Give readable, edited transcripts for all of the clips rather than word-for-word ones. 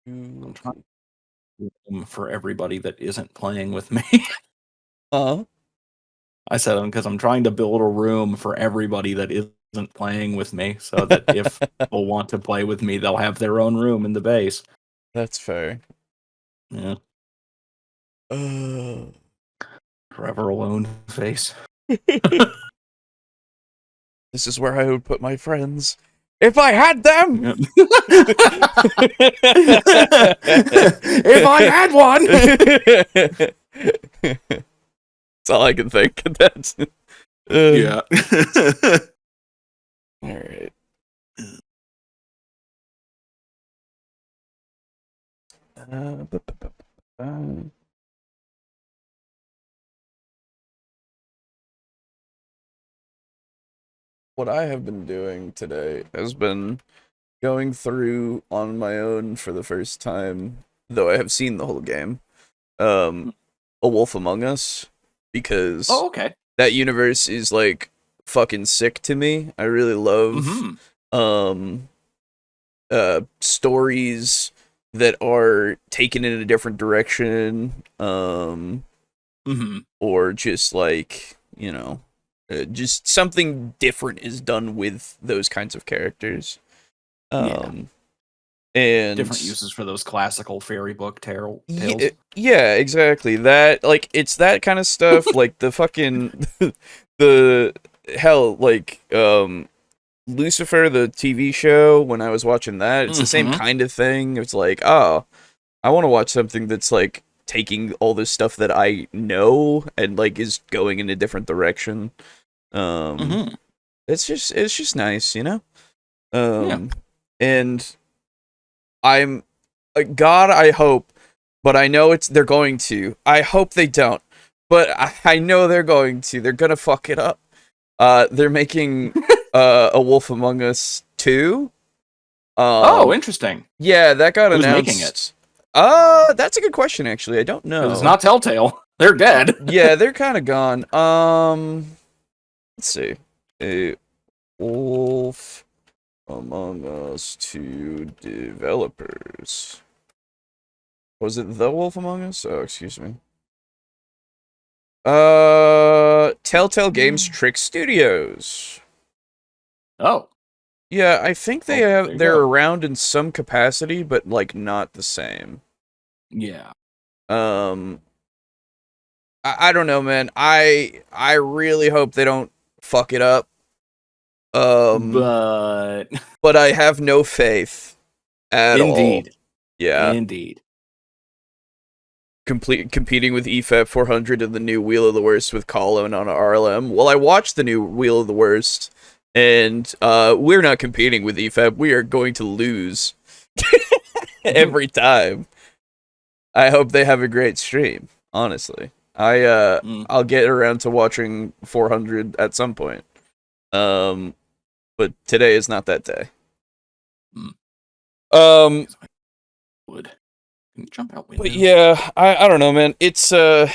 I'm trying to do room for everybody that isn't playing with me. Huh? I said them because I'm trying to build a room for everybody that isn't playing with me, so that if people want to play with me, they'll have their own room in the base. That's fair. Yeah. Uh... Forever alone face. This is where I would put my friends. If I had them! Yep. If I had one! That's all I can think. That's Yeah. Alright. What I have been doing today has been going through on my own for the first time, though I have seen the whole game, A Wolf Among Us, because okay. that universe is like fucking sick to me. I really love stories that are taken in a different direction, or just like, you know, just something different is done with those kinds of characters. And different uses for those classical fairy book tales. Yeah, exactly. That, like, it's that kind of stuff, like the fucking the hell, like Lucifer, the TV show, when I was watching that, it's the same kind of thing. It's like, oh, I want to watch something that's like taking all this stuff that I know and like is going in a different direction. It's just nice, you know? And I'm God, I hope, but I know they're going to. I hope they don't, but I know they're going to. They're gonna fuck it up. They're making A Wolf Among Us 2. Oh, interesting. Yeah, that got announced. Who's making it? That's a good question, actually. I don't know. It's not Telltale. They're dead. Yeah, they're kind of gone. Let's see. A Wolf Among Us 2 developers. Was it The Wolf Among Us? Oh, excuse me. Telltale Games Trick Studios. Oh. Yeah, I think they're around in some capacity, but like not the same. Yeah. I don't know, man. I really hope they don't fuck it up. But I have no faith at all. Indeed. Yeah. Indeed. Competing with EFAP 400 and the new Wheel of the Worst with Colin on RLM. Well, I watched the new Wheel of the Worst, and we're not competing with EFAP. We are going to lose every time. I hope they have a great stream, honestly. I'll get around to watching 400 at some point. But today is not that day. Would jump out window. But yeah, I don't know, man. They're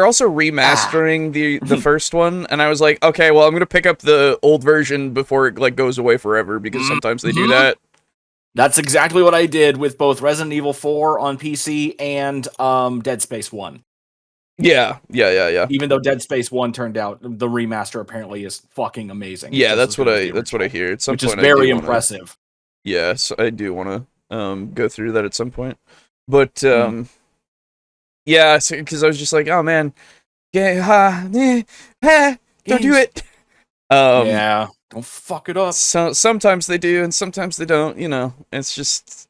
also remastering the first one, and I was like, okay, well, I'm gonna pick up the old version before it like goes away forever, because sometimes they do that. That's exactly what I did with both Resident Evil 4 on PC and Dead Space 1. Yeah. Even though Dead Space 1 turned out, the remaster apparently is fucking amazing. Yeah, that's what I hear. At some which point, is very impressive. Yes, I do want to go through that at some point. But yeah, because I was just like, oh man, don't do it. Yeah, don't fuck it up. So sometimes they do, and sometimes they don't. You know, it's yes.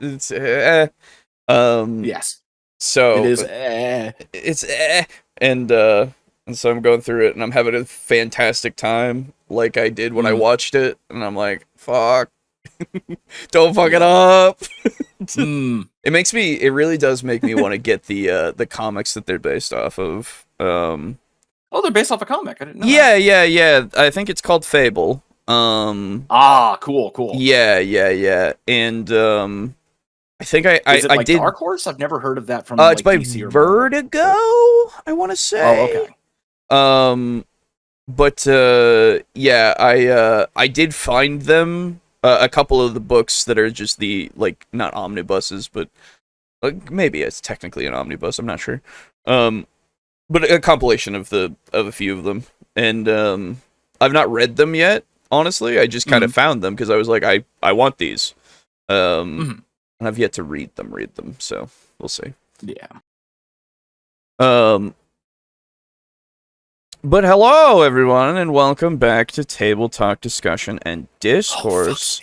So it is. It's and so I'm going through it, and I'm having a fantastic time, like I did when I watched it, and I'm like, fuck. Don't fuck it up. It really does make me want to get the comics that they're based off of. Oh, they're based off a comic. I didn't know. Yeah. I think it's called Fable. Cool. Yeah. And I think I like did Dark Horse? I've never heard of that from it's by Vertigo, I want to say. Oh, okay. But yeah, I did find them a couple of the books that are just the like not omnibuses, but maybe it's technically an omnibus. I'm not sure. But a compilation of a few of them, and I've not read them yet. Honestly, I just kind of found them because I was like, I want these. And I've yet to read them. So we'll see. Yeah. But hello, everyone, and welcome back to Table Talk Discussion and Discourse.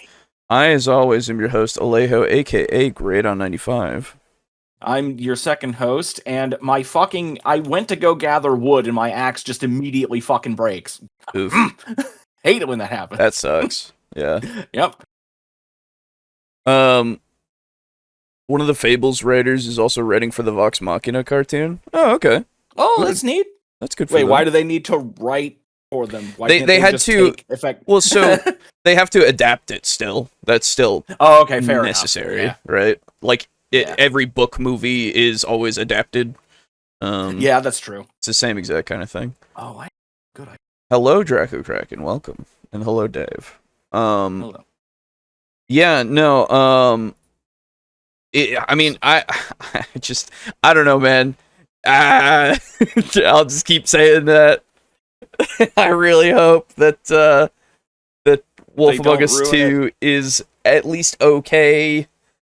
I, as always, am your host, Alejo, aka Great on 95. I'm your second host, and I went to go gather wood, and my axe just immediately fucking breaks. Oof. Hate it when that happens. That sucks. Yeah. Yep. One of the Fables writers is also writing for the Vox Machina cartoon. Oh, okay. Oh, that's neat. That's good for Wait, them. why do they need to write for them? Why They can't they had just to- take effect? Well, so they have to adapt it still. That's still Oh, okay, fair necessary, enough. right? Like, Yeah. every book movie is always adapted. Yeah, that's true. It's the same exact kind of thing. Oh, good. Hello, Draco Kraken, welcome. And hello, Dave. Hello. Yeah, no, I mean, I don't know, man. I'll just keep saying that. I really hope that that Wolf Among Us 2 is at least okay.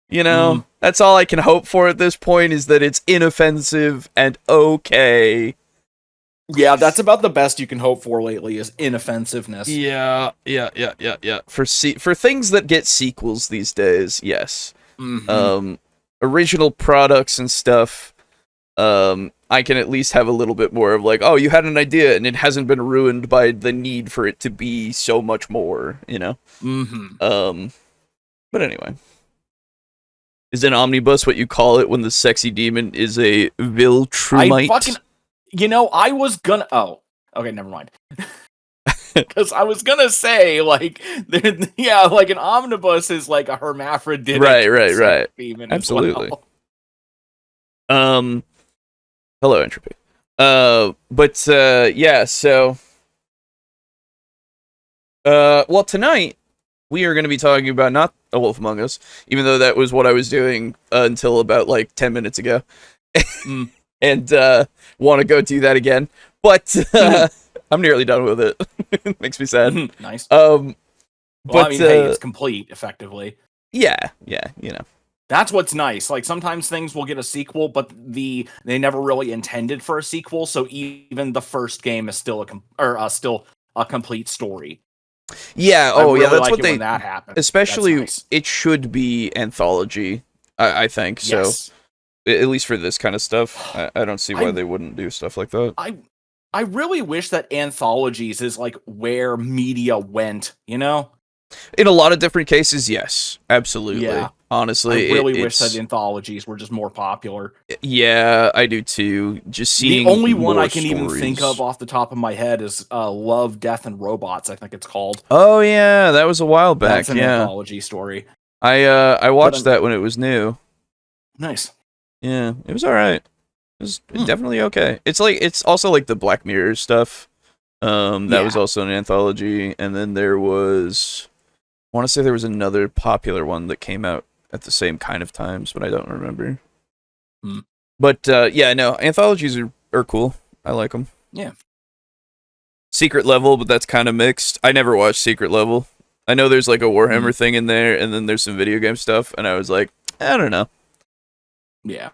You know, that's all I can hope for at this point, is that it's inoffensive and okay. Yeah, that's about the best you can hope for lately, is inoffensiveness. Yeah. For things that get sequels these days, yes. Original products and stuff, I can at least have a little bit more of like, oh, you had an idea and it hasn't been ruined by the need for it to be so much more, you know? But anyway. Is an omnibus what you call it when the sexy demon is a Viltrumite? I was gonna... Oh, okay, never mind. Because I was gonna say, like, like an omnibus is like a hermaphroditic. Right. Demon. Absolutely. Hello, Entropy. Yeah, so... well, tonight, we are going to be talking about not A Wolf Among Us, even though that was what I was doing until about, like, 10 minutes ago. And want to go do that again. But I'm nearly done with it. It makes me sad. Nice. But I mean, hey, it's complete, effectively. Yeah, you know. That's what's nice. Like, sometimes things will get a sequel, but they never really intended for a sequel, so even the first game is still a complete story. Yeah, that's what when that happens. Especially, nice. It should be anthology, I think. Yes. So, at least for this kind of stuff, I don't see why they wouldn't do stuff like that. I really wish that anthologies is, like, where media went, you know? In a lot of different cases, yes. Absolutely. Yeah. Honestly, I really wish that anthologies were just more popular. Yeah, I do too. Just seeing the only one more I can even think of off the top of my head is Love, Death, and Robots, I think it's called. Oh yeah, that was a while back. That's an anthology story. I watched that when it was new. Nice. Yeah, it was alright. It was definitely okay. It's also like the Black Mirror stuff. That was also an anthology, and then there was, I want to say there was another popular one that came out at the same kind of times, but I don't remember. But yeah, no, anthologies are cool. I like them. Yeah. Secret Level, but that's kind of mixed. I never watched Secret Level. I know there's like a Warhammer thing in there, and then there's some video game stuff, and I was like, I don't know. Yeah.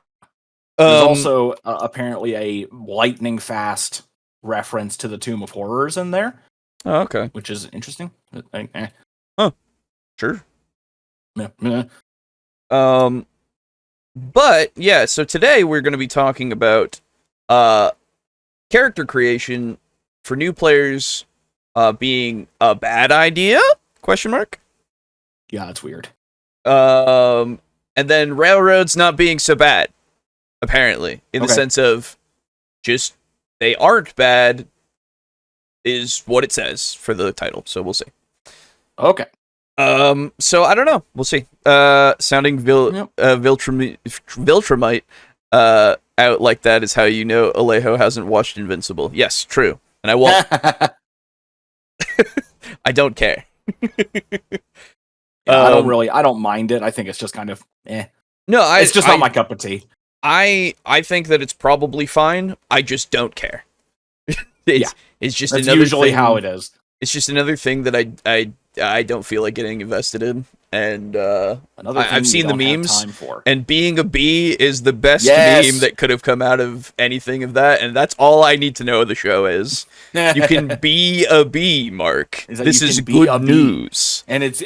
There's also apparently a lightning fast reference to the Tomb of Horrors in there. Oh, okay. Which is interesting. Oh, sure. Yeah. But yeah, so today we're going to be talking about character creation for new players being a bad idea? Question mark? Yeah, that's weird. And then railroads not being so bad, apparently, in the sense of just they aren't bad is what it says for the title. So we'll see. Okay. So I don't know. We'll see. Sounding Viltrumite out like that is how you know Alejo hasn't watched Invincible. Yes, true. And I won't. I don't care. Yeah, I don't mind it. I think it's just kind of No, it's just not my cup of tea. I think that it's probably fine. I just don't care. It's just That's another usually thing, how it is. It's just another thing that I don't feel like getting invested in, and I've seen the memes. And being a bee is the best meme that could have come out of anything of that, and that's all I need to know the show is. You can be a bee, Mark. This is good news, and it's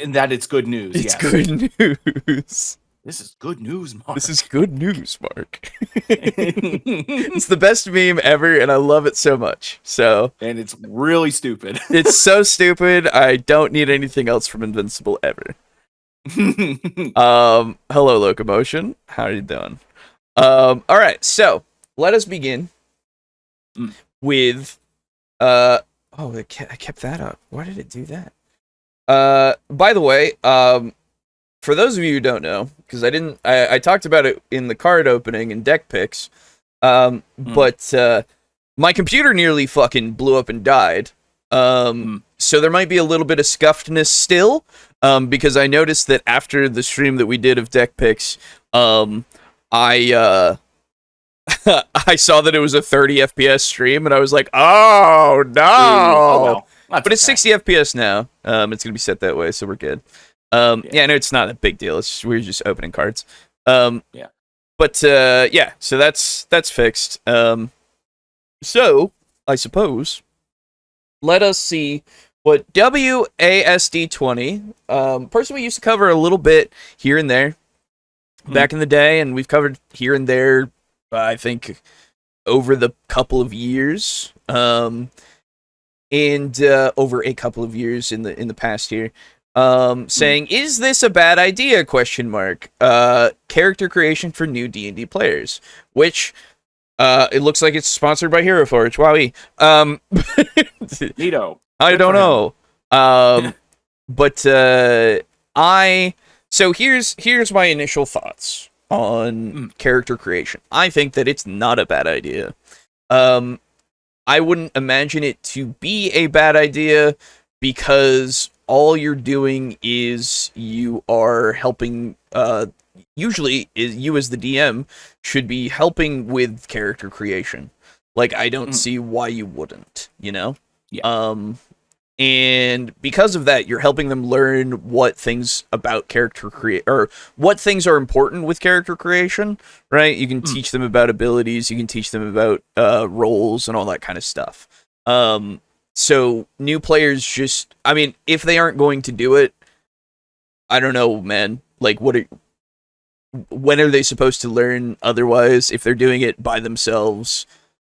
good news. It's good news. This is good news, Mark. This is good news, Mark. It's the best meme ever, and I love it so much. And it's really stupid. It's so stupid. I don't need anything else from Invincible ever. Hello, Locomotion. How are you doing? All right, so let us begin with I kept that up. Why did it do that? By the way, for those of you who don't know, because I talked about it in the card opening and deck picks, but my computer nearly fucking blew up and died. So there might be a little bit of scuffedness still, because I noticed that after the stream that we did of deck picks, I I saw that it was a 30 FPS stream, and I was like, oh no! Oh, well. But it's 60 FPS now. It's gonna be set that way, so we're good. Yeah, no, it's not a big deal. We're just opening cards. Yeah. But so that's fixed. So I suppose let us see what WASD20, person we used to cover a little bit here and there back in the day, and we've covered here and there, I think, over the couple of years, and over a couple of years in the past year. Saying, is this a bad idea? Question mark. Character creation for new D&D players, which it looks like it's sponsored by Hero Forge. Wowee. Neato. I don't know. But so here's my initial thoughts on character creation. I think that it's not a bad idea. I wouldn't imagine it to be a bad idea, because all you're doing is you are helping, usually is you as the DM should be helping with character creation. Like, I don't see why you wouldn't, you know? Yeah. And because of that, you're helping them learn what things about or what things are important with character creation, right? You can teach them about abilities, you can teach them about roles and all that kind of stuff. So new players just, I mean, if they aren't going to do it, I don't know, man. Like, when are they supposed to learn otherwise? If they're doing it by themselves,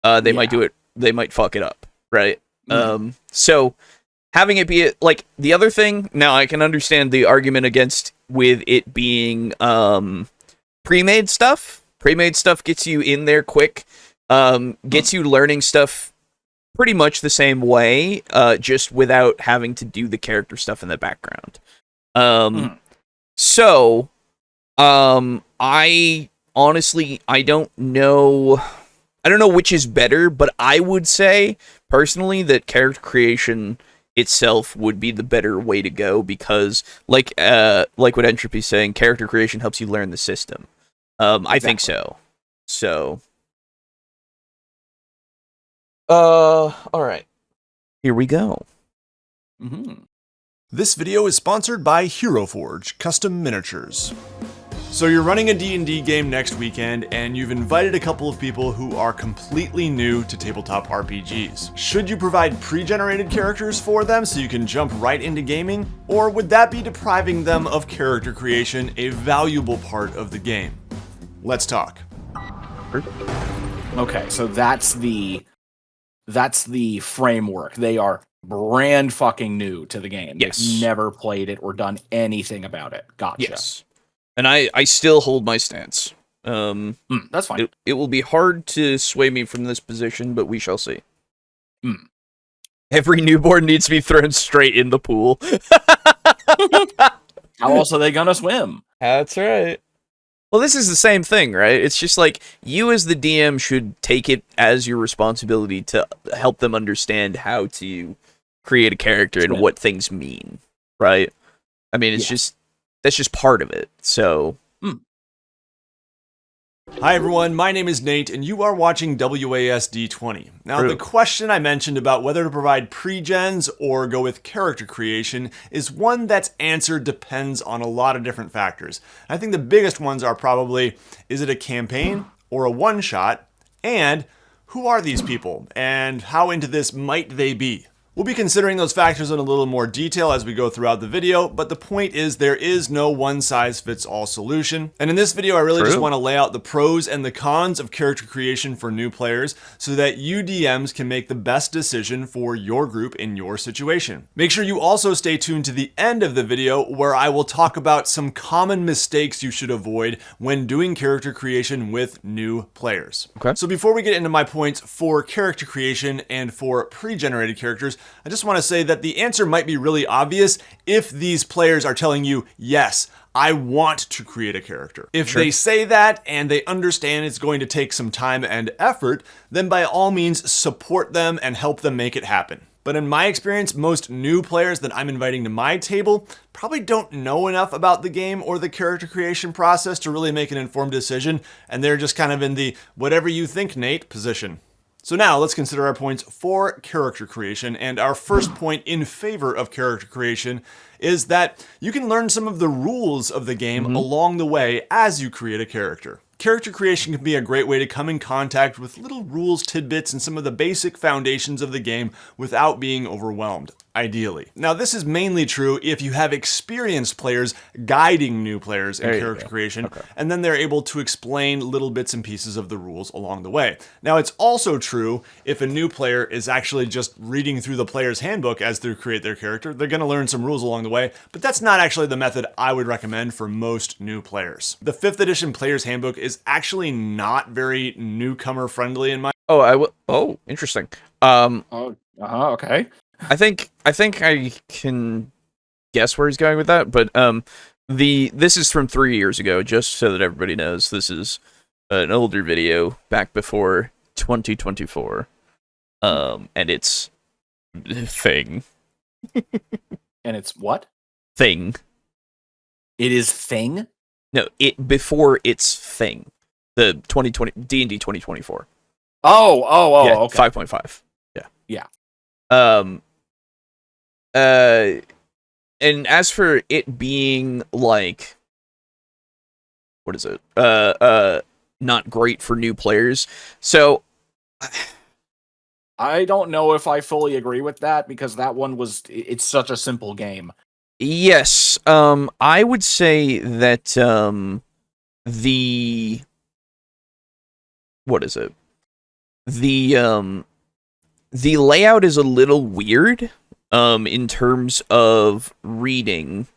they might do it. They might fuck it up, right? So having it be like the other thing. Now I can understand the argument against with it being pre-made stuff. Pre-made stuff gets you in there quick, gets you learning stuff pretty much the same way, just without having to do the character stuff in the background. So, I honestly, I don't know which is better, but I would say personally that character creation itself would be the better way to go, because like what Entropy's saying, character creation helps you learn the system. Exactly. I think so. So, all right, here we go. This video is sponsored by Hero Forge Custom Miniatures. So you're running a D&D game next weekend, and you've invited a couple of people who are completely new to tabletop RPGs. Should you provide pre-generated characters for them so you can jump right into gaming? Or would that be depriving them of character creation, a valuable part of the game? Let's talk. Okay, so that's the framework. They are brand fucking new to the game. Yes. They've never played it or done anything about it. Gotcha. Yes. And I still hold my stance. That's fine. It will be hard to sway me from this position, but we shall see. Every newborn needs to be thrown straight in the pool. How else are they gonna swim? That's right. Well, this is the same thing, right? It's just like, you as the DM should take it as your responsibility to help them understand how to create a character and what things mean, right? I mean, it's just, that's just part of it. So Hi everyone, my name is Nate, and you are watching WASD 20. Now, True. the question I mentioned about whether to provide pre-gens or go with character creation is one that's answered depends on a lot of different factors. I think the biggest ones are probably, is it a campaign or a one-shot? And who are these people, and how into this might they be? We'll be considering those factors in a little more detail as we go throughout the video, but the point is there is no one-size-fits-all solution. And in this video, I really just want to lay out the pros and the cons of character creation for new players so that you DMs can make the best decision for your group in your situation. Make sure you also stay tuned to the end of the video where I will talk about some common mistakes you should avoid when doing character creation with new players. Okay. So before we get into my points for character creation and for pre-generated characters, I just want to say that the answer might be really obvious if these players are telling you, yes, I want to create a character. If they say that and they understand it's going to take some time and effort, then by all means support them and help them make it happen. But in my experience, most new players that I'm inviting to my table probably don't know enough about the game or the character creation process to really make an informed decision, and they're just kind of in the whatever you think, Nate position. So now let's consider our points for character creation, and our first point in favor of character creation is that you can learn some of the rules of the game along the way as you create a character. Character creation can be a great way to come in contact with little rules, tidbits, and some of the basic foundations of the game without being overwhelmed, ideally. Now, this is mainly true if you have experienced players guiding new players in character creation, and then they're able to explain little bits and pieces of the rules along the way. Now, it's also true if a new player is actually just reading through the player's handbook as they create their character. They're going to learn some rules along the way, but that's not actually the method I would recommend for most new players. The 5th edition Player's Handbook is actually not very newcomer friendly in my interesting. Okay. I think I can guess where he's going with that, but this is from 3 years ago, just so that everybody knows. This is an older video back before 2024. And it's thing. And it's what? Thing. It is thing? No, before it's thing. The 2020 D&D 2024. Oh, yeah, okay. 5.5. Yeah. And as for it being like, what is it? Not great for new players. So I don't know if I fully agree with that because that one it's such a simple game. yes, I would say that what is it? The layout is a little weird in terms of reading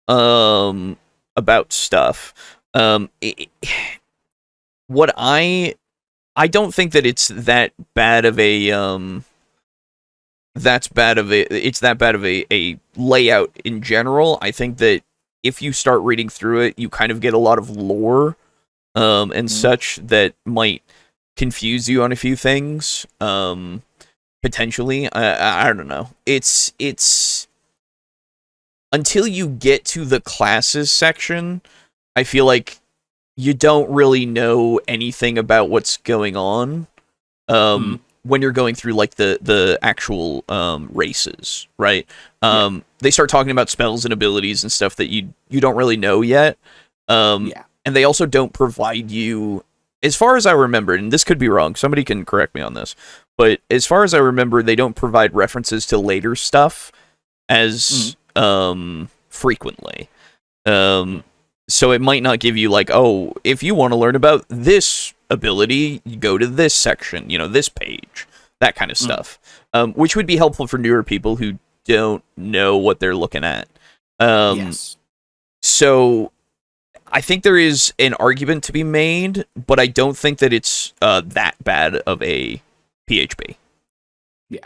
about stuff. What I don't think that it's that bad of a a layout in general. I think that if you start reading through it, you kind of get a lot of lore and such that might confuse you on a few things. Potentially, I don't know. It's until you get to the classes section, I feel like you don't really know anything about what's going on when you're going through like the actual races, right? They start talking about spells and abilities and stuff that you don't really know yet. And they also don't provide you, as far as I remember, and this could be wrong, somebody can correct me on this, but as far as I remember, they don't provide references to later stuff as frequently. So it might not give you like, oh, if you want to learn about this ability, you go to this section, this page, that kind of stuff, which would be helpful for newer people who don't know what they're looking at. Yes. So I think there is an argument to be made, but I don't think that it's that bad of a PHP. Yeah.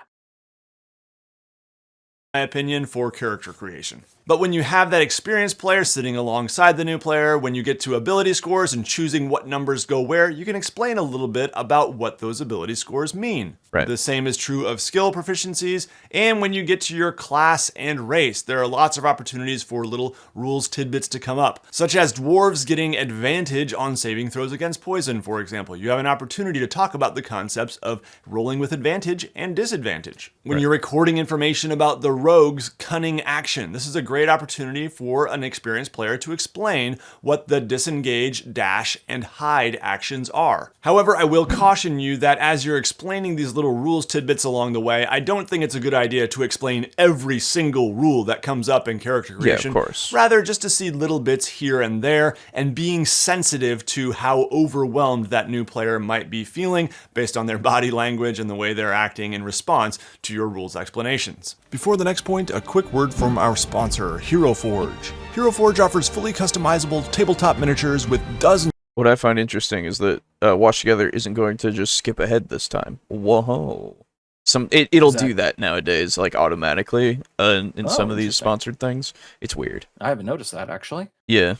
My opinion for character creation. But when you have that experienced player sitting alongside the new player, when you get to ability scores and choosing what numbers go where, you can explain a little bit about what those ability scores mean. Right. The same is true of skill proficiencies, and when you get to your class and race, there are lots of opportunities for little rules tidbits to come up, such as dwarves getting advantage on saving throws against poison, for example. You have an opportunity to talk about the concepts of rolling with advantage and disadvantage. When you're recording information about the rogue's cunning action, this is a great opportunity for an experienced player to explain what the disengage, dash, and hide actions are. However, I will caution you that as you're explaining these little rules tidbits along the way, I don't think it's a good idea to explain every single rule that comes up in character creation. Yeah, of course. Rather, just to see little bits here and there and being sensitive to how overwhelmed that new player might be feeling based on their body language and the way they're acting in response to your rules explanations. Before the next point, a quick word from our sponsor, Hero Forge. Hero Forge offers fully customizable tabletop miniatures with dozens. What I find interesting is that Watch Together isn't going to just skip ahead this time. Whoa. It'll do that nowadays, like automatically, in some of these sponsored things. It's weird. I haven't noticed that, actually. Yeah.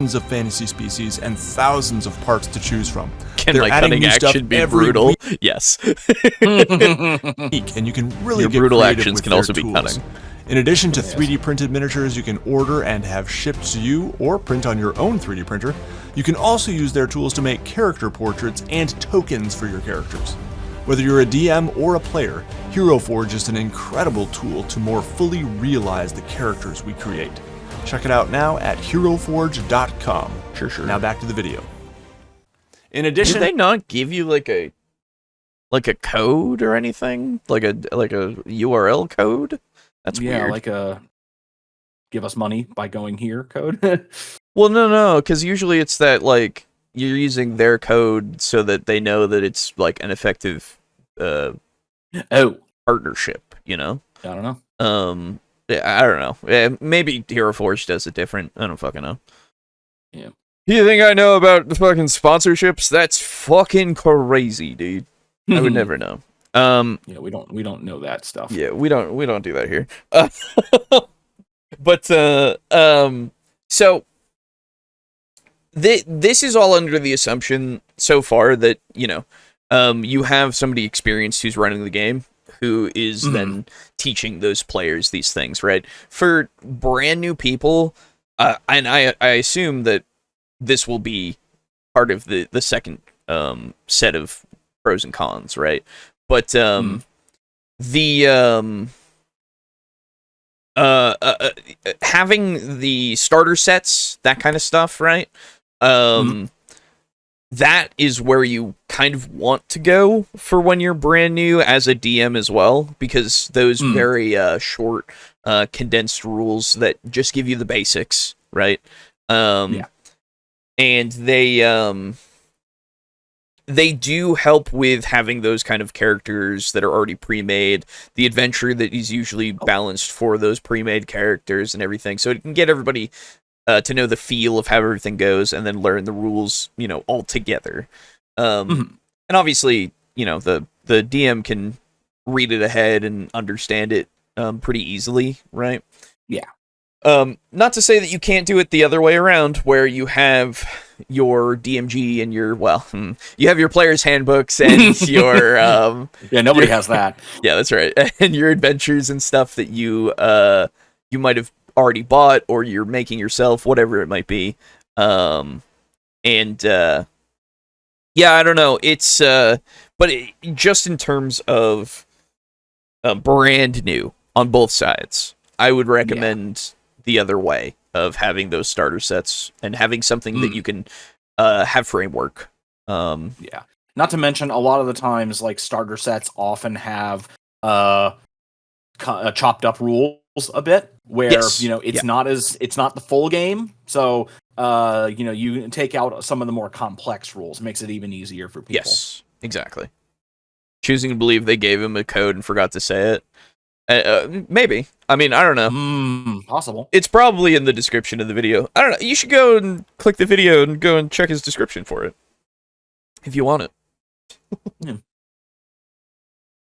Of fantasy species and thousands of parts to choose from. Can my cunning action be brutal? Yes. And you can really Your get brutal creative actions with can their also be tools. cunning. In addition to 3D printed miniatures you can order and have shipped to you or print on your own 3D printer, you can also use their tools to make character portraits and tokens for your characters. Whether you're a DM or a player, Hero Forge is an incredible tool to more fully realize the characters we create. Check it out now at heroforge.com. Sure. Now back to the video. In addition, Did they not give you like a code or anything? Like a URL code? That's weird. Like a give us money by going here code. Well, no, because usually it's that like you're using their code so that they know that it's like an effective partnership, you know? I don't know. I don't know. Maybe Hero Forge does it different. I don't fucking know. Yeah. You think I know about the fucking sponsorships? That's fucking crazy, dude. I would never know. Yeah, we don't know that stuff. Yeah, we don't do that here. But so this is all under the assumption so far that, you know, you have somebody experienced who's running the game, who is then teaching those players these things, right? For brand new people, and I assume that this will be part of the second set of pros and cons, right? But having the starter sets, that kind of stuff, right? That is where you kind of want to go for when you're brand new as a DM as well, because those very short, condensed rules that just give you the basics, right? And they do help with having those kind of characters that are already pre-made, the adventure that is usually balanced for those pre-made characters and everything, so it can get everybody to know the feel of how everything goes, and then learn the rules, you know, all together. And obviously, you know, the DM can read it ahead and understand it pretty easily, right? Yeah. Not to say that you can't do it the other way around, where you have your DMG and your, you have your player's handbooks and your... yeah, nobody has that. Yeah, that's right. And your adventures and stuff that you might have already bought, or you're making yourself, whatever it might be. Yeah, I don't know. It's but just in terms of brand new on both sides, I would recommend the other way of having those starter sets and having something that you can have framework. Yeah. Not to mention, a lot of the times, like, starter sets often have chopped up rules a bit, where you know it's not the full game. So you know, you take out some of the more complex rules, makes it even easier for people. Yes, exactly. Choosing to believe they gave him a code and forgot to say it. Maybe. I mean, I don't know. Possible. It's probably in the description of the video. I don't know. You should go and click the video and go and check his description for it, if you want it.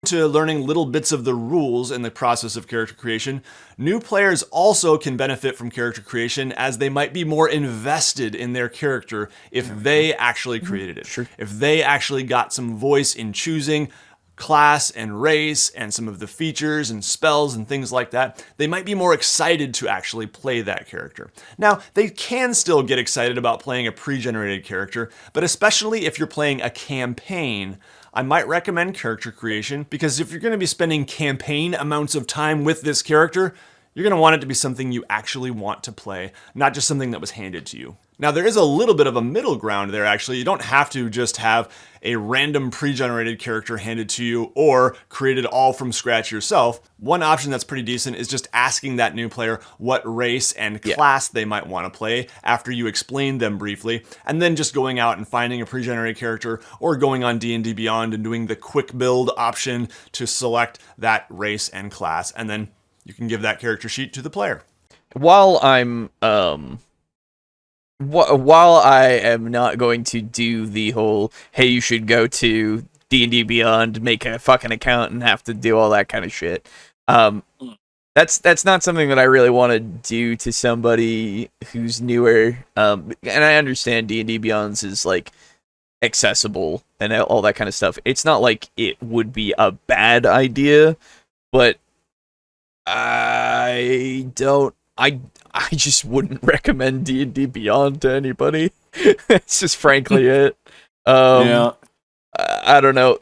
to learning little bits of the rules in the process of character creation, new players also can benefit from character creation as they might be more invested in their character if they actually created it. Sure. If they actually got some voice in choosing class and race and some of the features and spells and things like that, they might be more excited to actually play that character. Now, they can still get excited about playing a pre-generated character, but especially if you're playing a campaign, I might recommend character creation, because if you're going to be spending campaign amounts of time with this character, you're going to want it to be something you actually want to play, not just something that was handed to you. Now, there is a little bit of a middle ground there, actually. You don't have to just have a random pre-generated character handed to you or created all from scratch yourself. One option that's pretty decent is just asking that new player what race and class they might want to play after you explain them briefly, and then just going out and finding a pre-generated character or going on D&D Beyond and doing the quick build option to select that race and class, and then you can give that character sheet to the player. While I am not going to do the whole, hey, you should go to D&D Beyond, make a fucking account, and have to do all that kind of shit. That's not something that I really want to do to somebody who's newer. And I understand D&D Beyond's is like accessible and all that kind of stuff. It's not like it would be a bad idea, but I just wouldn't recommend D&D Beyond to anybody. It's just frankly it. I don't know.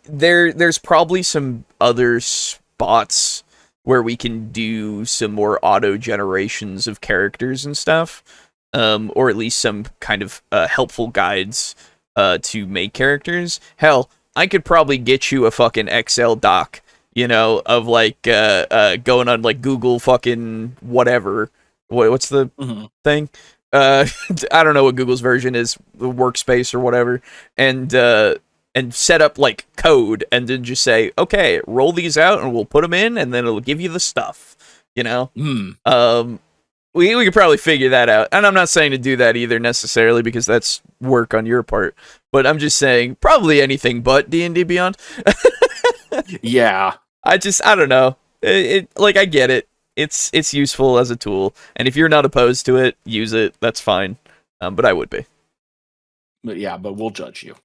There's probably some other spots where we can do some more auto generations of characters and stuff, or at least some kind of helpful guides to make characters. Hell, I could probably get you a fucking Excel doc, of like going on like Google fucking whatever. What's the thing? I don't know what Google's version is, the workspace or whatever, and set up like code, and then just say, okay, roll these out, and we'll put them in, and then it'll give you the stuff. We could probably figure that out, and I'm not saying to do that either necessarily, because that's work on your part. But I'm just saying, probably anything but D&D Beyond. Yeah. I don't know. I get it. It's useful as a tool, and if you're not opposed to it, use it. That's fine. But I would be. But we'll judge you.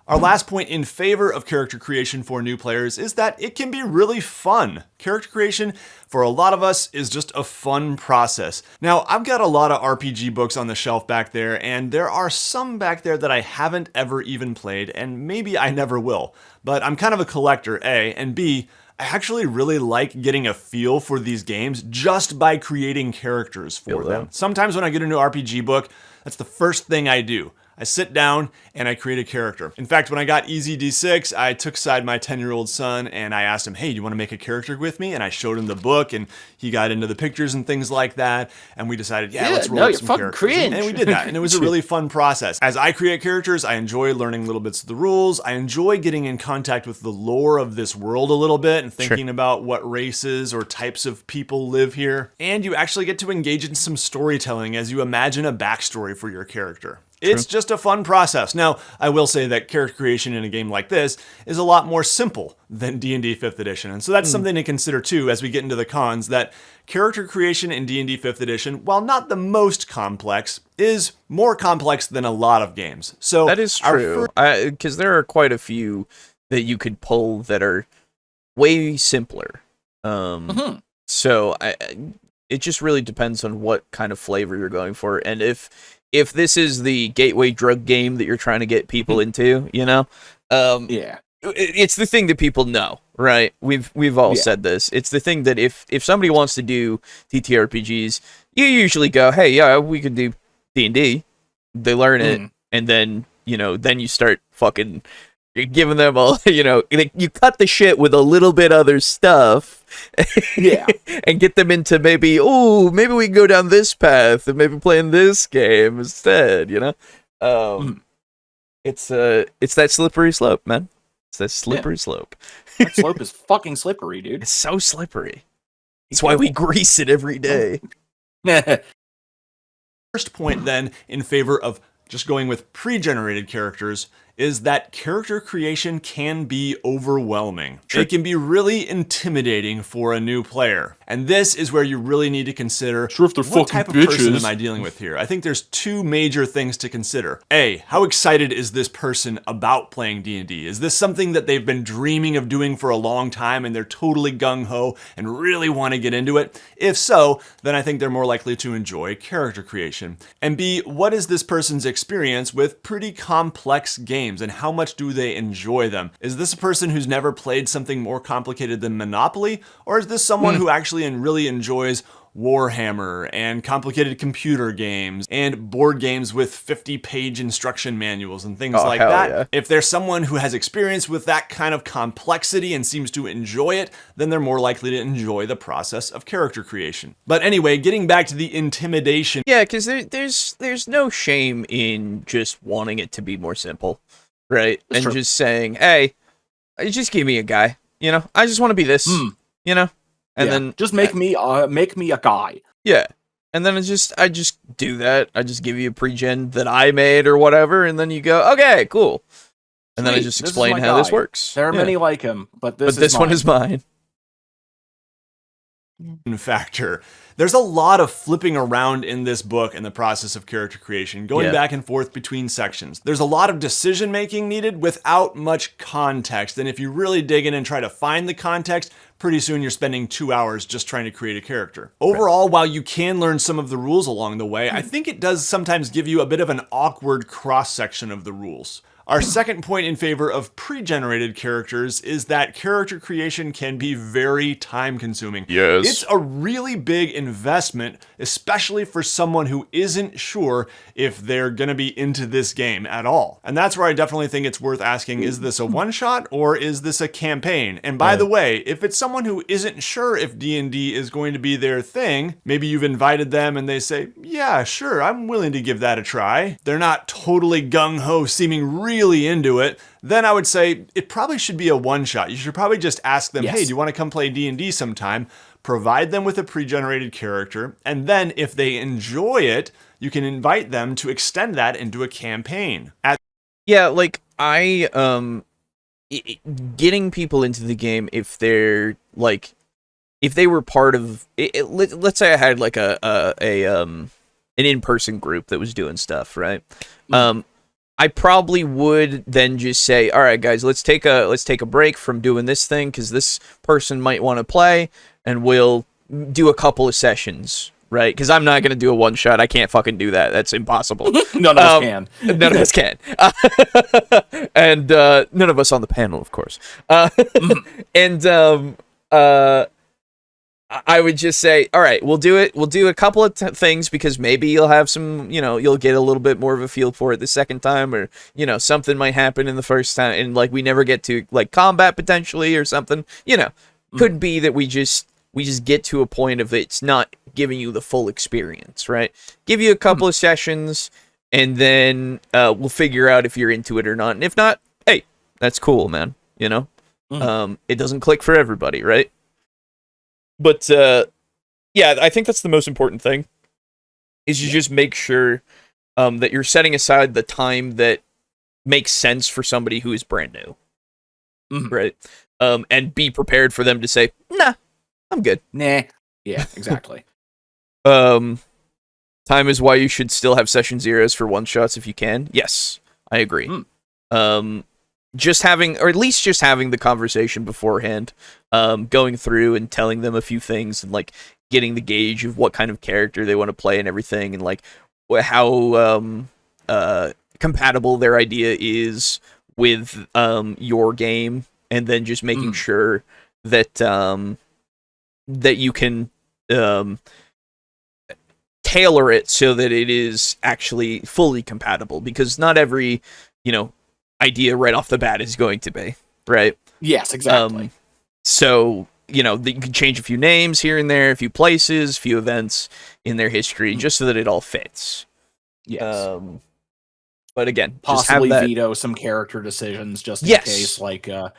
Our last point in favor of character creation for new players is that it can be really fun. Character creation, for a lot of us, is just a fun process. Now, I've got a lot of RPG books on the shelf back there, and there are some back there that I haven't ever even played, and maybe I never will. But I'm kind of a collector, A, and B, I actually really like getting a feel for these games just by creating characters for them. Sometimes when I get a new RPG book, that's the first thing I do. I sit down and I create a character. In fact, when I got Easy D6, I took aside my 10-year-old son and I asked him, hey, do you want to make a character with me? And I showed him the book and he got into the pictures and things like that. And we decided, let's roll up some characters. Cringe. And we did that. And it was a really fun process. As I create characters, I enjoy learning little bits of the rules. I enjoy getting in contact with the lore of this world a little bit and thinking about what races or types of people live here. And you actually get to engage in some storytelling as you imagine a backstory for your character. It's just a fun process. Now, I will say that character creation in a game like this is a lot more simple than D&D 5th Edition. And so that's something to consider too as we get into the cons, that character creation in D&D 5th Edition, while not the most complex, is more complex than a lot of games. So that is true, because there are quite a few that you could pull that are way simpler. So it just really depends on what kind of flavor you're going for. And if this is the gateway drug game that you're trying to get people into, it's the thing that people know, right? We've all said this. It's the thing that if somebody wants to do TTRPGs, you usually go, hey, yeah, we could do D&D. They learn it, and then you start fucking giving them all, you cut the shit with a little bit other stuff. And get them into maybe we can go down this path and maybe playing this game instead, It's that slippery slope, man. It's that slippery slope. That slope is fucking slippery, dude. It's so slippery. That's why we grease it every day. First point then in favor of just going with pre-generated characters is that character creation can be overwhelming. It can be really intimidating for a new player. And this is where you really need to consider what type of person am I dealing with here? I think there's two major things to consider. A, how excited is this person about playing D&D? Is this something that they've been dreaming of doing for a long time and they're totally gung-ho and really want to get into it? If so, then I think they're more likely to enjoy character creation. And B, what is this person's experience with pretty complex games and how much do they enjoy them? Is this a person who's never played something more complicated than Monopoly? Or is this someone who actually really enjoys Warhammer and complicated computer games and board games with 50-page instruction manuals and things like that? Yeah. If there's someone who has experience with that kind of complexity and seems to enjoy it, then they're more likely to enjoy the process of character creation. But anyway, getting back to the intimidation. Yeah, because there's no shame in just wanting it to be more simple, right? That's true. Just saying, hey, just give me a guy. You know, I just want to be this. You know. And then just make me a guy. Yeah. And then I just do that. I just give you a pre-gen that I made or whatever, and then you go, okay, cool. And then I just explain how this works. There are many like him, but this one is mine. Factor. There's a lot of flipping around in this book in the process of character creation, going back and forth between sections. There's a lot of decision making needed without much context, and if you really dig in and try to find the context, pretty soon you're spending 2 hours just trying to create a character. Overall, while you can learn some of the rules along the way, I think it does sometimes give you a bit of an awkward cross-section of the rules. Our second point in favor of pre-generated characters is that character creation can be very time-consuming. Yes. It's a really big investment, especially for someone who isn't sure if they're gonna be into this game at all. And that's where I definitely think it's worth asking, is this a one-shot or is this a campaign? And by the way, if it's someone who isn't sure if D&D is going to be their thing, maybe you've invited them and they say, yeah, sure, I'm willing to give that a try. They're not totally gung-ho, seeming really into it, then I would say it probably should be a one-shot. You should probably just ask them, hey, do you want to come play D&D sometime? Provide them with a pre-generated character, and then if they enjoy it, you can invite them to extend that into a campaign. Like getting people into the game if they're like, if they were part of it, let's say I had like an in-person group that was doing stuff, right? I probably would then just say, all right, guys, let's take a break from doing this thing because this person might want to play, and we'll do a couple of sessions, right? Because I'm not going to do a one-shot. I can't fucking do that. That's impossible. None of us can. None of us can. And none of us on the panel, of course. I would just say, all right, we'll do it. We'll do a couple of things because maybe you'll have some, you'll get a little bit more of a feel for it the second time, or, something might happen in the first time and like we never get to like combat potentially or something, could be that we just get to a point of it's not giving you the full experience, right? Give you a couple of sessions and then we'll figure out if you're into it or not. And if not, hey, that's cool, man. It doesn't click for everybody, right? But, I think that's the most important thing, is you just make sure that you're setting aside the time that makes sense for somebody who is brand new, right? And be prepared for them to say, nah, I'm good. Nah. Yeah, exactly. Time is why you should still have session zeros for one-shots if you can. Yes, I agree. Just having, or at least just having the conversation beforehand, going through and telling them a few things and like getting the gauge of what kind of character they want to play and everything, and like how compatible their idea is with your game, and then just making sure that that you can tailor it so that it is actually fully compatible, because not every idea right off the bat is going to be, right? Yes, exactly. So, you can change a few names here and there, a few places, a few events in their history, just so that it all fits. Yes. But again, possibly just have that... veto some character decisions just in case, like, say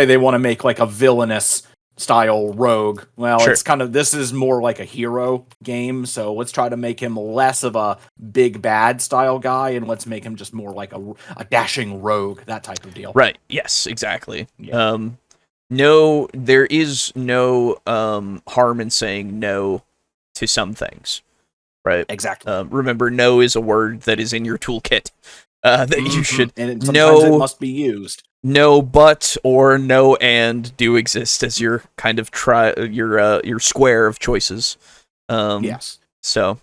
they want to make like a villainous style rogue. Well, Sure. it's kind of, this is more like a hero game, so let's try to make him less of a big bad style guy, and let's make him just more like a dashing rogue, that type of deal. Right. Yes, exactly. Yeah. No, there is no harm in saying no to some things, right? Exactly. Remember, no is a word that is in your toolkit that you should. And sometimes it must be used. No, but or no and do exist as your kind of your square of choices. Yes. So.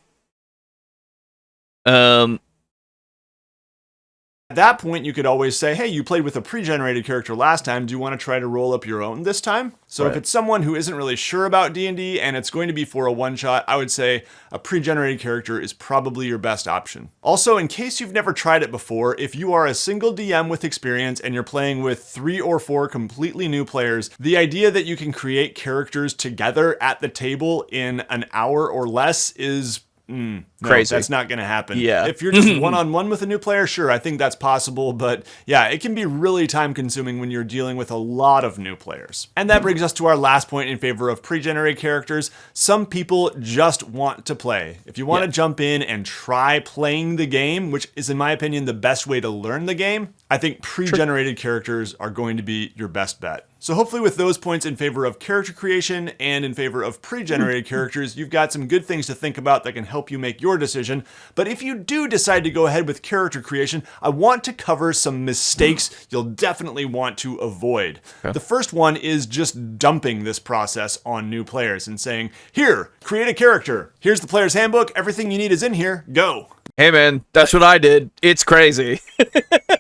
At that point, you could always say, hey, you played with a pre-generated character last time. Do you want to try to roll up your own this time? So if it's someone who isn't really sure about D&D and it's going to be for a one-shot, I would say a pre-generated character is probably your best option. Also, in case you've never tried it before, if you are a single DM with experience and you're playing with 3 or 4 completely new players, the idea that you can create characters together at the table in an hour or less is... no, crazy. That's not going to happen. Yeah. If you're just one-on-one with a new player, sure, I think that's possible. But yeah, it can be really time-consuming when you're dealing with a lot of new players. And that brings us to our last point in favor of pre-generated characters. Some people just want to play. If you want to jump in and try playing the game, which is, in my opinion, the best way to learn the game, I think pre-generated characters are going to be your best bet. So hopefully with those points in favor of character creation and in favor of pre-generated characters, you've got some good things to think about that can help you make your decision. But if you do decide to go ahead with character creation, I want to cover some mistakes you'll definitely want to avoid. Okay. The first one is just dumping this process on new players and saying, here, create a character. Here's the player's handbook. Everything you need is in here. Go. Hey man, that's what I did. It's crazy.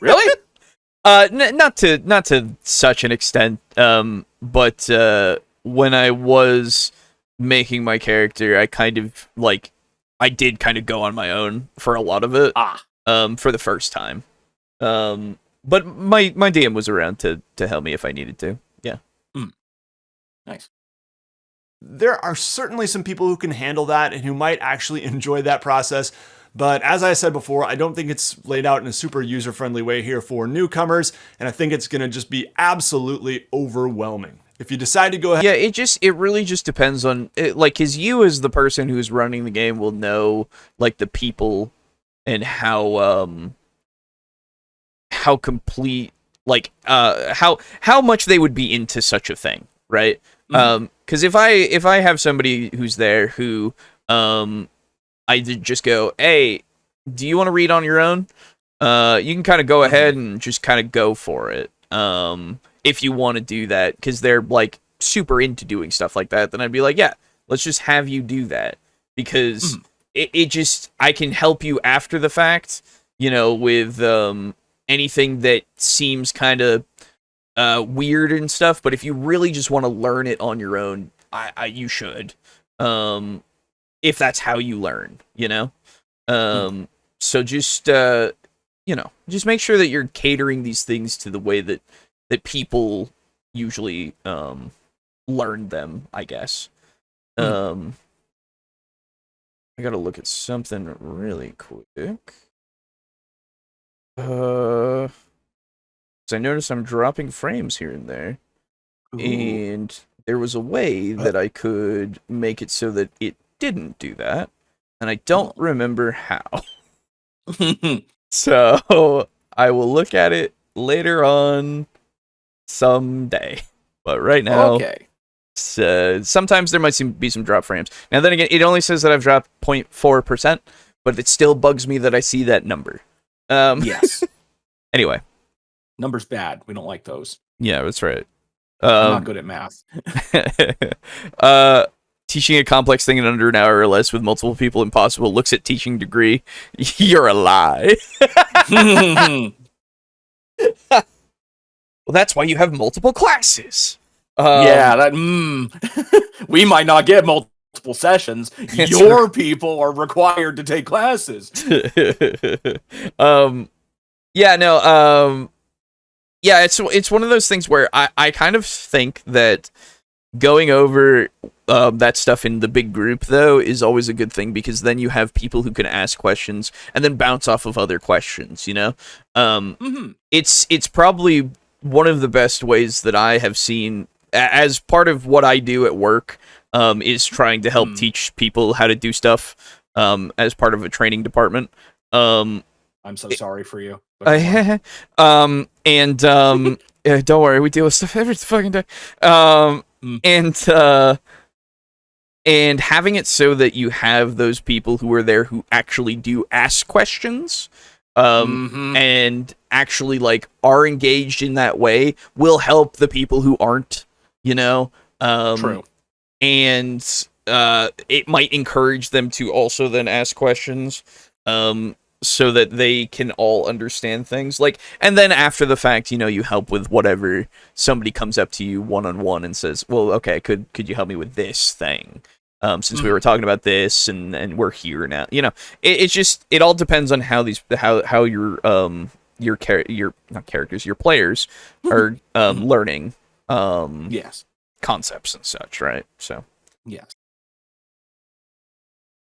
Really? Not to such an extent. But when I was making my character, I did kind of go on my own for a lot of it. For the first time. But my DM was around to help me if I needed to. Yeah. Nice. There are certainly some people who can handle that and who might actually enjoy that process. But as I said before, I don't think it's laid out in a super user-friendly way here for newcomers, and I think it's going to just be absolutely overwhelming. If you decide to go ahead... Yeah, it really just depends on... because you as the person who's running the game will know, the people and how complete... how much they would be into such a thing, right? Because if I have somebody who's there who... I did just go, hey, do you want to read on your own? You can kind of go ahead and just kind of go for it. If you want to do that, because they're super into doing stuff like that, then I'd be like, yeah, let's just have you do that. Because I can help you after the fact, with anything that seems kind of weird and stuff. But if you really just want to learn it on your own, you should. If that's how you learn, So just, just make sure that you're catering these things to the way that people usually learn them, I guess. I gotta look at something really quick. 'Cause I noticed I'm dropping frames here and there. Ooh. And there was a way that I could make it so that it didn't do that, and I don't remember how. So I will look at it later on someday. But right now, sometimes there might be some drop frames. Now then again, it only says that I've dropped 0.4%, but it still bugs me that I see that number. Yes. Anyway. Numbers bad. We don't like those. Yeah, that's right. I'm not good at math. Teaching a complex thing in under an hour or less with multiple people impossible. Looks at teaching degree. You're a lie. Well, that's why you have multiple classes. Yeah, we might not get multiple sessions. Your people are required to take classes. Yeah, it's one of those things where I kind of think that going over that stuff in the big group, though, is always a good thing, because then you have people who can ask questions and then bounce off of other questions, It's probably one of the best ways that I have seen as part of what I do at work, is trying to help teach people how to do stuff, as part of a training department. I'm so sorry for you. Yeah, don't worry, we deal with stuff every fucking day. And having it so that you have those people who are there who actually do ask questions, and actually like are engaged in that way will help the people who aren't, you know. True. And it might encourage them to also then ask questions, so that they can all understand things. Like, and then after the fact, you know, you help with whatever somebody comes up to you one-on-one and says, well, okay, could you help me with this thing? Since we were talking about this and we're here now, you know, it's just, it all depends on how your players are learning Yes. concepts and such, right? So Yes.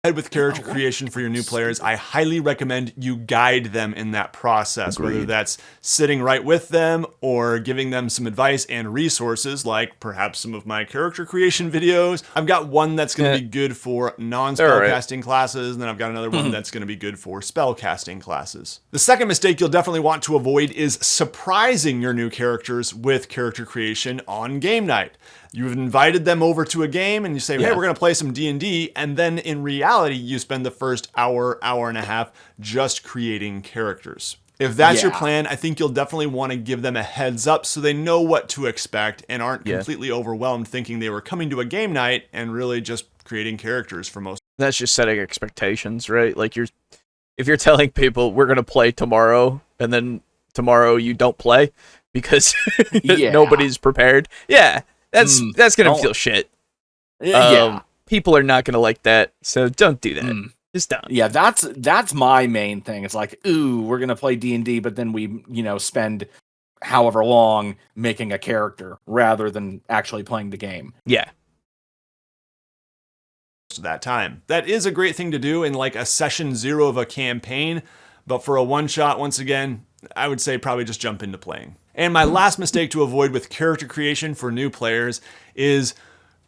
Ahead with character creation for your new players, I highly recommend you guide them in that process, whether Agreed. that's sitting right with them or giving them some advice and resources, like perhaps some of my character creation videos. I've got one that's going to be good for non-spellcasting classes, and then I've got another one that's going to be good for spellcasting classes. The second mistake you'll definitely want to avoid is surprising your new characters with character creation on game night. You've invited them over to a game and you say, hey, we're going to play some D&D. And then in reality, you spend the first hour and a half just creating characters. If that's your plan, I think you'll definitely want to give them a heads up so they know what to expect and aren't completely overwhelmed thinking they were coming to a game night and really just creating characters for most. That's just setting expectations, right? Like if you're telling people we're going to play tomorrow and then tomorrow you don't play because nobody's prepared. Yeah. That's gonna feel shit. People are not gonna like that, so don't do that. Just don't. Yeah, that's my main thing. It's like, ooh, we're gonna play D&D, but then we, spend however long making a character rather than actually playing the game. Yeah. That time. That is a great thing to do in like a session 0 of a campaign, but for a one-shot, once again, I would say probably just jump into playing. And my last mistake to avoid with character creation for new players is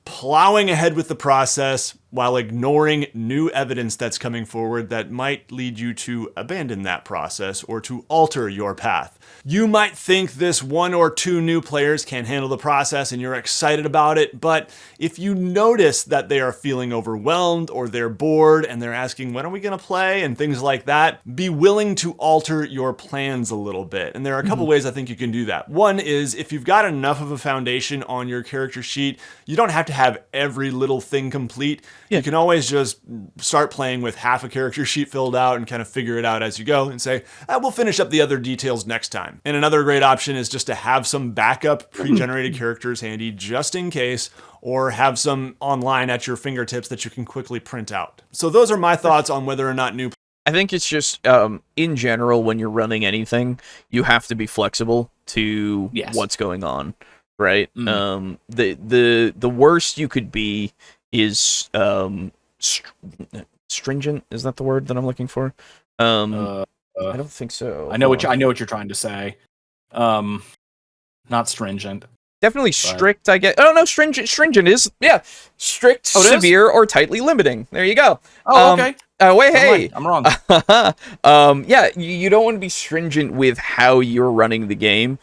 plowing ahead with the process while ignoring new evidence that's coming forward that might lead you to abandon that process or to alter your path. You might think this 1 or 2 new players can handle the process and you're excited about it, but if you notice that they are feeling overwhelmed or they're bored and they're asking, when are we going to play, and things like that, be willing to alter your plans a little bit. And there are a couple ways I think you can do that. One is if you've got enough of a foundation on your character sheet, you don't have to have every little thing complete. You can always just start playing with half a character sheet filled out and kind of figure it out as you go and say, we'll finish up the other details next time. And another great option is just to have some backup pre-generated characters handy just in case, or have some online at your fingertips that you can quickly print out. So those are my thoughts on whether or not new. I think it's just, in general, when you're running anything, you have to be flexible to what's going on, right? The worst you could be is stringent. Is that the word that I'm looking for? I don't think so. I know what you're trying to say. Not stringent. Definitely strict, I guess. Oh no, stringent is strict, severe, or tightly limiting. There you go. Oh, okay. Wait, hey, I'm wrong. You don't want to be stringent with how you're running the game,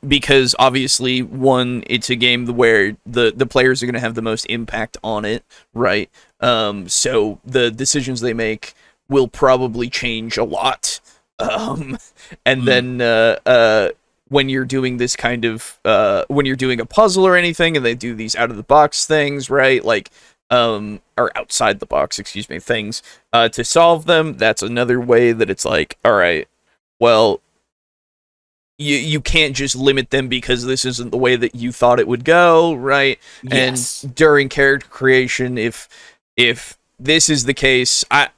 because obviously, one, it's a game where the players are going to have the most impact on it, right? So the decisions they make will probably change a lot, and then when you're doing this kind of when you're doing a puzzle or anything, and they do these out of the box things, right? Like or outside the box, excuse me, things to solve them. That's another way that it's like, all right, well, you can't just limit them because this isn't the way that you thought it would go, right? Yes. And during character creation, if this is the case, I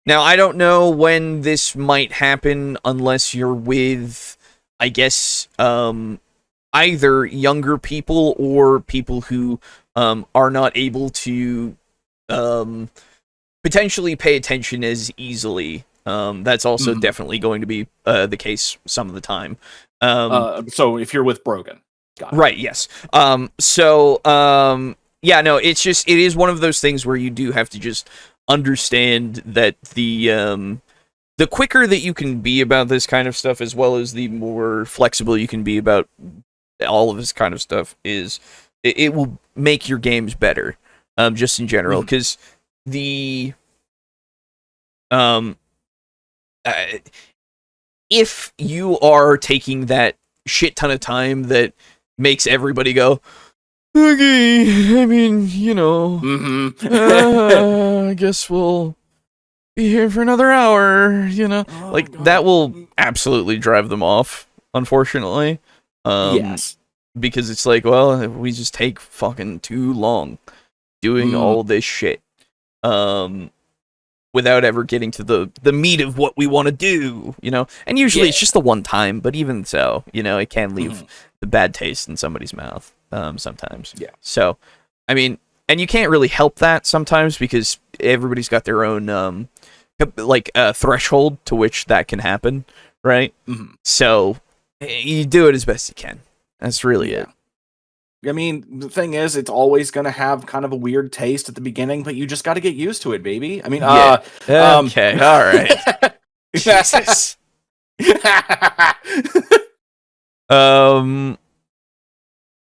don't know when this might happen unless you're with, I guess, either younger people or people who are not able to potentially pay attention as easily. That's also definitely going to be the case some of the time. So if you're with Brogan. Got it. Right, yes. Yeah, no, it is one of those things where you do have to just understand that the quicker that you can be about this kind of stuff, as well as the more flexible you can be about all of this kind of stuff, it will make your games better, just in general, because if you are taking that shit ton of time that makes everybody go, okay, I mean, I guess we'll be here for another hour, that will absolutely drive them off, unfortunately. Yes. Because it's like, well, we just take fucking too long doing all this shit. Without ever getting to the meat of what we want to do, And usually it's just the one time, but even so, it can leave the bad taste in somebody's mouth sometimes. Yeah. So, I mean, and you can't really help that sometimes because everybody's got their own, threshold to which that can happen, right? So, you do it as best you can. That's really it. I mean, the thing is, it's always going to have kind of a weird taste at the beginning, but you just got to get used to it, baby. I mean, okay, all right. Jesus.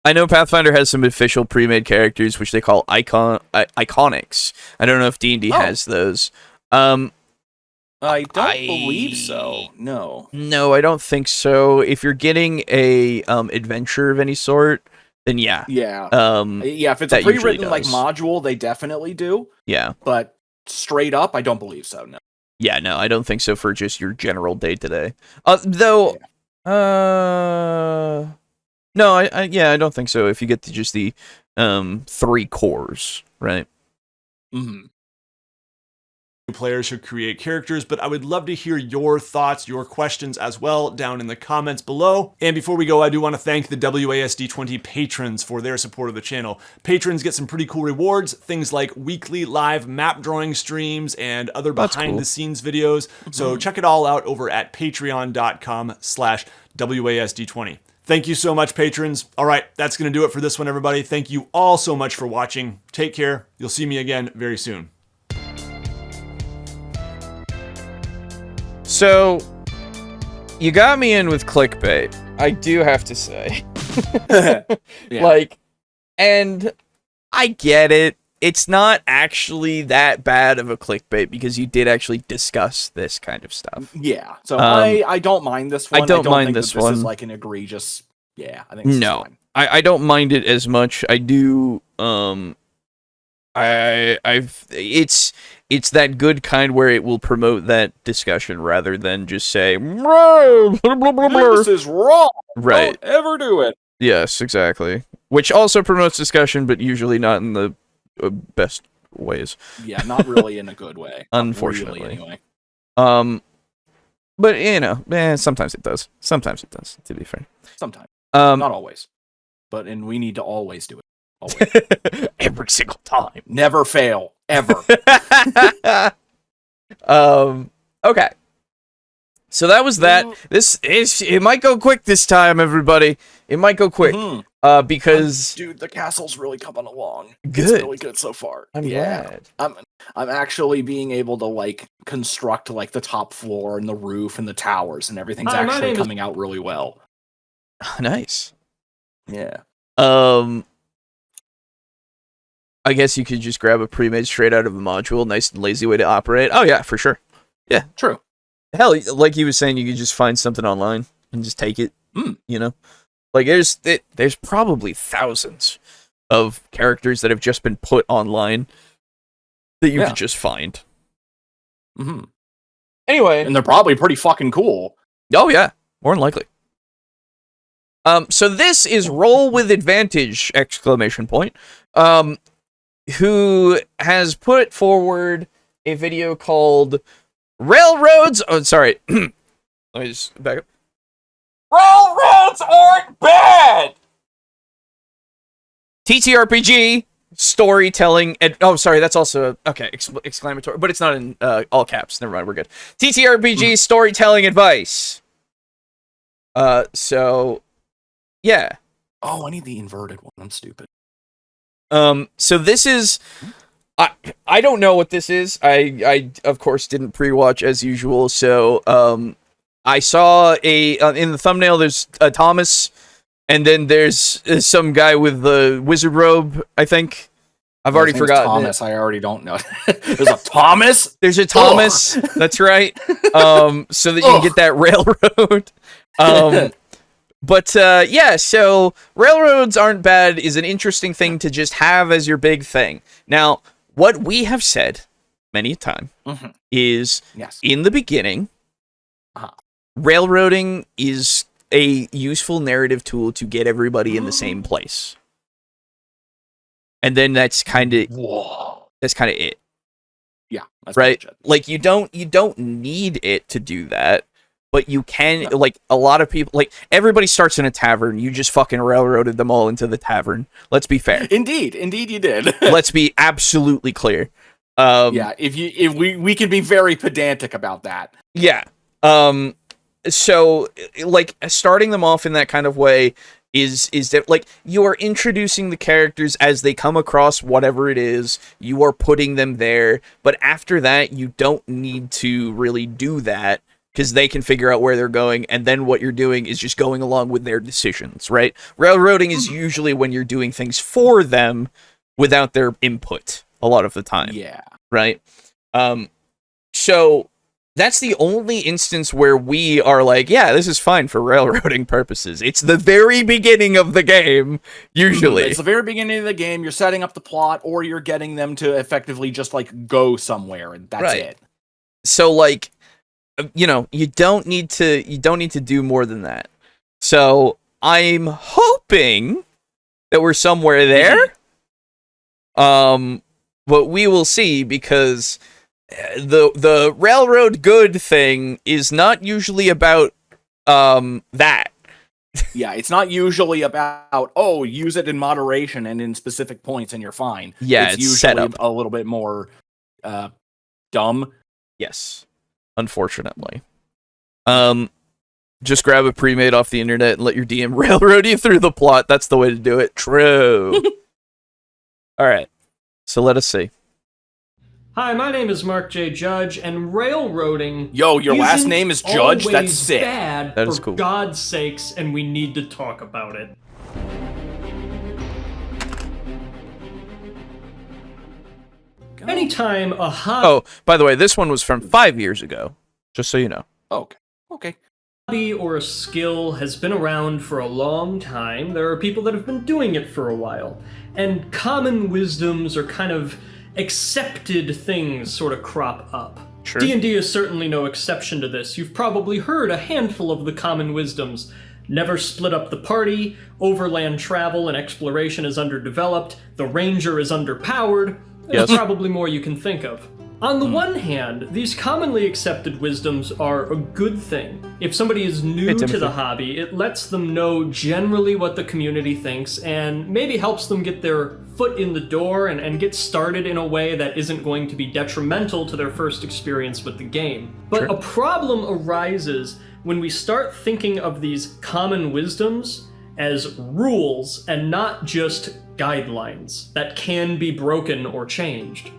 I know Pathfinder has some official pre-made characters, which they call iconics. I don't know if D&D has those. I don't believe so. No. No, I don't think so. If you're getting a adventure of any sort, then yeah. Yeah. If it's a pre-written module, they definitely do. Yeah. But straight up, I don't believe so, no. Yeah, no, I don't think so for just your general day-to-day. No, I don't think so if you get to just the 3 cores, right? Players should create characters, but I would love to hear your thoughts, your questions as well down in the comments below. And before we go, I do want to thank the WASD20 patrons for their support of the channel. Patrons get some pretty cool rewards, things like weekly live map drawing streams and other behind the scenes videos. So check it all out over at patreon.com/WASD20. Thank you so much, patrons. All right, that's going to do it for this one, everybody. Thank you all so much for watching. Take care. You'll see me again very soon. So, you got me in with clickbait, I do have to say. And I get it. It's not actually that bad of a clickbait because you did actually discuss this kind of stuff. Yeah, so I don't mind this one. I don't mind think this this one. is like an egregious... Yeah, I think this is fine. I don't mind it as much. I do... It's that good kind where it will promote that discussion rather than just say, this is wrong. Right. Don't ever do it. Yes, exactly. Which also promotes discussion, but usually not in the best ways. Yeah, not really in a good way. Unfortunately. Really, anyway. But sometimes it does. Sometimes it does, to be fair. Sometimes. Not always. And we need to always do it. Always. Every single time. Never fail. Ever. Okay. So that was that. It might go quick this time, everybody. It might go quick. Because dude, the castle's really coming along. Good. It's really good so far. I'm glad. I'm actually being able to construct the top floor and the roof and the towers and everything's actually coming out really well. Nice. Yeah. I guess you could just grab a pre-made straight out of a module. Nice and lazy way to operate. Oh yeah, for sure. Yeah. True. Hell, like he was saying, you could just find something online and just take it. There's probably thousands of characters that have just been put online that you could just find. Anyway. And they're probably pretty fucking cool. Oh yeah, more than likely. So this is Roll with Advantage! ! Who has put forward a video called Railroads... Oh, sorry. Let me just back up. Railroads aren't bad! TTRPG, storytelling... Oh, sorry, that's also... Okay, exclamatory. But it's not in all caps. Never mind, we're good. TTRPG, storytelling advice. So... Yeah. Oh, I need the inverted one. I'm stupid. So this is, I don't know what this is. I of course didn't pre-watch as usual. So I saw in the thumbnail there's a Thomas, and then there's some guy with the wizard robe. I think I've already forgotten. Thomas. I already don't know. There's a Thomas. There's a Thomas. That's right. So that you can get that railroad. But yeah, so railroads aren't bad is an interesting thing to just have as your big thing. Now, what we have said many a time is in the beginning, railroading is a useful narrative tool to get everybody in the same place. And then that's kind of it. Yeah, that's right. Like you don't need it to do that. But you can, like, a lot of people, like, everybody starts in a tavern. You just fucking railroaded them all into the tavern. Let's be fair. Indeed you did. Let's be absolutely clear. Yeah, if we can be very pedantic about that. Yeah. So, like, starting them off in that kind of way is that, like, you are introducing the characters as they come across whatever it is. You are putting them there. But after that, you don't need to really do that, because they can figure out where they're going, and then what you're doing is just going along with their decisions, right? Railroading is usually when you're doing things for them without their input a lot of the time. Yeah. Right? So that's the only instance where we are like, yeah, this is fine for railroading purposes. It's the very beginning of the game, usually. It's the very beginning of the game. You're setting up the plot, or you're getting them to effectively just, like, go somewhere, and that's it. So, like, you know, you don't need to do more than that. So I'm hoping that we're somewhere there. But we will see, because the railroad good thing is not usually about that. Yeah, it's not usually about, use it in moderation and in specific points and you're fine. Yeah, it's usually set up a little bit more dumb. Yes. Unfortunately. Just grab a pre-made off the internet and let your DM railroad you through the plot. That's the way to do it. True. Alright. So let us see. Hi, my name is Mark J. Judge, and railroading Yo, your last name is Judge? That's sick. Bad, that is for cool. God's sakes, and we need to talk about it. Anytime a Oh, by the way, this one was from 5 years ago. Just so you know. Okay. Hobby or a skill has been around for a long time, there are people that have been doing it for a while. And common wisdoms or kind of accepted things sort of crop up. Sure. D&D is certainly no exception to this. You've probably heard a handful of the common wisdoms. Never split up the party, overland travel and exploration is underdeveloped, the ranger is underpowered. There's probably more you can think of. On the one hand, these commonly accepted wisdoms are a good thing. If somebody is new to the hobby, it lets them know generally what the community thinks and maybe helps them get their foot in the door and get started in a way that isn't going to be detrimental to their first experience with the game. But a problem arises when we start thinking of these common wisdoms as rules and not just guidelines that can be broken or changed.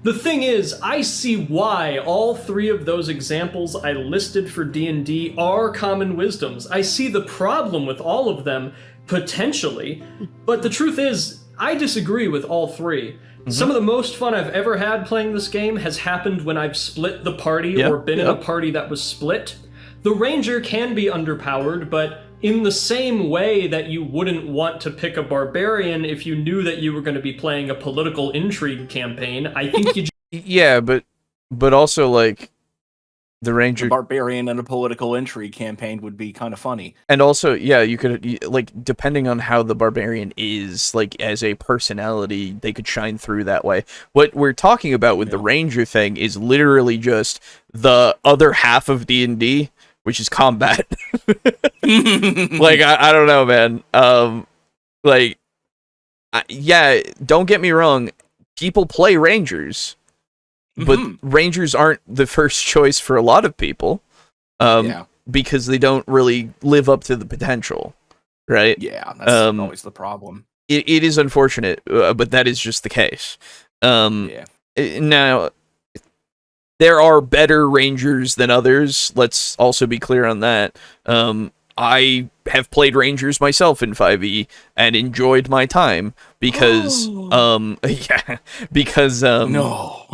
The thing is, I see why all three of those examples I listed for D&D are common wisdoms. I see the problem with all of them, potentially, but the truth is, I disagree with all three. Some of the most fun I've ever had playing this game has happened when I've split the party or been in a party that was split. The ranger can be underpowered, but in the same way that you wouldn't want to pick a barbarian if you knew that you were going to be playing a political intrigue campaign, I think you Yeah, but also, like, the ranger... A barbarian in a political intrigue campaign would be kind of funny. And also, yeah, you could, like, depending on how the barbarian is, like, as a personality, they could shine through that way. What we're talking about with the ranger thing is literally just the other half of D&D, which is combat. Like, I don't know, man. Yeah, don't get me wrong. People play rangers, but rangers aren't the first choice for a lot of people. Because they don't really live up to the potential. right? Yeah, that's always the problem. It is unfortunate, but that is just the case. Yeah. Now, there are better rangers than others. Let's also be clear on that. I have played rangers myself in 5e and enjoyed my time because, yeah, because No.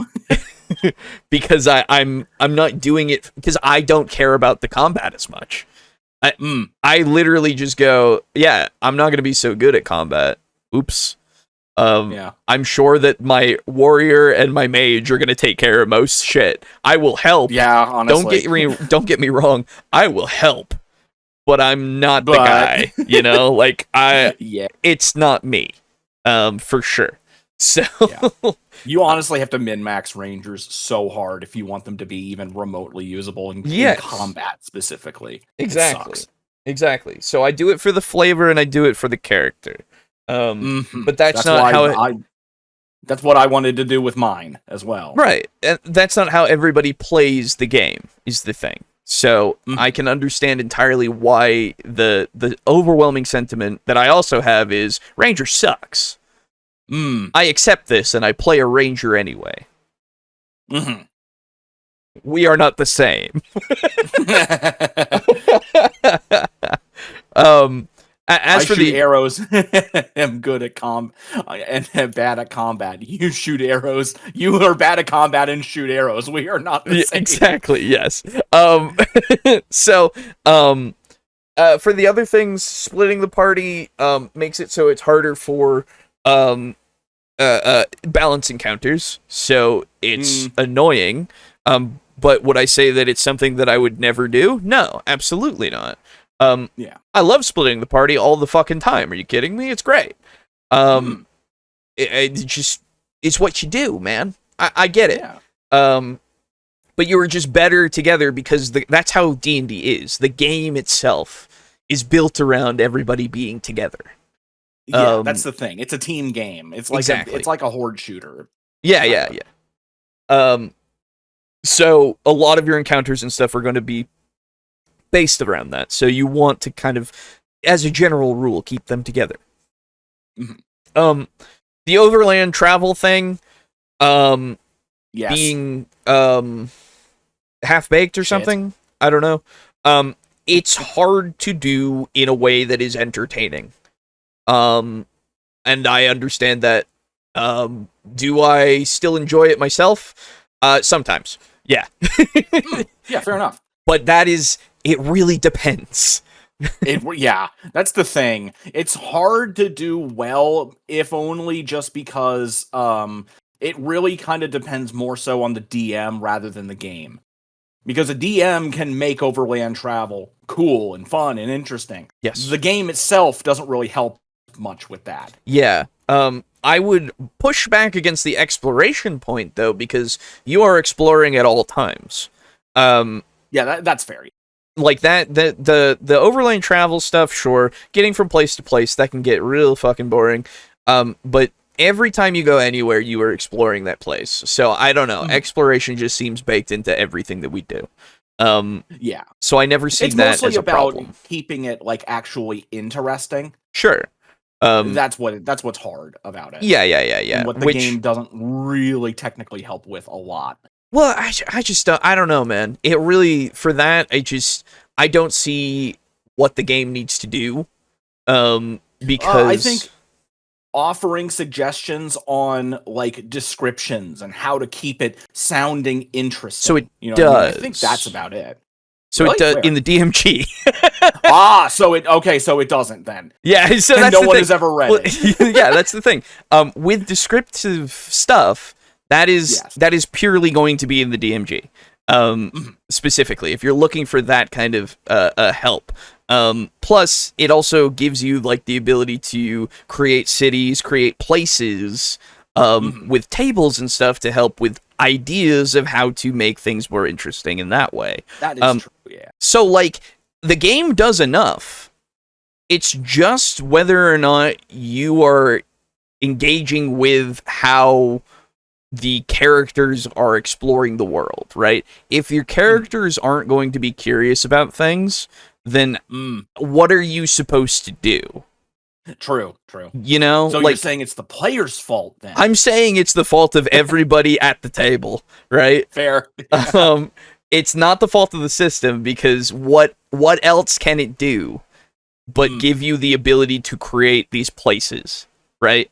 because I'm not doing it because I don't care about the combat as much. I literally just go, yeah, I'm not gonna be so good at combat. Oops. Yeah. I'm sure that my warrior and my mage are gonna take care of most shit. I will help. Yeah, honestly. Don't get me wrong. I will help, but I'm not the guy. You know, like Yeah. it's not me, for sure. So Yeah. You honestly have to min-max rangers so hard if you want them to be even remotely usable in combat specifically. Exactly. So I do it for the flavor and I do it for the character. But that's not how that's what I wanted to do with mine as well. Right. And that's not how everybody plays the game, is the thing. So I can understand entirely why the overwhelming sentiment that I also have is Ranger sucks. I accept this and I play a Ranger anyway. We are not the same. As for the arrows, I'm good at and bad at combat. You shoot arrows. You are bad at combat and shoot arrows. We are not the same. Exactly. Yes. So, for the other things, splitting the party makes it so it's harder for balance encounters. So it's annoying. But would I say that it's something that I would never do? No, absolutely not. Yeah. I love splitting the party all the fucking time. Are you kidding me? It's great. It's what you do, man. I get it. Yeah. But you are just better together because that's how D&D is. The game itself is built around everybody being together. Yeah, that's the thing. It's a team game. It's like it's like a horde shooter. Yeah. So a lot of your encounters and stuff are going to be based around that. So you want to kind of, as a general rule, keep them together. The overland travel thing, being half-baked or something, I don't know. It's hard to do in a way that is entertaining. And I understand that. Do I still enjoy it myself? Sometimes. Yeah. Yeah, fair enough. But it really depends. Yeah, that's the thing. It's hard to do well, if only just because it really kind of depends more so on the DM rather than the game. Because a DM can make overland travel cool and fun and interesting. Yes. The game itself doesn't really help much with that. Yeah. I would push back against the exploration point, though, because you are exploring at all times. Yeah, that's fair. Like the overland travel stuff, sure. Getting from place to place, that can get real fucking boring. But every time you go anywhere, you are exploring that place. So I don't know. Exploration just seems baked into everything that we do. Yeah. So I never see that as a problem. It's keeping it like actually interesting. Sure. That's what's hard about it. Yeah. And what the game doesn't really technically help with a lot. Well, I just I don't know, man. It really, for that, I don't see what the game needs to do. Because I think offering suggestions on like descriptions and how to keep it sounding interesting. So it does. I think that's about it. So really? It does in the DMG. So it doesn't then. Yeah, so and that's no the one thing. has ever read it. Yeah, that's the thing. With descriptive stuff, that is purely going to be in the DMG. Specifically, if you're looking for that kind of help. Plus, it also gives you like the ability to create cities, create places, with tables and stuff to help with ideas of how to make things more interesting in that way. That is true, yeah. So, like, the game does enough. It's just whether or not you are engaging with how the characters are exploring the world, right? If your characters aren't going to be curious about things, then what are you supposed to do? True. You know? So like, you're saying it's the player's fault then? I'm saying it's the fault of everybody at the table, right? Fair. It's not the fault of the system, because what else can it do but give you the ability to create these places, right?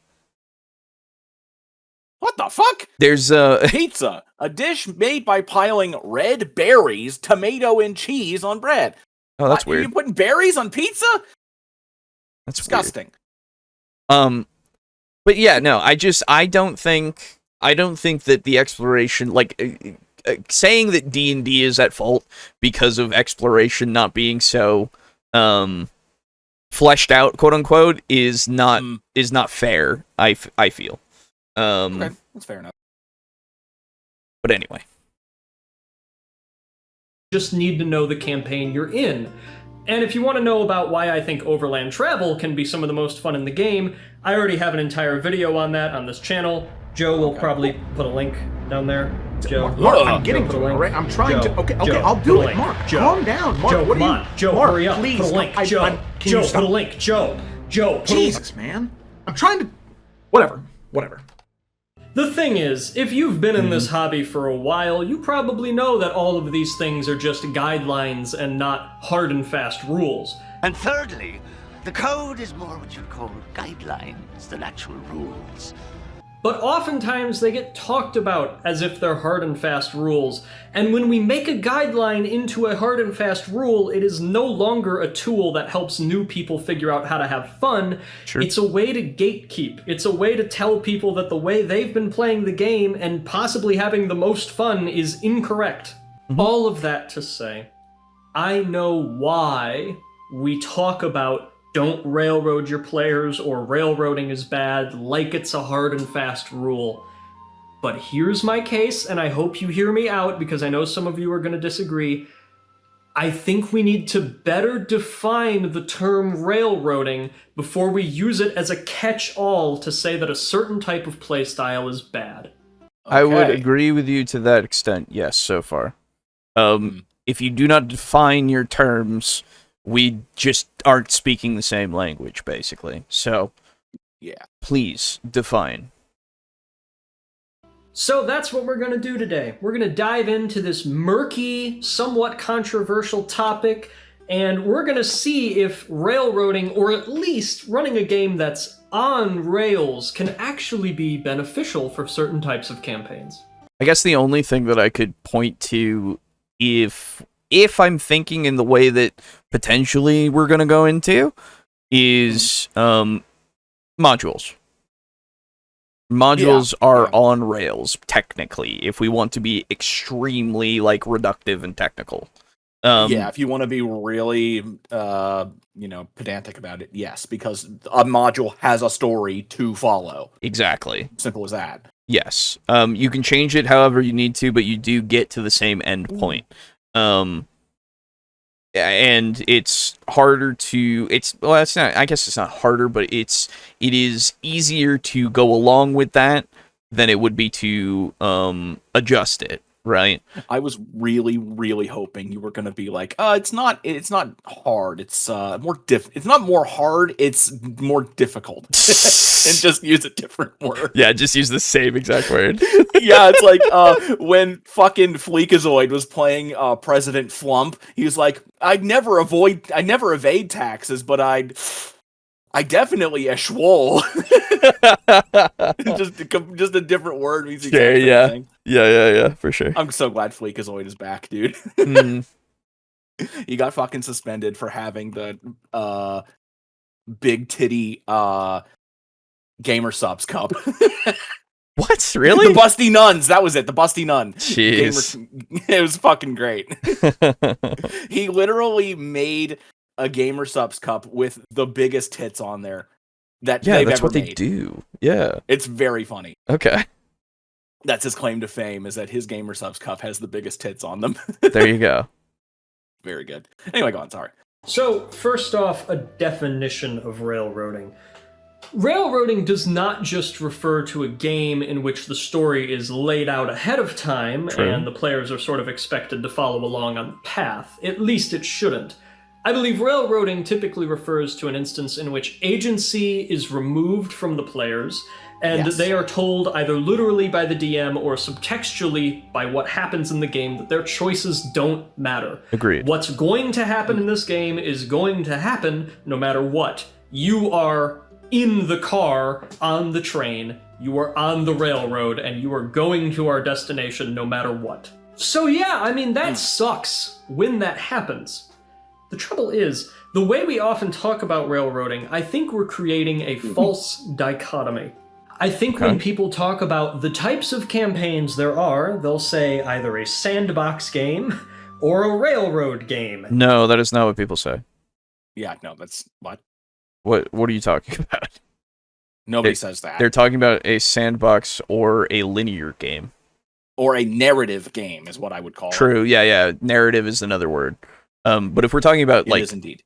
What the fuck? There's Pizza, a dish made by piling red berries, tomato, and cheese on bread. Oh, that's weird. You putting berries on pizza? That's disgusting. Weird. But yeah, no, I don't think that the exploration, like saying that D&D is at fault because of exploration not being so fleshed out, quote unquote, is not fair. I feel. Okay, that's fair enough. But anyway, just need to know the campaign you're in. And if you want to know about why I think overland travel can be some of the most fun in the game, I already have an entire video on that on this channel. Joe will probably put a link down there. Joe, Mark, I'm getting to it, right? I'm trying to. Okay, Joe, I'll do it. link. Mark, Joe, calm down. Mark, Joe, what come are you? on. Joe, Mark, hurry up. please. Put a link. Can Joe, you put stop? a link. Joe, put Jesus, man. I'm trying to. Whatever. The thing is, if you've been in this hobby for a while, you probably know that all of these things are just guidelines and not hard and fast rules. And thirdly, the code is more what you'd call guidelines than actual rules. But oftentimes they get talked about as if they're hard and fast rules, and when we make a guideline into a hard and fast rule, it is no longer a tool that helps new people figure out how to have fun. Sure. It's a way to gatekeep. It's a way to tell people that the way they've been playing the game and possibly having the most fun is incorrect. All of that to say, I know why we talk about don't railroad your players or railroading is bad like it's a hard and fast rule. But here's my case, and I hope you hear me out because I know some of you are going to disagree. I think we need to better define the term railroading before we use it as a catch-all to say that a certain type of playstyle is bad. I would Okay. agree with you to that extent, yes, so far. If you do not define your terms, we just aren't speaking the same language, basically. So, Yeah. please define. So that's what we're going to do today. We're going to dive into this murky, somewhat controversial topic, and we're going to see if railroading, or at least running a game that's on rails, can actually be beneficial for certain types of campaigns. I guess the only thing that I could point to, if I'm thinking in the way that potentially we're going to go into, is modules. Modules are on rails, technically, if we want to be extremely, like, reductive and technical. Yeah, if you want to be really, pedantic about it, yes, because a module has a story to follow. Exactly. Simple as that. Yes. You can change it however you need to, but you do get to the same end point. And it's harder to, it's not, I guess it's not harder, but it is easier to go along with that than it would be to adjust it, right? I was really, really hoping you were going to be like, it's not hard. It's it's not more hard. It's more difficult. And just use a different word. Yeah, just use the same exact word. Yeah, it's like when fucking Fleekazoid was playing President Flump, he was like, I never evade taxes, but I definitely eschwol. just a different word means the exact same thing. Yeah, for sure. I'm so glad Fleekazoid is back, dude. He got fucking suspended for having the big titty Gamer Subs Cup. What? Really? The Busty Nuns. That was it. The Busty Nun. Jeez. It was fucking great. He literally made a Gamer Subs Cup with the biggest tits on there that they've that's ever what they made. do. Yeah. It's very funny. Okay. That's his claim to fame, is that his Gamer Subs Cup has the biggest tits on them. There you go. Very good. Anyway, go on. Sorry. So, first off, a definition of railroading. Railroading does not just refer to a game in which the story is laid out ahead of time True. and the players are sort of expected to follow along on the path. At least it shouldn't. I believe railroading typically refers to an instance in which agency is removed from the players, and they are told either literally by the DM or subtextually by what happens in the game that their choices don't matter. Agreed. What's going to happen in this game is going to happen no matter what. You are in the car, on the train, you are on the railroad, and you are going to our destination no matter what. So yeah, I mean, that sucks when that happens. The trouble is, the way we often talk about railroading, I think we're creating a false dichotomy. I think when people talk about the types of campaigns there are, they'll say either a sandbox game or a railroad game. No, that is not what people say. Yeah, no, that's what? What are you talking about? Nobody says that. They're talking about a sandbox or a linear game. Or a narrative game is what I would call it. True, yeah. Narrative is another word. But if we're talking about It is indeed.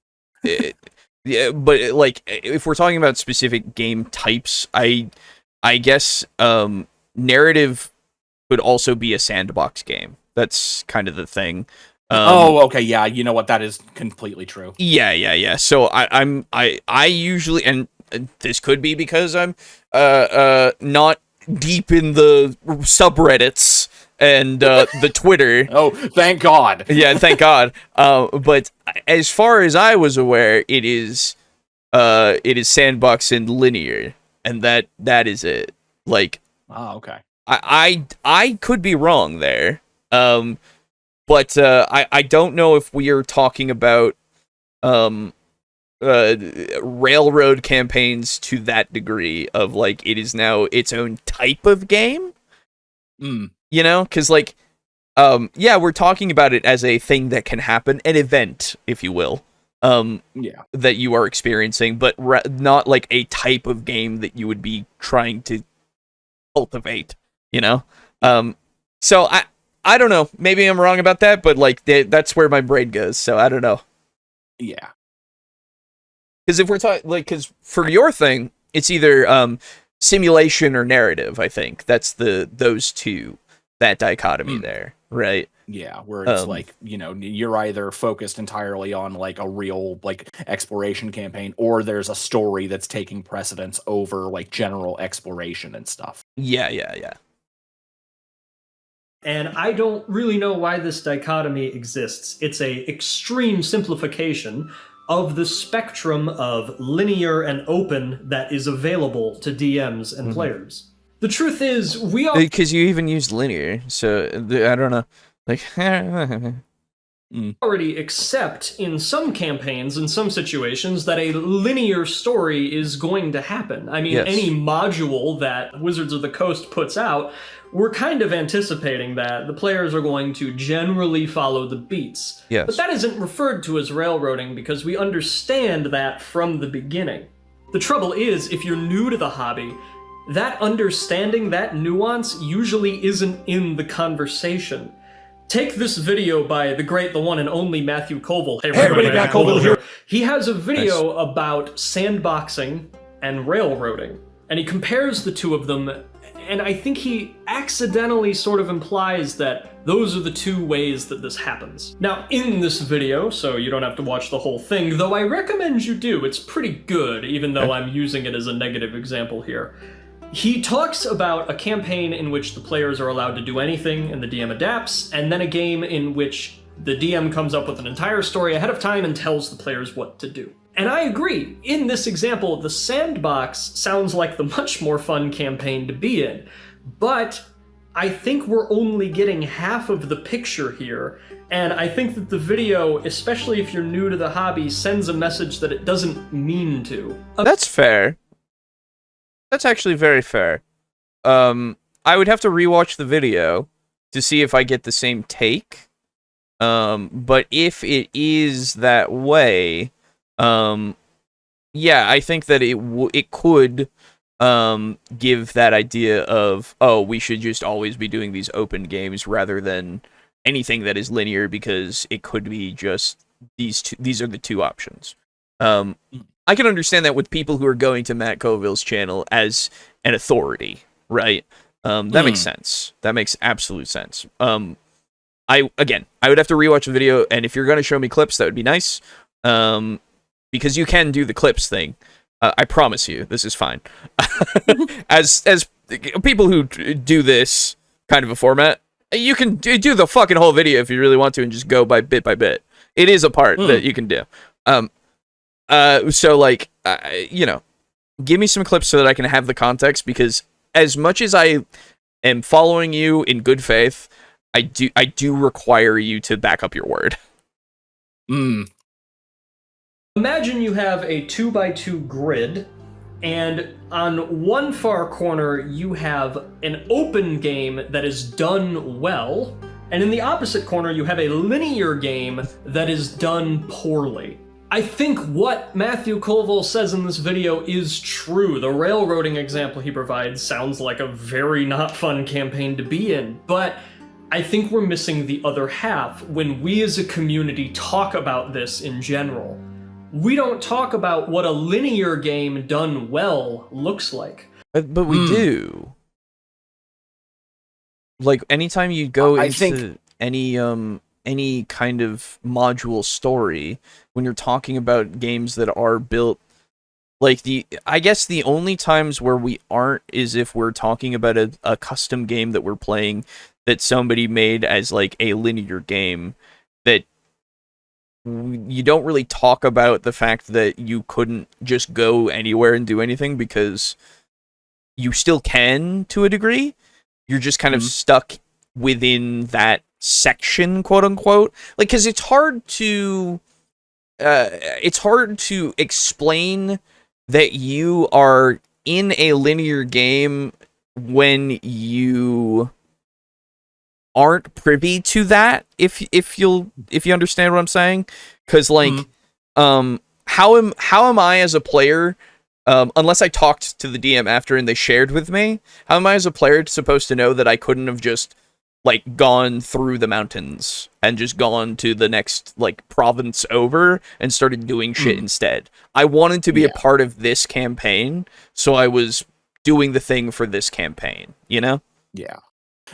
yeah, but like if we're talking about specific game types, I guess narrative could also be a sandbox game. That's kind of the thing. Okay, yeah, you know what? That is completely true. Yeah. So I usually, and this could be because I'm not deep in the subreddits and the Twitter. Oh, thank God. Yeah, thank God. But as far as I was aware, it is sandbox and linear, and that is it. Like, okay. I could be wrong there. But I don't know if we are talking about railroad campaigns to that degree of like it is now its own type of game. You know, because like we're talking about it as a thing that can happen, an event, if you will, that you are experiencing, but not like a type of game that you would be trying to cultivate, you know. So I don't know, maybe I'm wrong about that, but like that's where my brain goes, so I don't know. Yeah. Because if we're talking, like, because for your thing, it's either simulation or narrative. I think that's those two, that dichotomy there, right? Yeah, where it's like, you know, you're either focused entirely on like a real like exploration campaign, or there's a story that's taking precedence over like general exploration and stuff. Yeah. And I don't really know why this dichotomy exists. It's a extreme simplification of the spectrum of linear and open that is available to DMs and players. The truth is, we all... Because you even used linear, so I don't know. Like, already accept in some campaigns, in some situations, that a linear story is going to happen. I mean, any module that Wizards of the Coast puts out, we're kind of anticipating that the players are going to generally follow the beats. Yes. But that isn't referred to as railroading because we understand that from the beginning. The trouble is, if you're new to the hobby, that understanding, that nuance, usually isn't in the conversation. Take this video by the great, the one and only Matthew Colville. Hey everybody, Matt Colville here. He has a video about sandboxing and railroading, and he compares the two of them, and I think he accidentally sort of implies that those are the two ways that this happens. Now, in this video, so you don't have to watch the whole thing, though I recommend you do, it's pretty good, even though I'm using it as a negative example here. He talks about a campaign in which the players are allowed to do anything and the DM adapts, and then a game in which the DM comes up with an entire story ahead of time and tells the players what to do. And I agree, in this example, the sandbox sounds like the much more fun campaign to be in, but I think we're only getting half of the picture here, and I think that the video, especially if you're new to the hobby, sends a message that it doesn't mean to. That's fair. That's actually very fair. I would have to rewatch the video to see if I get the same take. But if it is that way, yeah, I think that it could give that idea of, oh, we should just always be doing these open games rather than anything that is linear, because it could be just these are the two options. I can understand that with people who are going to Matt Colville's channel as an authority, right? That makes sense. That makes absolute sense. I would have to rewatch the video, and if you're going to show me clips, that would be nice. because you can do the clips thing. I promise you, this is fine. As people who do this kind of a format, you can do the fucking whole video if you really want to, and just go by bit. It is a part that you can do. So like, give me some clips so that I can have the context, because as much as I am following you in good faith, I do require you to back up your word. Imagine you have a 2x2 grid, and on one far corner you have an open game that is done well, and in the opposite corner you have a linear game that is done poorly. I think what Matthew Colville says in this video is true. The railroading example he provides sounds like a very not fun campaign to be in, but I think we're missing the other half when we as a community talk about this in general. We don't talk about what a linear game done well looks like. But we do. Like, anytime you go into any kind of module story, when you're talking about games that are built, like, I guess the only times where we aren't is if we're talking about a custom game that we're playing that somebody made as, like, a linear game, that you don't really talk about the fact that you couldn't just go anywhere and do anything, because you still can to a degree. You're just kind of stuck within that section, quote unquote. Like, because it's hard to explain that you are in a linear game when you aren't privy to that, if you understand what I'm saying. Because like, how am I as a player, unless I talked to the DM after and they shared with me, how am I as a player supposed to know that I couldn't have just like gone through the mountains and just gone to the next like province over and started doing shit instead? I wanted to be a part of this campaign, so I was doing the thing for this campaign, you know? Yeah.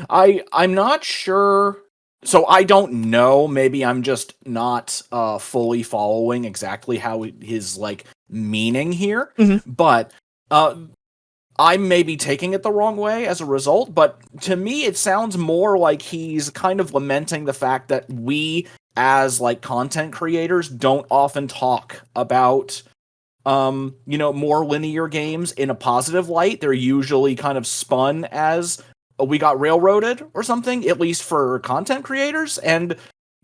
I'm not sure. So I don't know. Maybe I'm just not fully following exactly how his like meaning here. But I may be taking it the wrong way as a result. But to me, it sounds more like he's kind of lamenting the fact that we, as like content creators, don't often talk about more linear games in a positive light. They're usually kind of spun as we got railroaded or something, at least for content creators. And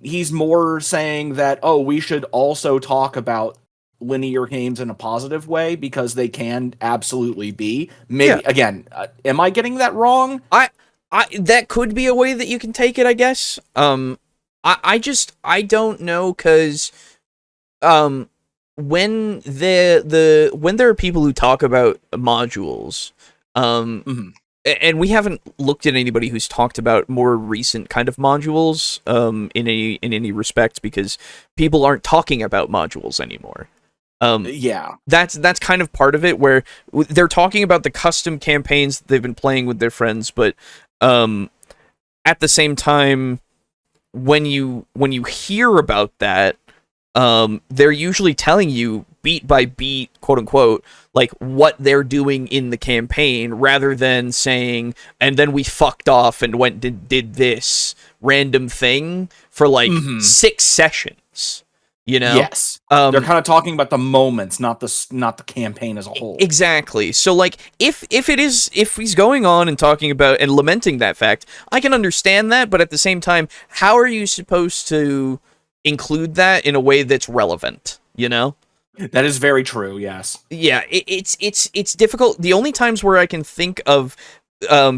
he's more saying that, we should also talk about linear games in a positive way, because they can absolutely be. Maybe, again, am I getting that wrong? I that could be a way that you can take it, I guess. I don't know, because when there are people who talk about modules, and we haven't looked at anybody who's talked about more recent kind of modules in any respect, because people aren't talking about modules anymore. That's kind of part of it, where they're talking about the custom campaigns that they've been playing with their friends, but at the same time, when you hear about that, they're usually telling you beat by beat, quote unquote, like what they're doing in the campaign, rather than saying, and then we fucked off and went and did this random thing for like 6 sessions. You know? Yes. They're kind of talking about the moments, not the campaign as a whole. Exactly. So like, if he's going on and talking about and lamenting that fact, I can understand that, but at the same time, how are you supposed to include that in a way that's relevant, you know? That is very true, yes. Yeah, it's difficult. The only times where I can think of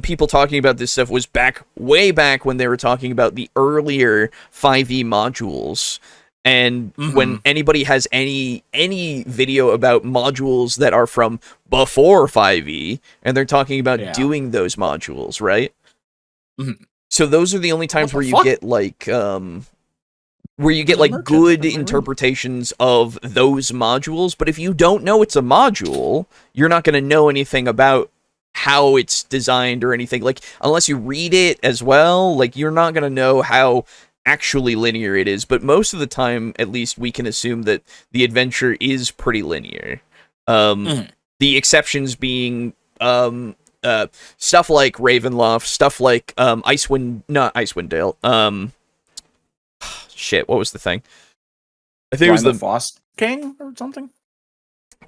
people talking about this stuff was way back when they were talking about the earlier 5e modules. And when anybody has any video about modules that are from before 5e, and they're talking about doing those modules, right? So those are the only times where you get like good interpretations of those modules. But if you don't know it's a module, you're not going to know anything about how it's designed or anything. Like, unless you read it as well, like, you're not going to know how actually linear it is, but most of the time, at least, we can assume that the adventure is pretty linear. The exceptions being stuff like Ravenloft, stuff like not Icewind Dale. Shit, what was the thing? I think it was the Frost King or something.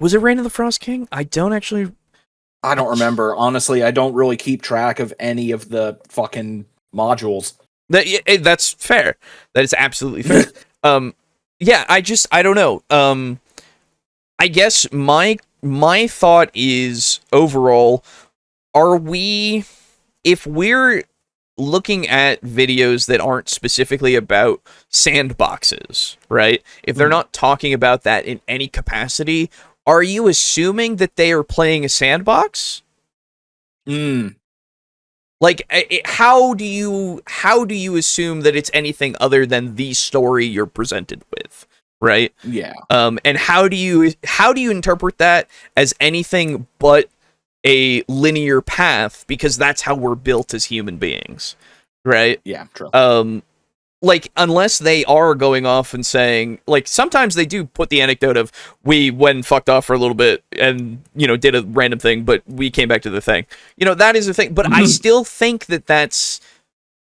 Was it Reign of the Frost King? I don't remember. Honestly, I don't really keep track of any of the fucking modules. That's fair. That is absolutely fair. Yeah, I don't know. I guess my thought is, overall, if we're looking at videos that aren't specifically about sandboxes, right? If they're not talking about that in any capacity, are you assuming that they are playing a sandbox? Like, how do you assume that it's anything other than the story you're presented with, right? Yeah. And how do you interpret that as anything but a linear path, because that's how we're built as human beings, right? Yeah, true. Like, unless they are going off and saying, like, sometimes they do put the anecdote of, we went and fucked off for a little bit and, did a random thing, but we came back to the thing. That is a thing, but I still think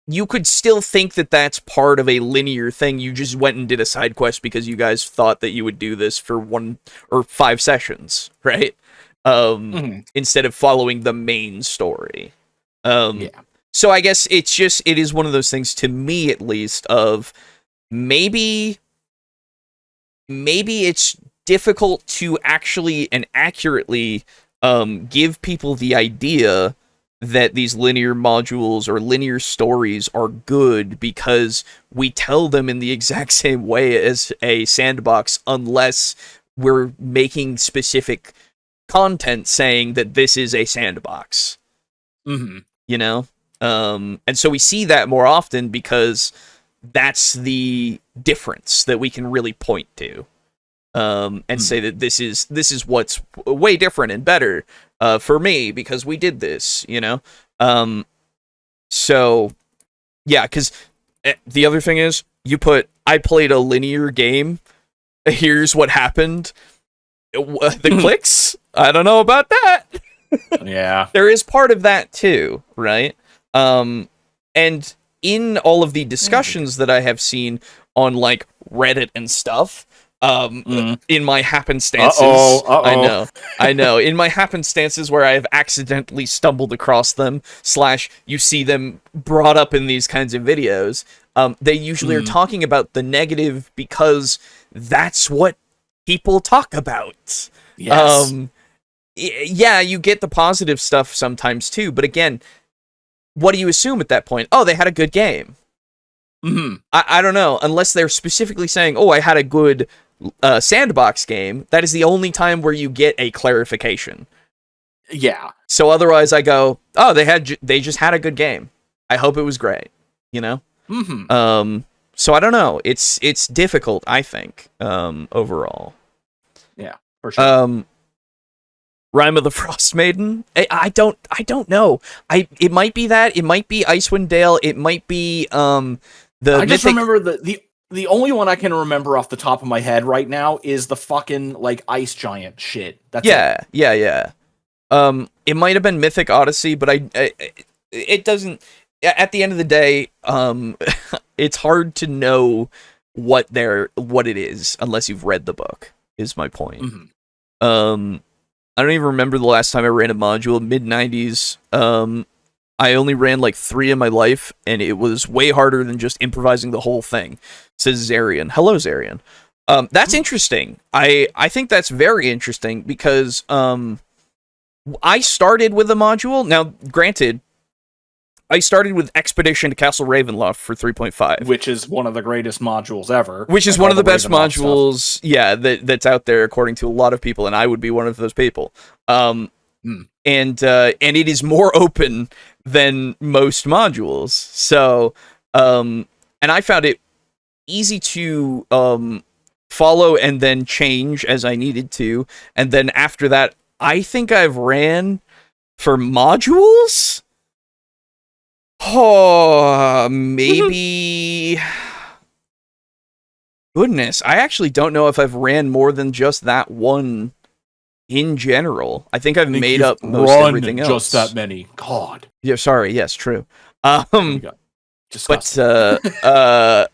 you could still think that that's part of a linear thing. You just went and did a side quest because you guys thought that you would do this for 1 or 5 sessions, right? Instead of following the main story. Yeah. So I guess it is one of those things, to me at least, of maybe it's difficult to actually and accurately give people the idea that these linear modules or linear stories are good because we tell them in the exact same way as a sandbox, unless we're making specific content saying that this is a sandbox. And so we see that more often because that's the difference that we can really point to, and say that this is what's way different and better for me because we did this, So yeah, because the other thing is, I played a linear game. Here's what happened. The clicks. I don't know about that. Yeah, there is part of that too, right? And in all of the discussions that I have seen on like Reddit and stuff, in my happenstances, I know, in my happenstances where I have accidentally stumbled across them, / you see them brought up in these kinds of videos, they usually are talking about the negative because that's what people talk about. Yes. Yeah, you get the positive stuff sometimes too, but again, what do you assume at that point? Oh, they had a good game. I don't know, unless they're specifically saying, oh, I had a good sandbox game. That is the only time where you get a clarification. Yeah. So otherwise I go, oh, they just had a good game. I hope it was great, So I don't know. It's difficult, I think, overall. Yeah, for sure. Rime of the Frost Maiden? I don't know. It might be that. It might be Icewind Dale. It might be I just remember the only one I can remember off the top of my head right now is the fucking like ice giant shit. That's it. Yeah. It might have been Mythic Odyssey, but it doesn't. At the end of the day, it's hard to know what it is unless you've read the book. Is my point. I don't even remember the last time I ran a module. Mid-90s. I only ran like 3 in my life, and it was way harder than just improvising the whole thing. Says Zarian. Hello, Zarian. That's interesting. I think that's very interesting because I started with a module. Now, granted, I started with Expedition to Castle Ravenloft for 3.5. Which is one of the greatest modules ever. Which is one of the best modules, that's out there, according to a lot of people, and I would be one of those people. And it is more open than most modules. So, and I found it easy to follow and then change as I needed to. And then after that, I think I've ran for modules. Oh, maybe Goodness, I actually don't know if I've ran more than just that one in general. I think I've made up most everything else. Just that many. God. Yeah, sorry. Yes, true. Disgusting. But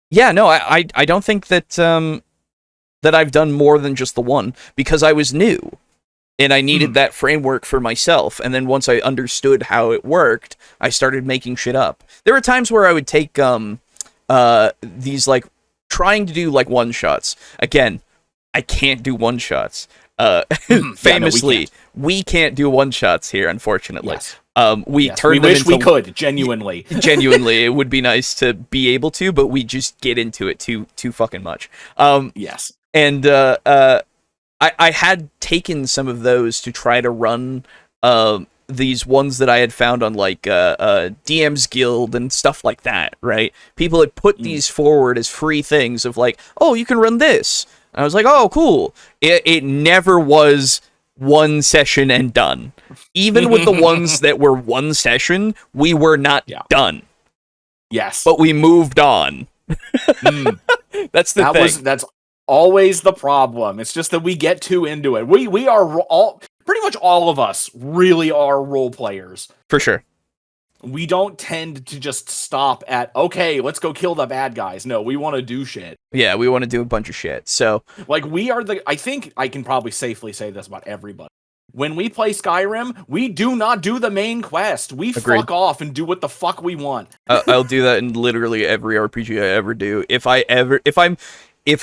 yeah, no, I don't think that that I've done more than just the one because I was new and I needed that framework for myself. And then once I understood how it worked, I started making shit up. There were times where I would take these like trying to do like one shots. Again, I can't do one shots. Famously, we can't do one shots here, unfortunately. Yes. We wish we could, genuinely. Genuinely, it would be nice to be able to, but we just get into it too fucking much. Yes. And I had taken some of those to try to run these ones that I had found on like DM's Guild and stuff like that, right? People had put these forward as free things of like, oh, you can run this. And I was like, oh, cool. It never was one session and done. Even with the ones that were one session, we were not done. Yes. But we moved on. That's the thing. That's always the problem. It's just that we get too into it. We are all, pretty much all of us really are role players. For sure. We don't tend to just stop at, okay, let's go kill the bad guys. No, we want to do shit. Yeah, we want to do a bunch of shit. So, like, I think I can probably safely say this about everybody. When we play Skyrim, we do not do the main quest. We Agreed. fuck off and do what the fuck we want. I'll do that in literally every RPG I ever do. If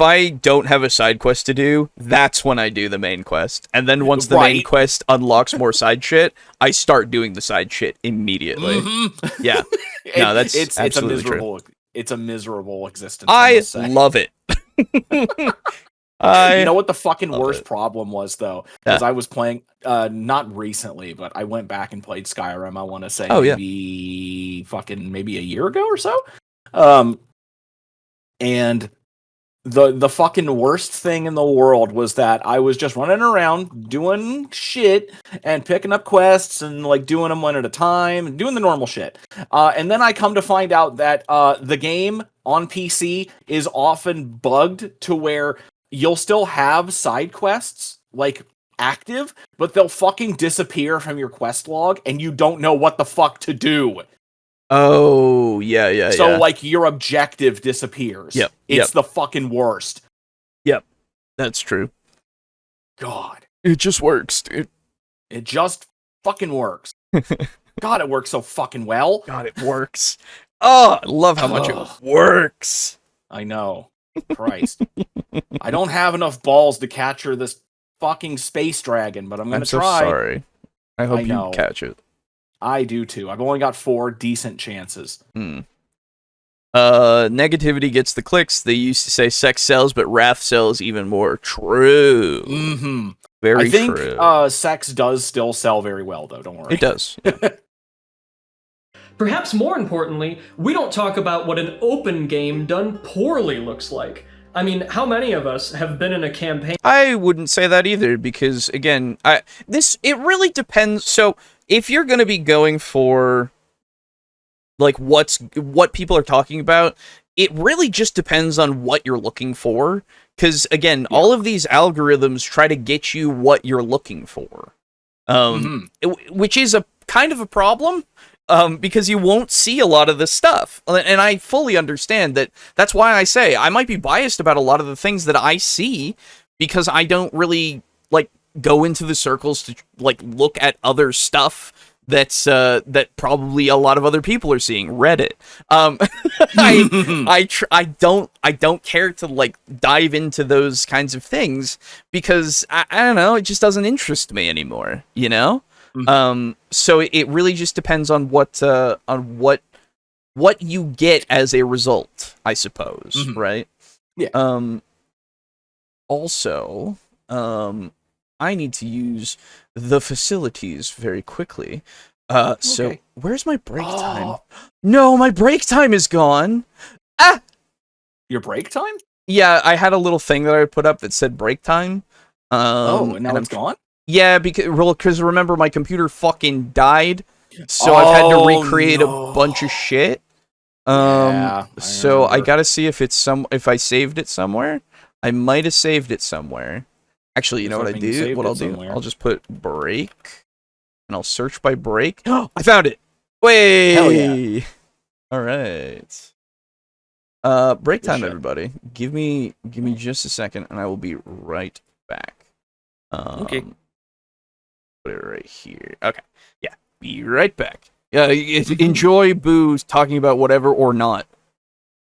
I don't have a side quest to do, that's when I do the main quest. And then once the main quest unlocks more side shit, I start doing the side shit immediately. Yeah. No, that's absolutely true. It's a miserable existence. I love it. You know what the fucking worst problem was, though? Because I was playing, not recently, but I went back and played Skyrim, I want to say, maybe a year ago or so. And the fucking worst thing in the world was that I was just running around doing shit and picking up quests and like doing them one at a time and doing the normal shit. And then I come to find out that the game on PC is often bugged to where you'll still have side quests like active, but they'll fucking disappear from your quest log and you don't know what the fuck to do. Oh, yeah. So, like, your objective disappears. Yep. It's the fucking worst. Yep. That's true. God. It just works, dude. It just fucking works. God, it works so fucking well. God, it works. Oh, I love how much it works. I know. Christ. I don't have enough balls to capture this fucking space dragon, but I'm gonna try. I'm so sorry. I hope you catch it. I do too. I've only got 4 decent chances. Negativity gets the clicks. They used to say sex sells, but wrath sells even more. True. Mm-hmm. Very true. I think sex does still sell very well, though. Don't worry. It does. Yeah. Perhaps more importantly, we don't talk about what an open game done poorly looks like. I mean, how many of us have been in a campaign? I wouldn't say that either, because again, it really depends. So if you're going to be going for like what people are talking about, it really just depends on what you're looking for. Because again, all of these algorithms try to get you what you're looking for, which is a kind of a problem. Because you won't see a lot of this stuff. And I fully understand that. That's why I say I might be biased about a lot of the things that I see, because I don't really, like, go into the circles to, like, look at other stuff that's, that probably a lot of other people are seeing. Reddit. I don't care to, like, dive into those kinds of things, because, I don't know, it just doesn't interest me anymore, you know? So it really just depends on what you get as a result, I suppose, right? Yeah. Also, I need to use the facilities very quickly. So where's my break time? No, my break time is gone. Ah! Your break time? Yeah, I had a little thing that I put up that said break time. And now it's gone? Yeah, because remember, my computer fucking died, so I've had to recreate a bunch of shit. Yeah, I So I remember. gotta see if if I saved it somewhere. I might have saved it somewhere. Actually, you Here's know what I hoping you do? saved What it I'll do? somewhere. I'll just put break, and I'll search by break. I found it. Hell yeah. Way. All right. Break Good time, shit. everybody. Give me just a second, and I will be right back. Okay. Put it right here. Okay. Yeah. Be right back. Yeah. Enjoy Boo talking about whatever or not.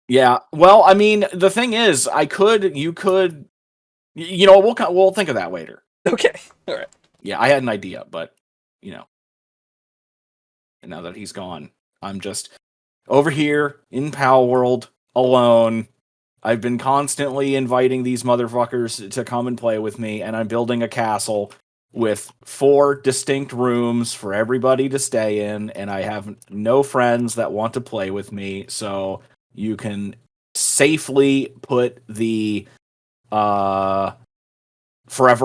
Yeah. Well, I mean, the thing is, you could, we'll think of that later. Okay. All right. Yeah, I had an idea, but and now that he's gone, I'm just over here in Pal World alone. I've been constantly inviting these motherfuckers to come and play with me, and I'm building a castle with 4 distinct rooms for everybody to stay in, and I have no friends that want to play with me, so you can safely put the Forever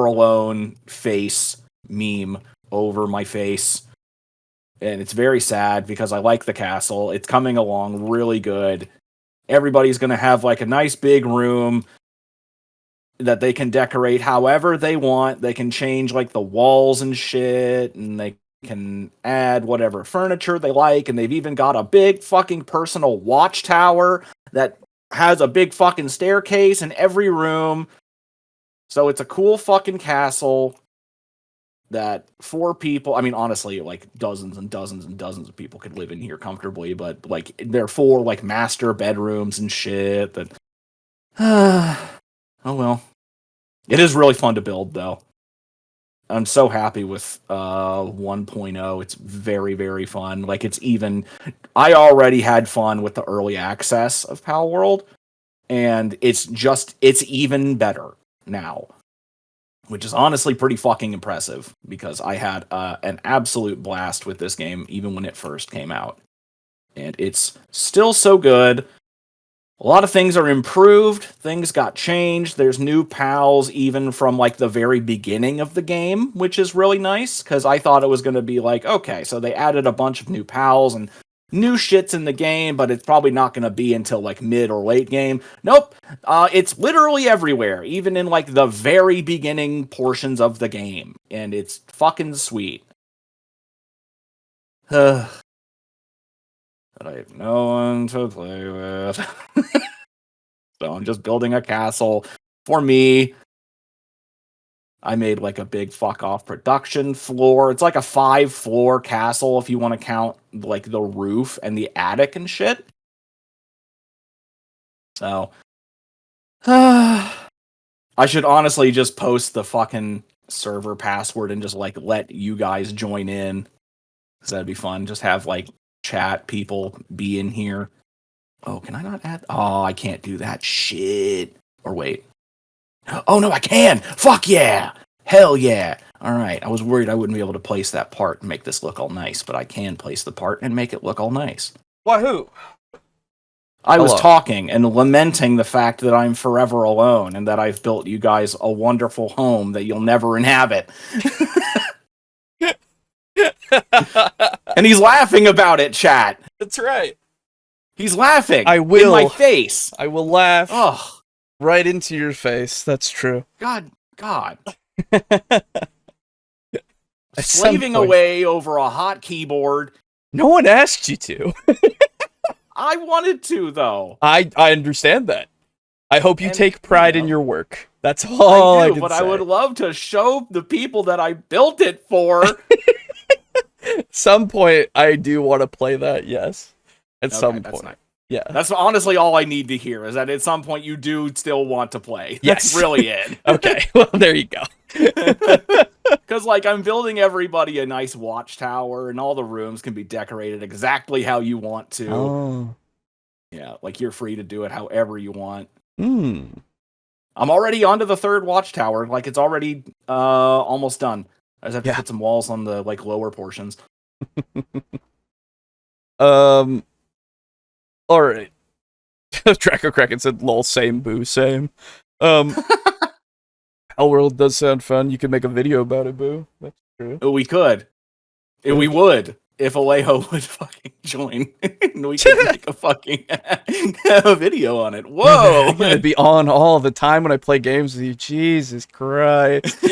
Alone face meme over my face. And it's very sad because I like the castle. It's coming along really good. Everybody's going to have like a nice big room that they can decorate however they want. They can change like the walls and shit, and they can add whatever furniture they like. And they've even got a big fucking personal watchtower that has a big fucking staircase in every room. So it's a cool fucking castle that 4 people, I mean, honestly, like dozens and dozens and dozens of people could live in here comfortably, but like there are 4 like master bedrooms and shit that, oh well. It is really fun to build though. I'm so happy with 1.0. It's very, very fun. Like I already had fun with the early access of Pal World, and it's even better now, which is honestly pretty fucking impressive because I had an absolute blast with this game even when it first came out. And it's still so good. A lot of things are improved. Things got changed. There's new pals even from like the very beginning of the game, which is really nice because I thought it was going to be like, okay, so they added a bunch of new pals and new shits in the game, but it's probably not going to be until like mid or late game. Nope. It's literally everywhere, even in like the very beginning portions of the game. And it's fucking sweet. But I have no one to play with. So I'm just building a castle for me. I made like a big fuck off production floor. It's like a 5-floor castle if you want to count like the roof and the attic and shit. So I should honestly just post the fucking server password and just like let you guys join in. Cause that'd be fun. Just have like chat people be in here. Oh, can I not add? Oh, I can't do that shit. Or wait. Oh no, I can! Fuck yeah! Hell yeah! Alright, I was worried I wouldn't be able to place that part and make this look all nice, but I can place the part and make it look all nice. Wahoo! I was Hello. talking and lamenting the fact that I'm forever alone and that I've built you guys a wonderful home that you'll never inhabit. And he's laughing about it, chat. That's right. He's laughing. I will. In my face. I will laugh Ugh. right into your face. That's true. God. At some Slaving point. away over a hot keyboard. No one asked you to. I wanted to, though. I understand that. I hope you And, take pride you in know, your work. That's all I do, can but say. I would love to show the people that I built it for. Some point, I do want to play that. Yes, at some That's point. nice. Yeah. That's honestly all I need to hear, is that at some point you do still want to play. That's Yes. really it. Okay. Well, there you go. Because, like, I'm building everybody a nice watchtower, and all the rooms can be decorated exactly how you want to. Oh. Yeah, like, you're free to do it however you want. Hmm. I'm already onto the 3rd watchtower. Like, it's already almost done. I just have to put some walls on the, like, lower portions. All right. Draco Kraken said, "Lol, same, boo, same." Hellworld does sound fun. You could make a video about it, boo. That's true. We could. We would. if Alejo would fucking join, and we could make a fucking a video on it. Whoa! I'm gonna be on all the time when I play games with you. Jesus Christ.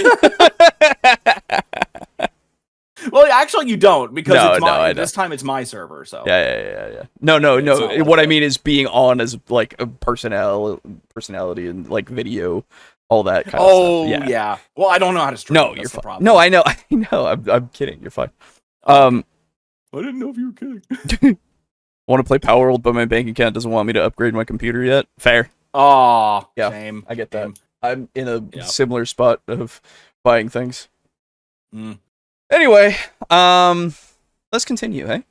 Well, actually, you don't, because No, it's no, I my know. this time it's my server. So Yeah. No. not What I like mean is being on as like a personality and like video, all that kind of stuff. yeah. Well, I don't know how to stream. No, That's you're the fine. problem. No, I know. I'm kidding. You're fine. I didn't know if you were kidding. Want to play Power World, but my bank account doesn't want me to upgrade my computer yet. Fair. Oh, Yeah, same. I get that. Same. I'm in a Yeah. similar spot of buying things. Mm. Anyway, let's continue, hey?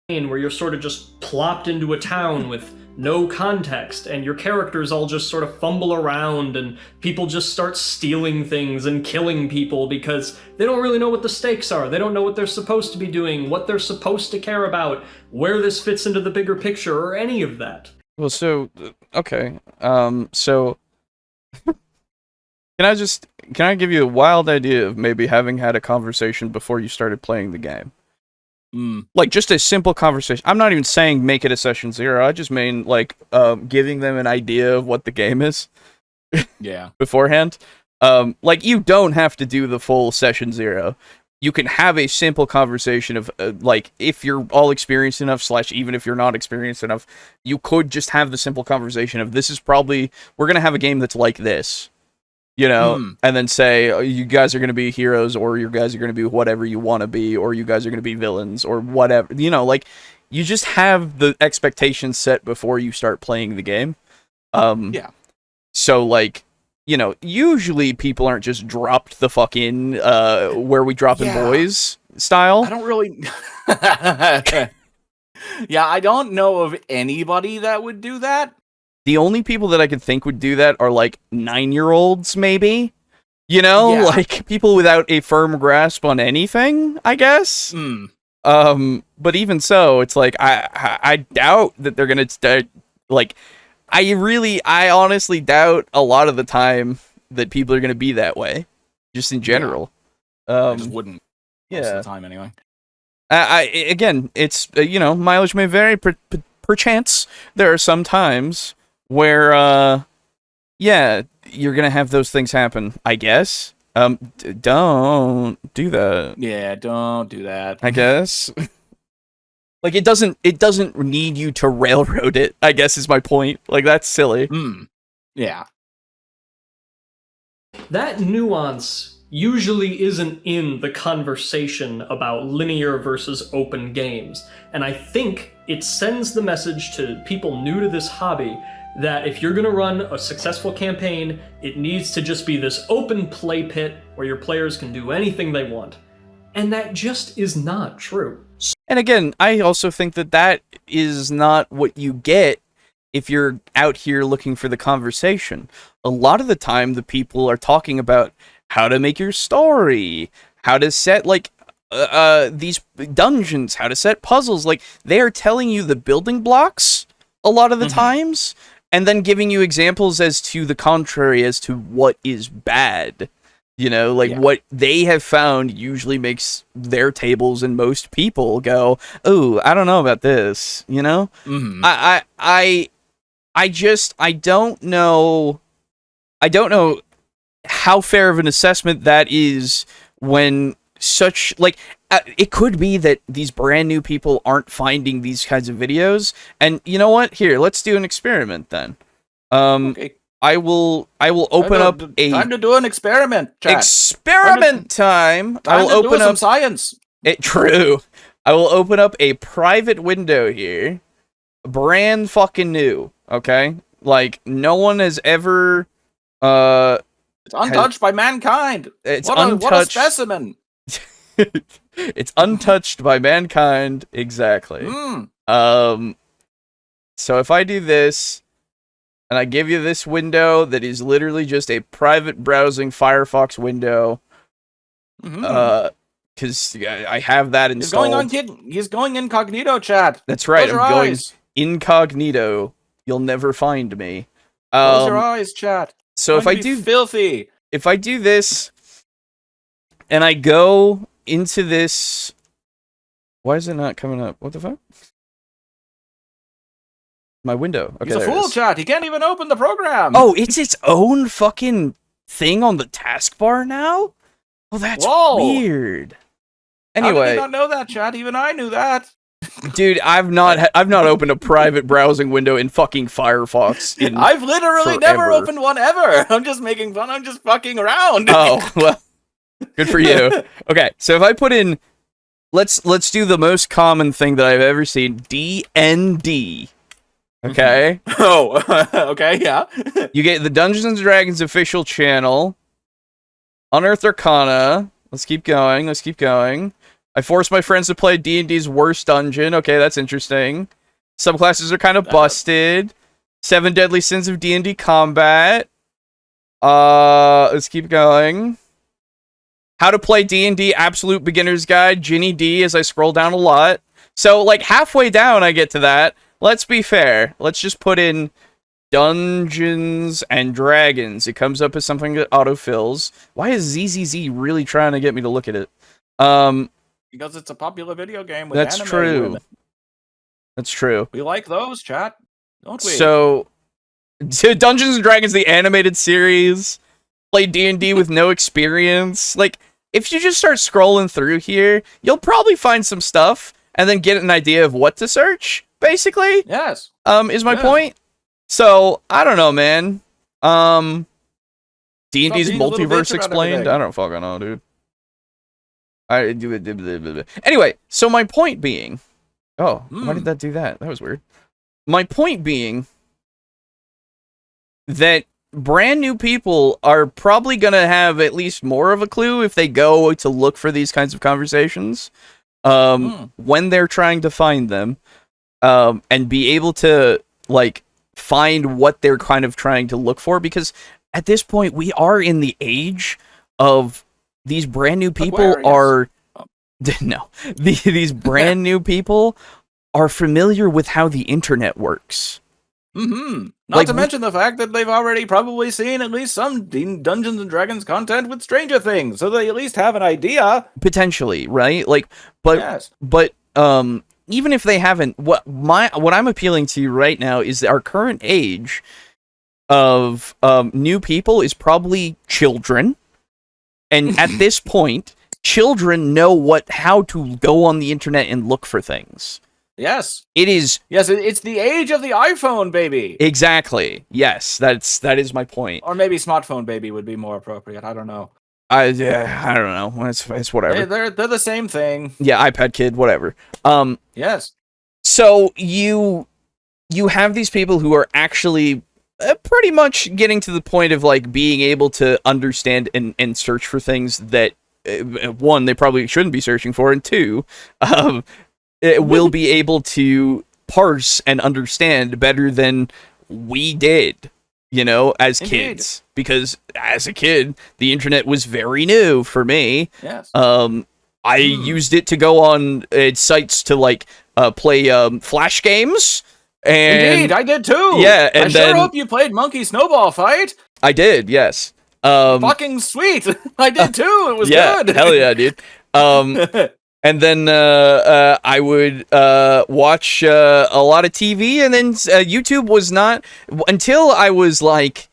Where you're sort of just plopped into a town with no context, and your characters all just sort of fumble around, and people just start stealing things and killing people because they don't really know what the stakes are. They don't know what they're supposed to be doing, what they're supposed to care about, where this fits into the bigger picture, or any of that. Well, so okay. So can I give you a wild idea of maybe having had a conversation before you started playing the game? Like just a simple conversation. I'm not even saying make it a session 0. I just mean like giving them an idea of what the game is. Yeah. Beforehand. Like you don't have to do the full session 0. You can have a simple conversation of like if you're all experienced enough / even if you're not experienced enough, you could just have the simple conversation of this is probably we're gonna have a game that's like this. You know, and then say, oh, you guys are going to be heroes, or you guys are going to be whatever you want to be, or you guys are going to be villains, or whatever. You know, like, you just have the expectations set before you start playing the game. Yeah. So, like, you know, usually people aren't just dropped the fucking, where we drop in boys style. I don't really... Yeah, I don't know of anybody that would do that. The only people that I could think would do that are, like, 9-year-olds, maybe? You know? Yeah. Like, people without a firm grasp on anything, I guess? But even so, it's like, I doubt that they're gonna start, like, I honestly doubt a lot of the time that people are gonna be that way. Just in general. I just wouldn't. Yeah. Most of the time, anyway. Again, it's, you know, mileage may vary, perchance. There are some times where, yeah, you're gonna have those things happen, I guess. Don't do that. Yeah, don't do that. I guess. Like, it doesn't need you to railroad it, I guess is my point. Like, that's silly. Yeah. That nuance usually isn't in the conversation about linear versus open games, and I think it sends the message to people new to this hobby that if you're going to run a successful campaign, it needs to just be this open play pit where your players can do anything they want. And that just is not true. And again, I also think that that is not what you get if you're out here looking for the conversation. A lot of the time, the people are talking about how to make your story, how to set, like, these dungeons, how to set puzzles. Like, they are telling you the building blocks a lot of the times, and then giving you examples as to the contrary, as to what is bad. You know, like, what they have found usually makes their tables and most people go, oh, I don't know about this, you know? I don't know how fair of an assessment that is when such, like, it could be that these brand new people aren't finding these kinds of videos, and you know what? Here, let's do an experiment then. Okay. I will open up a time to do an experiment. Chat. Experiment time. I will open some up science. True. I will open up a private window here, brand fucking new. Okay, like no one has ever. It's untouched by mankind. It's what untouched. A specimen. It's untouched by mankind. Exactly. So if I do this, and I give you this window that is literally just a private browsing Firefox window, because I have that installed. He's going incognito, chat. That's right. Close I'm your going eyes. incognito. You'll never find me. Close your eyes, chat. So if I do filthy, if I do this, and I go into this. Why is it not coming up? What the fuck? My window. Okay, He's a there it fool, is. chat. He can't even open the program. Oh, it's its own fucking thing on the taskbar now? Oh, that's Whoa. weird. How did Anyway, you not know that, chat? Even I knew that. dude, I've not opened a private browsing window in fucking Firefox. I've literally never forever. opened one ever. I'm just making fun. I'm just fucking around. Oh, well, good for you. Okay, so if I put in, let's do the most common thing that I've ever seen, DND. Okay. Oh, okay, yeah. You get the Dungeons and Dragons official channel, Unearthed Arcana. Let's keep going. Let's keep going. I forced my friends to play D&D's worst dungeon. Okay, that's interesting. Subclasses are kind of busted. 7 Deadly Sins of D&D Combat. Let's keep going. How to play D&D Absolute Beginner's Guide, Ginny D, as I scroll down a lot. So, like, halfway down I get to that. Let's be fair. Let's just put in Dungeons and Dragons. It comes up as something that autofills. Why is ZZZ really trying to get me to look at it? Because it's a popular video game with That's anime true. women. That's true. We like those, chat. Don't we? So, Dungeons and Dragons, the animated series, play D&D with no experience. Like, if you just start scrolling through here, you'll probably find some stuff and then get an idea of what to search, basically. Yes. Is my point. So, I don't know, man. D&D's being a little bitch multiverse about explained? everything. I don't fucking know, dude. I do it. Anyway, so my point being... Oh, why did that do that? That was weird. My point being that brand new people are probably going to have at least more of a clue if they go to look for these kinds of conversations when they're trying to find them and be able to, like, find what they're kind of trying to look for, because at this point we are in the age of these brand new people these brand new people are familiar with how the internet works. Not Like, to mention the fact that they've already probably seen at least some Dungeons and Dragons content with Stranger Things, so they at least have an idea. Potentially, right? Like, but Yes. even if they haven't, what I'm appealing to right now is that our current age of new people is probably children, and at this point, children know how to go on the internet and look for things. Yes. It is. Yes, it's the age of the iPhone, baby. Exactly. Yes, that is my point. Or maybe smartphone baby would be more appropriate. I don't know. I don't know. It's whatever. They're the same thing. Yeah, iPad kid, whatever. Yes. So you have these people who are actually pretty much getting to the point of, like, being able to understand and search for things that one, they probably shouldn't be searching for, and two, it will be able to parse and understand better than we did, as Indeed. kids. Because as a kid, the internet was very new for me. Yes. I used it to go on sites to, like, play Flash games. And Indeed, I did too. Yeah, and I sure then hope you played Monkey Snowball Fight. I did, yes. Fucking sweet. I did too. It was good. Hell yeah, dude. And then I would watch a lot of TV, and then YouTube was not until I was like,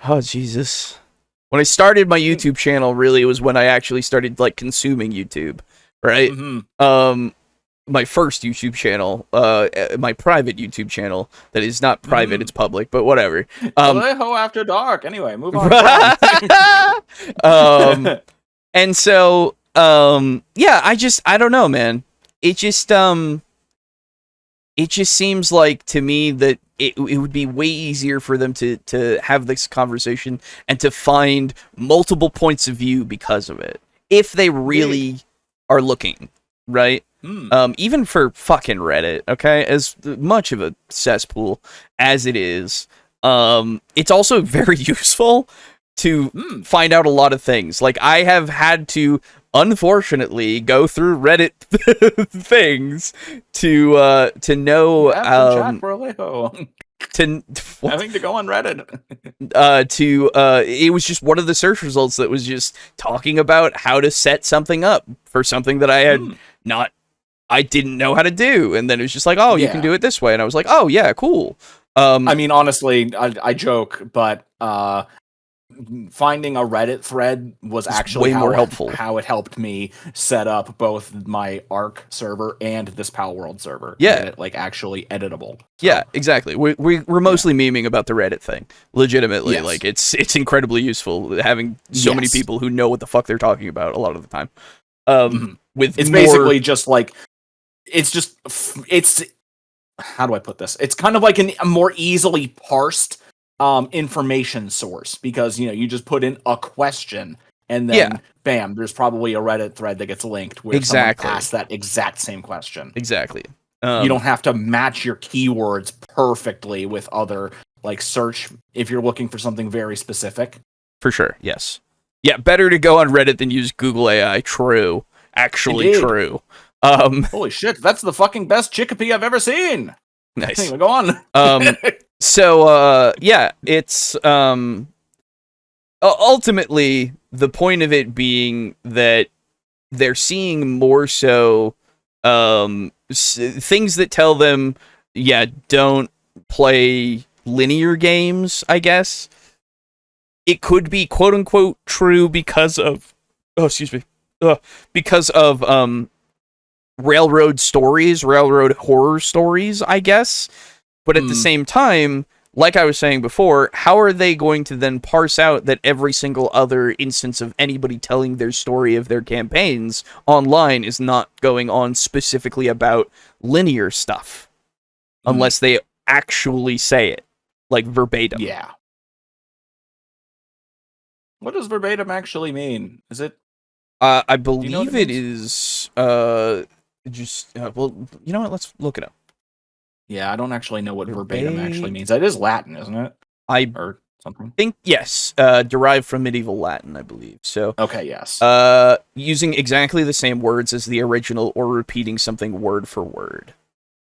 oh Jesus. When I started my YouTube channel, really, was when I actually started, like, consuming YouTube, right? Mm-hmm. My first YouTube channel, my private YouTube channel, that is not private, it's public, but whatever. Alejo After Dark. Anyway, move on. And so, yeah, I don't know, man. It just seems like to me that it would be way easier for them to have this conversation and to find multiple points of view because of it, if they really are looking, right? Even for fucking Reddit, okay, as much of a cesspool as it is, it's also very useful to find out a lot of things. Like, I have had to, unfortunately, go through Reddit things to know. Chat for Alejo. Having to go on Reddit. It was just one of the search results that was just talking about how to set something up for something that I had I didn't know how to do, and then it was just like, oh, you can do it this way, and I was like, oh yeah, cool. I mean, honestly, I joke, but finding a Reddit thread was actually way more helpful. How it helped me set up both my Arc server and this Pal World server. Yeah, get it, like actually editable. So. Yeah, exactly. We're mostly memeing about the Reddit thing, legitimately. Yes. Like it's incredibly useful having so many people who know what the fuck they're talking about a lot of the time. With it's basically just like it's how do I put this? It's kind of like a more easily parsed information source, because you just put in a question and then bam, there's probably a Reddit thread that gets linked where someone asks that exact same question. Exactly. You don't have to match your keywords perfectly with other like search if you're looking for something very specific. For sure. Yes. Yeah. Better to go on Reddit than use Google AI. True. Actually, Indeed. True. Holy shit! That's the fucking best chickpea I've ever seen. Nice. Anyway, go on. So it's ultimately the point of it being that they're seeing more so things that tell them, don't play linear games, I guess. It could be quote unquote true because of railroad horror stories, I guess. But at the same time, like I was saying before, how are they going to then parse out that every single other instance of anybody telling their story of their campaigns online is not going on specifically about linear stuff? Unless they actually say it, like verbatim. Yeah. What does verbatim actually mean? Is it? I believe it is. Well, you know what? Let's look it up. Yeah, I don't actually know what verbatim actually means. It is Latin, isn't it? Or something. Think yes. Derived from medieval Latin, I believe. So okay, yes. Using exactly the same words as the original, or repeating something word for word.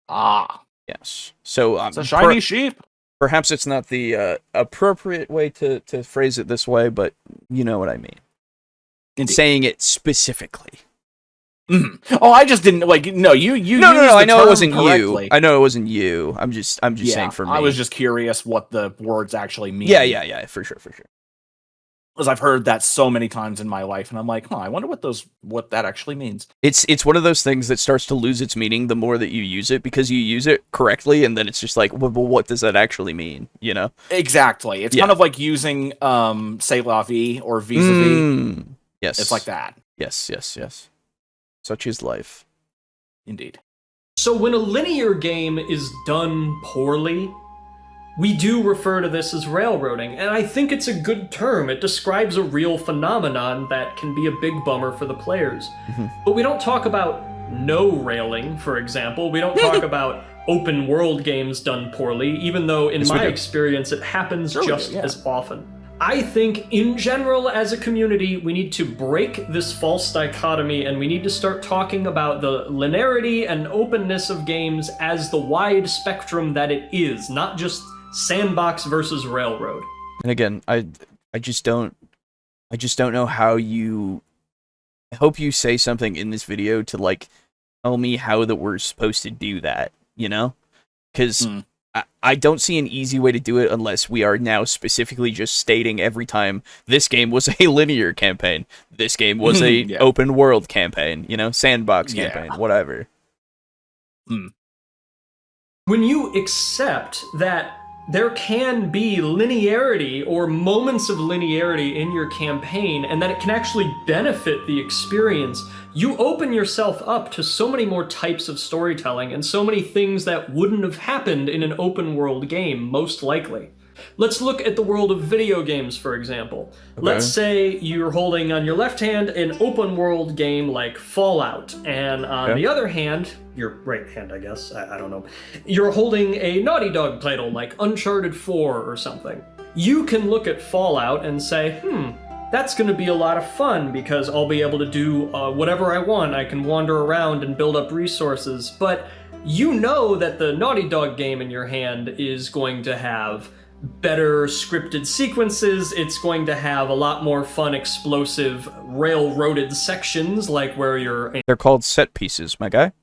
Ah. Yes. So it's a shiny sheep. Perhaps it's not the appropriate way to phrase it this way, but you know what I mean. In saying it specifically. Oh, I just didn't like. No, you. No. I know it wasn't you. I know it wasn't you. I'm just saying for me. I was just curious what the words actually mean. Yeah. For sure. Because I've heard that so many times in my life, and I'm like, I wonder what that actually means. It's one of those things that starts to lose its meaning the more that you use it, because you use it correctly, and then it's just like, well, what does that actually mean? You know? Exactly. It's kind of like using "c'est la vie" or "vis-a-vis." Yes, it's like that. Yes. Such is life. Indeed. So when a linear game is done poorly, we do refer to this as railroading, and I think it's a good term. It describes a real phenomenon that can be a big bummer for the players. But we don't talk about no railing, for example. We don't talk about open world games done poorly, even though in my experience it happens just as often. I think, in general, as a community, we need to break this false dichotomy, and we need to start talking about the linearity and openness of games as the wide spectrum that it is, not just sandbox versus railroad. And again, I just don't know how you. I hope you say something in this video to like tell me how that we're supposed to do that, you know? Because I don't see an easy way to do it unless we are now specifically just stating every time this game was a linear campaign, this game was a open world campaign, you know, sandbox campaign, whatever. When you accept that there can be linearity or moments of linearity in your campaign, and that it can actually benefit the experience, you open yourself up to so many more types of storytelling and so many things that wouldn't have happened in an open world game, most likely. Let's look at the world of video games, for example. Okay. Let's say you're holding on your left hand an open world game like Fallout, and on the other hand, your right hand, I guess, I don't know, you're holding a Naughty Dog title like Uncharted 4 or something. You can look at Fallout and say, that's going to be a lot of fun because I'll be able to do whatever I want. I can wander around and build up resources, but you know that the Naughty Dog game in your hand is going to have better scripted sequences. It's going to have a lot more fun, explosive, railroaded sections, like where you're They're called set pieces, my guy.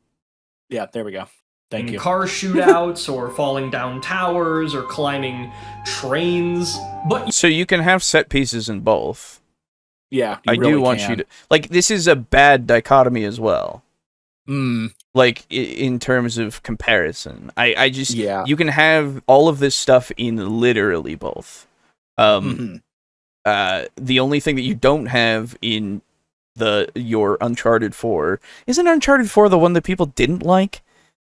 Yeah, there we go. Thank you. car shootouts or falling down towers or climbing trains. But So you can have set pieces in both. Yeah, I do want you to... Like, this is a bad dichotomy as well. Like, in terms of comparison. I just... Yeah. You can have all of this stuff in literally both. The only thing that you don't have in your Uncharted 4... Isn't Uncharted 4 the one that people didn't like?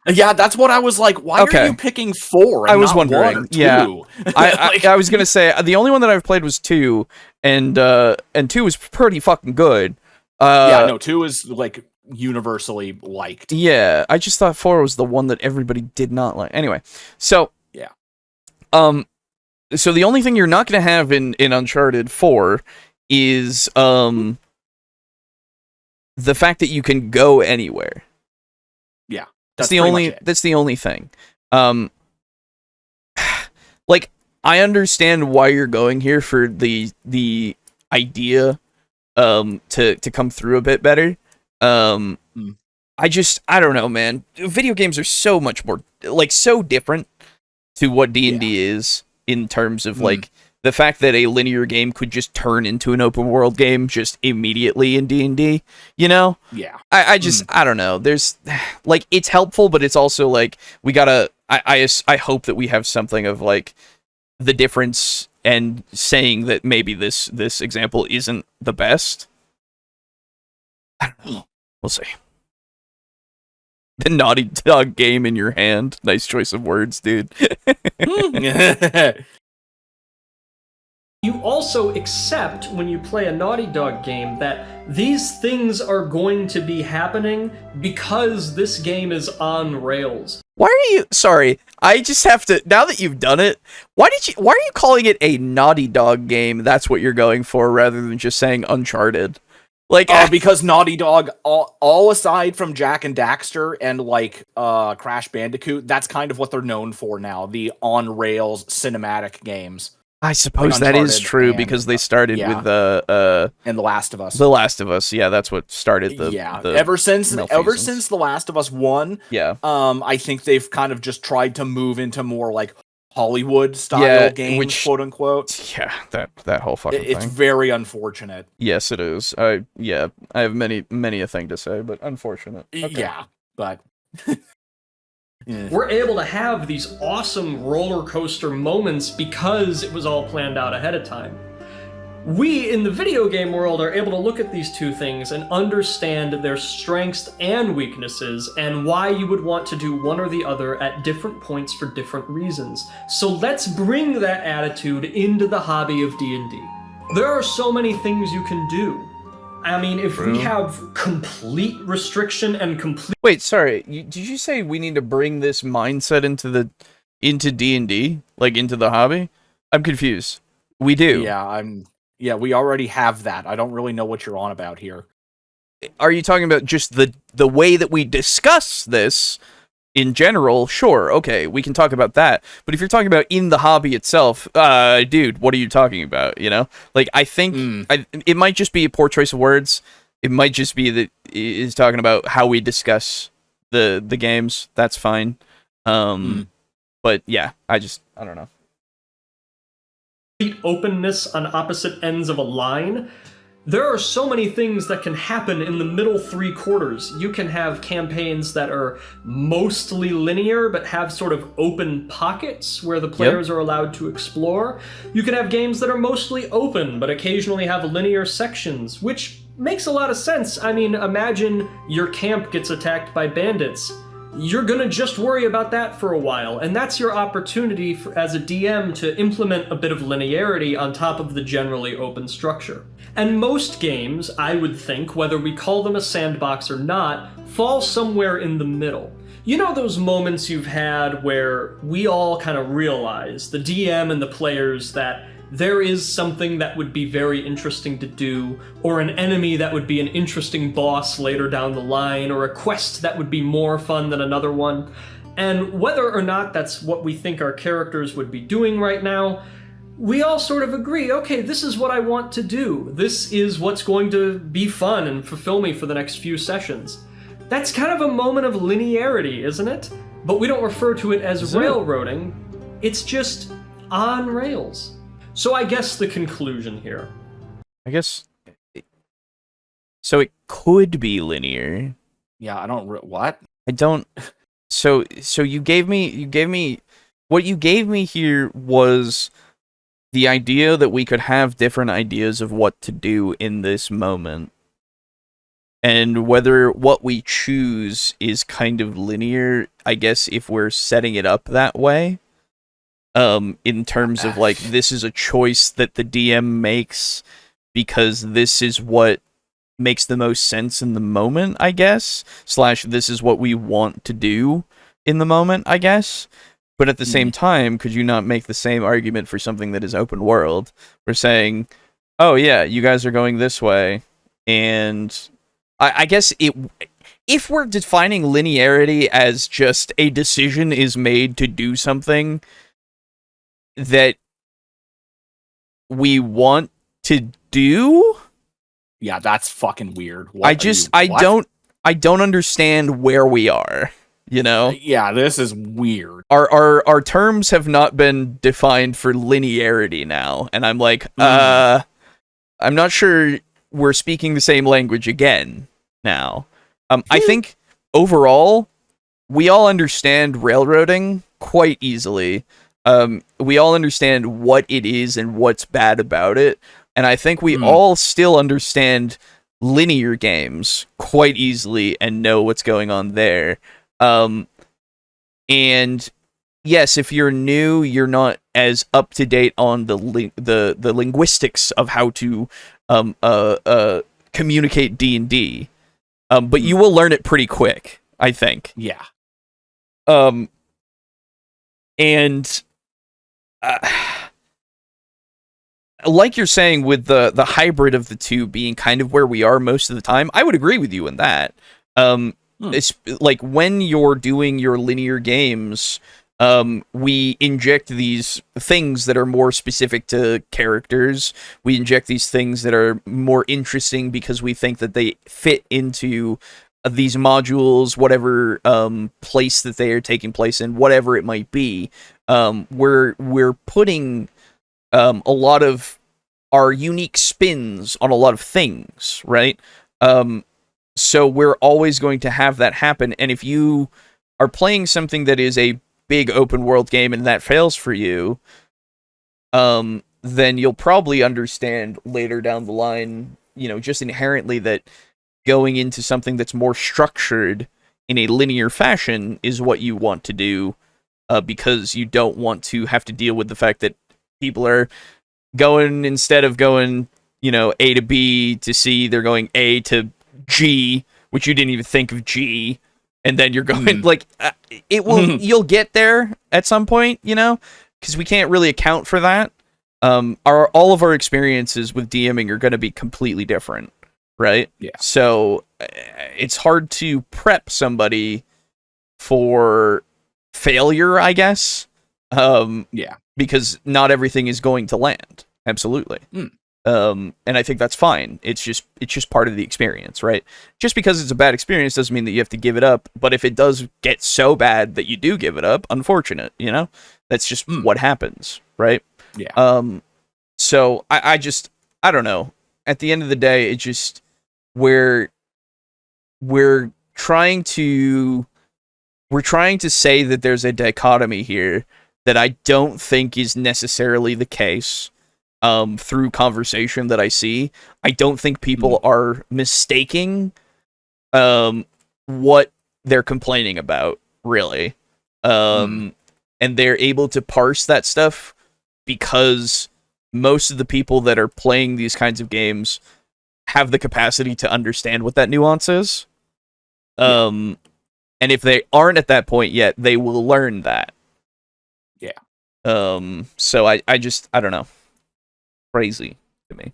Yeah, that's what I was like. Why are you picking 4? And I was not wondering. 1 or 2? Yeah, I was gonna say the only one that I've played was 2, and 2 was pretty fucking good. Yeah, no, 2 is like universally liked. Yeah, I just thought 4 was the one that everybody did not like. Anyway, so yeah, so the only thing you're not gonna have in Uncharted 4 is the fact that you can go anywhere. Yeah. That's the only thing. Like, I understand why you're going here for the idea to come through a bit better. I don't know, man. Video games are so much more, like, so different to what D&D is in terms of like the fact that a linear game could just turn into an open world game just immediately in D&D, you know? Yeah. I don't know. There's, like, it's helpful, but it's also, like, we gotta, I hope that we have something of, like, the difference and saying that maybe this example isn't the best. I don't know. We'll see. The Naughty Dog game in your hand. Nice choice of words, dude. you also accept when you play a Naughty Dog game that these things are going to be happening because this game is on rails. Why are you... Sorry, I just have to... Now that you've done it, why are you calling it a Naughty Dog game? That's what you're going for, rather than just saying Uncharted. Like, because Naughty Dog, all aside from Jak and Daxter and, like, Crash Bandicoot, that's kind of what they're known for now, the on-rails cinematic games. I suppose that is true, because they started with and The Last of Us. The Last of Us, yeah, that's what started the... ever since The Last of Us 1, I think they've kind of just tried to move into more, like, Hollywood-style games, quote-unquote. Yeah, that whole fucking thing. It's very unfortunate. Yes, it is. I have many a thing to say, but unfortunate. Okay. Yeah, but... We're able to have these awesome roller coaster moments because it was all planned out ahead of time. We, in the video game world, are able to look at these two things and understand their strengths and weaknesses and why you would want to do one or the other at different points for different reasons. So let's bring that attitude into the hobby of D&D. There are so many things you can do. I mean, if we have complete restriction and complete... Wait, sorry, did you say we need to bring this mindset into D&D? Like, into the hobby? I'm confused. We do. Yeah, we already have that. I don't really know what you're on about here. Are you talking about just the way that we discuss this in general? Sure, okay, we can talk about that. But if you're talking about in the hobby itself, dude, what are you talking about, you know? Like, I think it might just be a poor choice of words. It might just be that he's talking about how we discuss the games. That's fine. But yeah, I don't know. Openness on opposite ends of a line. There are so many things that can happen in the middle three quarters. You can have campaigns that are mostly linear, but have sort of open pockets where the players are allowed to explore. You can have games that are mostly open, but occasionally have linear sections, which makes a lot of sense. I mean, imagine your camp gets attacked by bandits. You're gonna just worry about that for a while, and that's your opportunity as a DM to implement a bit of linearity on top of the generally open structure. And most games, I would think, whether we call them a sandbox or not, fall somewhere in the middle. You know those moments you've had where we all kind of realize, the DM and the players, that there is something that would be very interesting to do, or an enemy that would be an interesting boss later down the line, or a quest that would be more fun than another one. And whether or not that's what we think our characters would be doing right now, we all sort of agree, okay, this is what I want to do. This is what's going to be fun and fulfill me for the next few sessions. That's kind of a moment of linearity, isn't it? But we don't refer to it as railroading. It's just on rails. So I guess the conclusion here. So it could be linear. Yeah, I don't... What? I don't... So you gave me... What you gave me here was the idea that we could have different ideas of what to do in this moment. And whether what we choose is kind of linear, I guess, if we're setting it up that way. In terms of, like, this is a choice that the DM makes because this is what makes the most sense in the moment, I guess. / this is what we want to do in the moment, I guess. But at the same time, could you not make the same argument for something that is open world? We're saying, oh yeah, you guys are going this way, and I guess if we're defining linearity as just a decision is made to do something that we want to do, Yeah, that's fucking weird. I don't understand where we are. You know? Yeah, this is weird. Our terms have not been defined for linearity now, and I'm like, I'm not sure we're speaking the same language again now. I think overall, we all understand railroading quite easily. We all understand what it is and what's bad about it, and I think we all still understand linear games quite easily and know what's going on there. And yes, if you're new, you're not as up to date on the linguistics of how to communicate D&D. But you will learn it pretty quick, I think. Yeah. And like you're saying, with the hybrid of the two being kind of where we are most of the time, I would agree with you in that. It's like when you're doing your linear games, we inject these things that are more specific to characters. We inject these things that are more interesting because we think that they fit into these modules, whatever place that they are taking place in, whatever it might be. We're putting a lot of our unique spins on a lot of things, right? So we're always going to have that happen, and if you are playing something that is a big open world game and that fails for you, then you'll probably understand later down the line, you know, just inherently that going into something that's more structured in a linear fashion is what you want to do, because you don't want to have to deal with the fact that people are going, instead of going, you know, A to B to C, they're going A to G, which you didn't even think of G, and then you're going like it will. You'll get there at some point, you know, because we can't really account for that. All of our experiences with DMing are going to be completely different, right? Yeah. So it's hard to prep somebody for failure, I guess. Yeah. Because not everything is going to land. Absolutely. And I think that's fine. It's just part of the experience, right? Just because it's a bad experience doesn't mean that you have to give it up. But if it does get so bad that you do give it up, unfortunate, you know? That's just what happens, right? Yeah. So I don't know. At the end of the day, it's just we're trying to say that there's a dichotomy here that I don't think is necessarily the case. Through conversation that I see, I don't think people are mistaking what they're complaining about, really. And they're able to parse that stuff because most of the people that are playing these kinds of games have the capacity to understand what that nuance is. And if they aren't at that point yet, they will learn that. Yeah. So I don't know. crazy to me.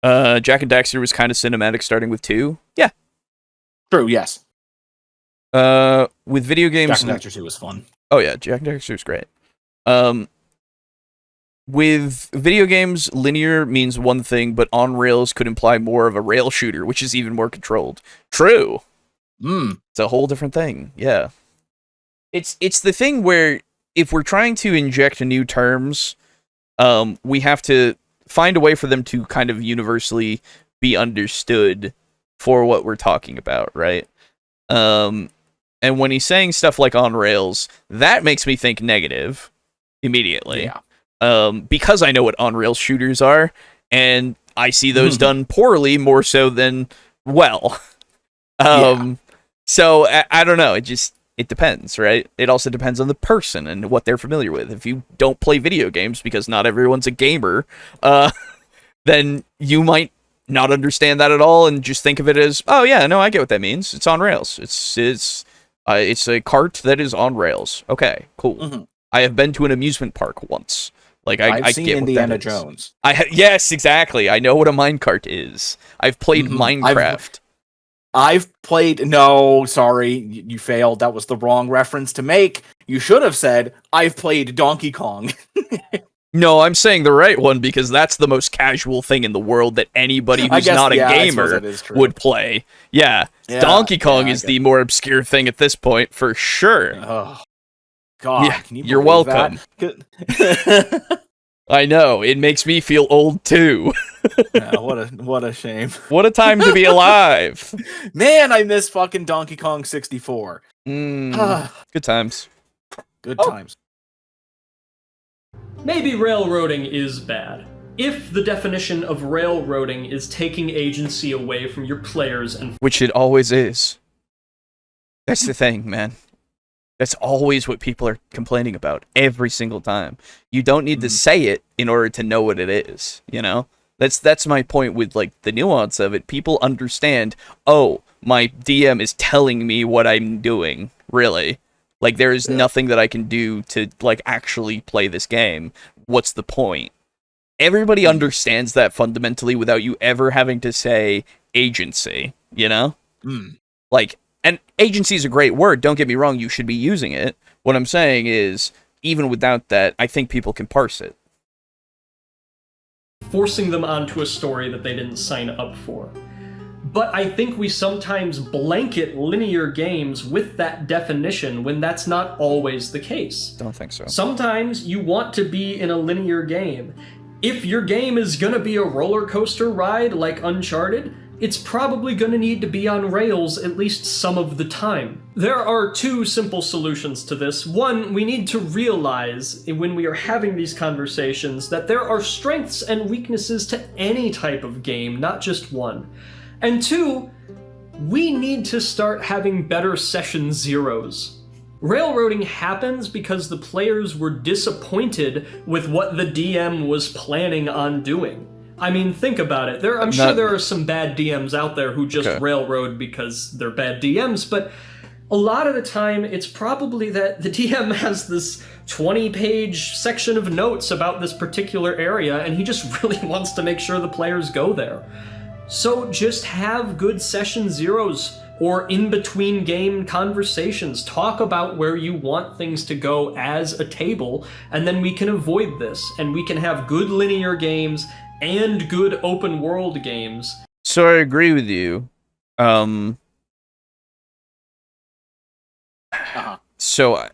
Mm. Jack and Daxter was kind of cinematic, starting with 2. Yeah. True. Yes. With video games, Jack and Daxter 2 was fun. oh yeah, Jack and Daxter is great. With video games, linear means one thing, but on rails could imply more of a rail shooter, which is even more controlled. True. It's a whole different thing. Yeah. It's the thing where if we're trying to inject new terms, we have to find a way for them to kind of universally be understood for what we're talking about, right? And when he's saying stuff like on rails, that makes me think negative immediately. Yeah. Because I know what on-rails shooters are, and I see those done poorly more so than well. So, I don't know, it depends, right? It also depends on the person and what they're familiar with. If you don't play video games, because not everyone's a gamer, then you might not understand that at all and just think of it as, oh yeah, no, I get what that means. It's on rails. It's a cart that is on rails. Okay, cool. I have been to an amusement park once. Like I've seen get Indiana what that is. Jones. Yes, exactly. I know what a minecart is. I've played Minecraft. I've played. No, sorry, you failed. That was the wrong reference to make. You should have said I've played Donkey Kong. No, I'm saying the right one because that's the most casual thing in the world that anybody who's not a gamer would play. Yeah, Donkey Kong is the more obscure thing at this point for sure. Oh. God, yeah, can you you're welcome. I know, it makes me feel old too. Yeah, what a shame. What a time to be alive. Man, I miss fucking Donkey Kong 64. Good times. Good times. Maybe railroading is bad. If the definition of railroading is taking agency away from your players and... Which it always is. That's the thing, man. That's always what people are complaining about every single time. You don't need to say it in order to know what it is, you know? That's my point with like the nuance of it. People understand, oh, my DM is telling me what I'm doing, really. Like there is nothing that I can do to like actually play this game. What's the point? Everybody understands that fundamentally without you ever having to say agency, you know? Like, and agency is a great word, don't get me wrong, you should be using it. What I'm saying is, even without that, I think people can parse it. Forcing them onto a story that they didn't sign up for. But I think we sometimes blanket linear games with that definition when that's not always the case. Don't think so. Sometimes you want to be in a linear game. If your game is gonna be a roller coaster ride like Uncharted, it's probably going to need to be on rails at least some of the time. There are two simple solutions to this. One, we need to realize when we are having these conversations that there are strengths and weaknesses to any type of game, not just one. And two, we need to start having better session zeros. Railroading happens because the players were disappointed with what the DM was planning on doing. I mean, think about it. I'm sure there are some bad DMs out there who just railroad because they're bad DMs, but a lot of the time it's probably that the DM has this 20-page section of notes about this particular area and he just really wants to make sure the players go there. So just have good session zeros or in-between game conversations. Talk about where you want things to go as a table, and then we can avoid this, and we can have good linear games and good open world games. So I agree with you. So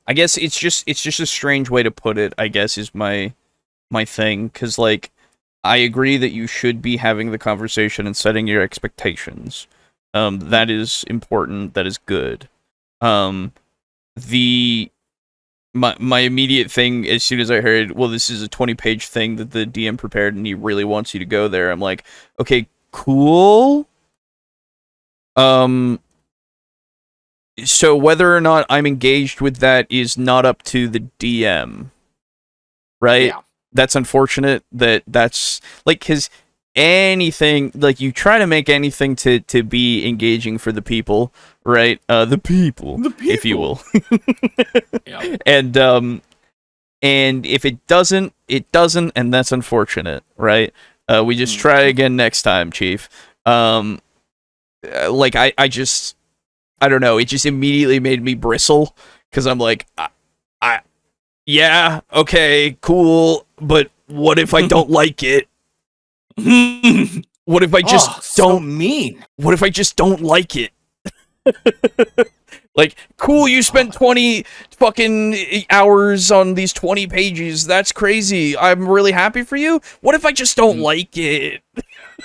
I guess it's just a strange way to put it, I guess, is my thing, because like I agree that you should be having the conversation and setting your expectations. That is important, that is good. My immediate thing, as soon as I heard, well, this is a 20-page thing that the DM prepared and he really wants you to go there, I'm like, okay, cool. So whether or not I'm engaged with that is not up to the DM, right? Yeah. That's unfortunate that's, like, because anything, like, you try to make anything to be engaging for the people, right? The people, if you will. Yeah. And And if it doesn't, it doesn't, and that's unfortunate, right? We just try again next time, Chief. Like, I don't know, it just immediately made me bristle, because I'm like, yeah, okay, cool, but what if I don't like it? What if I just don't mean? What if I just don't like it? Like, cool, you spent 20 fucking hours on these 20 pages. That's crazy. I'm really happy for you. What if I just don't like it?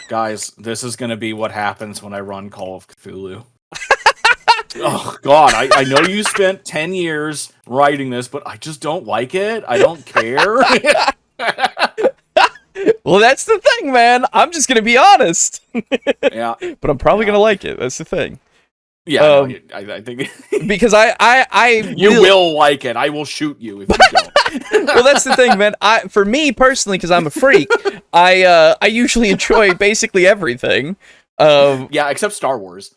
Guys, this is going to be what happens when I run Call of Cthulhu. Oh, God, I know you spent 10 years writing this, but I just don't like it. I don't care. Well, that's the thing, man. I'm just going to be honest. Yeah. But I'm probably going to like it. That's the thing. Yeah, I think... because I you really... will like it. I will shoot you if you don't. Well, that's the thing, man. For me, personally, because I'm a freak, I usually enjoy basically everything. Yeah, except Star Wars.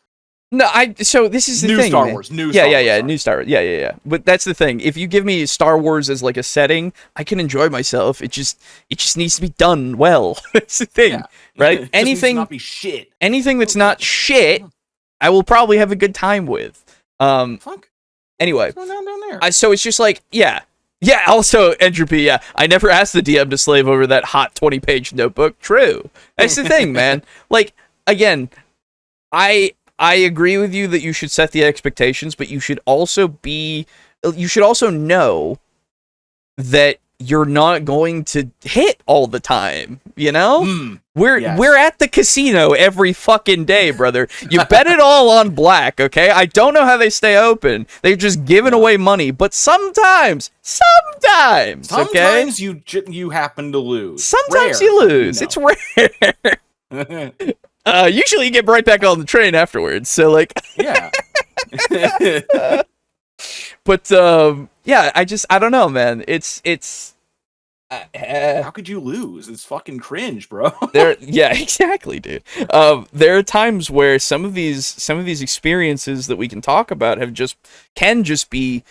No, so this is the new thing. Star man. Wars. New yeah, Star yeah, Wars. New Star Wars. Yeah. But that's the thing. If you give me Star Wars as like a setting, I can enjoy myself. It just needs to be done well. That's the thing, right? Anything not be shit. Anything that's not shit, I will probably have a good time with. Fuck. Anyway, what's going on down there? So it's just like, yeah. Also, entropy. Yeah, I never asked the DM to slave over that hot 20-page notebook. True. That's the thing, man. Like, again, I agree with you that you should set the expectations, but you should also know that you're not going to hit all the time, you know? We're at the casino every fucking day, brother. You bet it all on black, okay? I don't know how they stay open. They're just giving away money, but sometimes, okay? you happen to lose. Sometimes rare, you lose. You know. It's rare. Usually you get right back on the train afterwards, so like... Yeah. But, yeah, I don't know, man. It's how could you lose? It's fucking cringe, bro. Yeah, exactly, dude. There are times where some of these experiences that we can talk about can just be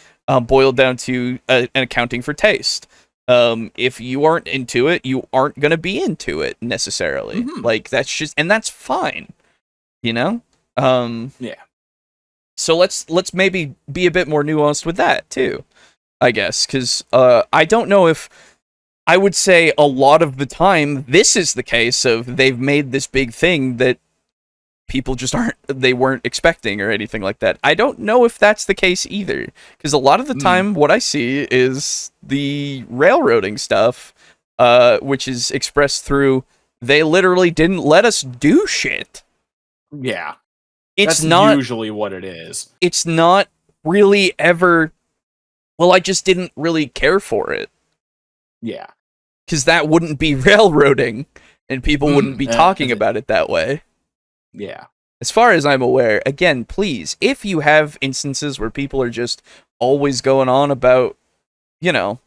boiled down to an accounting for taste. If you aren't into it, you aren't gonna be into it necessarily. Like, that's fine, you know. Yeah. So let's maybe be a bit more nuanced with that too, I guess, because I don't know if I would say a lot of the time this is the case of they've made this big thing that people just weren't expecting or anything like that. I don't know if that's the case either, because a lot of the time what I see is the railroading stuff, which is expressed through they literally didn't let us do shit. Yeah. That's not usually what it is. It's not really ever, well, I just didn't really care for it. Yeah. Because that wouldn't be railroading, and people wouldn't be talking about it that way. Yeah. As far as I'm aware, again, please, if you have instances where people are just always going on about, you know,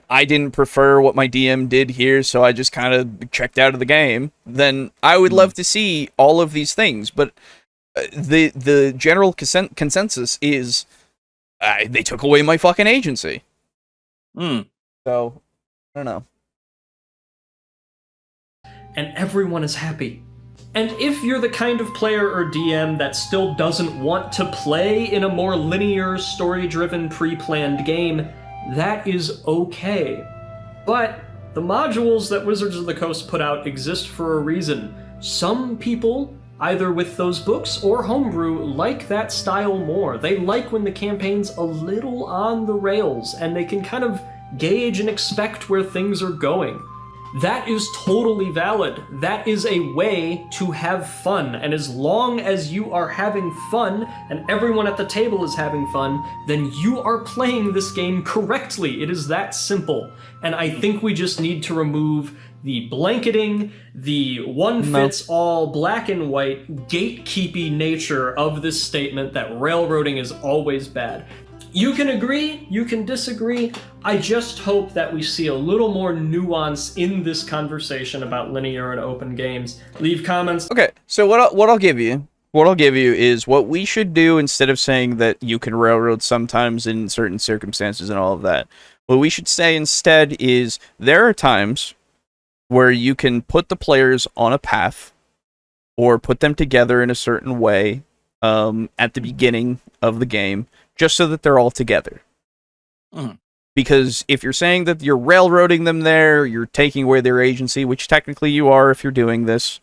I didn't prefer what my DM did here, so I just kind of checked out of the game, then I would love to see all of these things. But the general consensus is they took away my fucking agency. So, I don't know. And everyone is happy. And if you're the kind of player or DM that still doesn't want to play in a more linear, story-driven, pre-planned game, that is okay. But the modules that Wizards of the Coast put out exist for a reason. Some people, either with those books or homebrew, like that style more. They like when the campaign's a little on the rails, and they can kind of gauge and expect where things are going. That is totally valid. That is a way to have fun. And as long as you are having fun, and everyone at the table is having fun, then you are playing this game correctly. It is that simple. And I think we just need to remove the blanketing, the one-fits-all black and white gatekeepy nature of this statement that railroading is always bad. You can agree, you can disagree. I just hope that we see a little more nuance in this conversation about linear and open games. Leave comments. Okay, so what I'll give you what I'll give you is what we should do instead of saying that you can railroad sometimes in certain circumstances and all of that. What we should say instead is there are times where you can put the players on a path or put them together in a certain way at the beginning of the game, just so that they're all together. Because if you're saying that you're railroading them there, you're taking away their agency, which technically you are if you're doing this,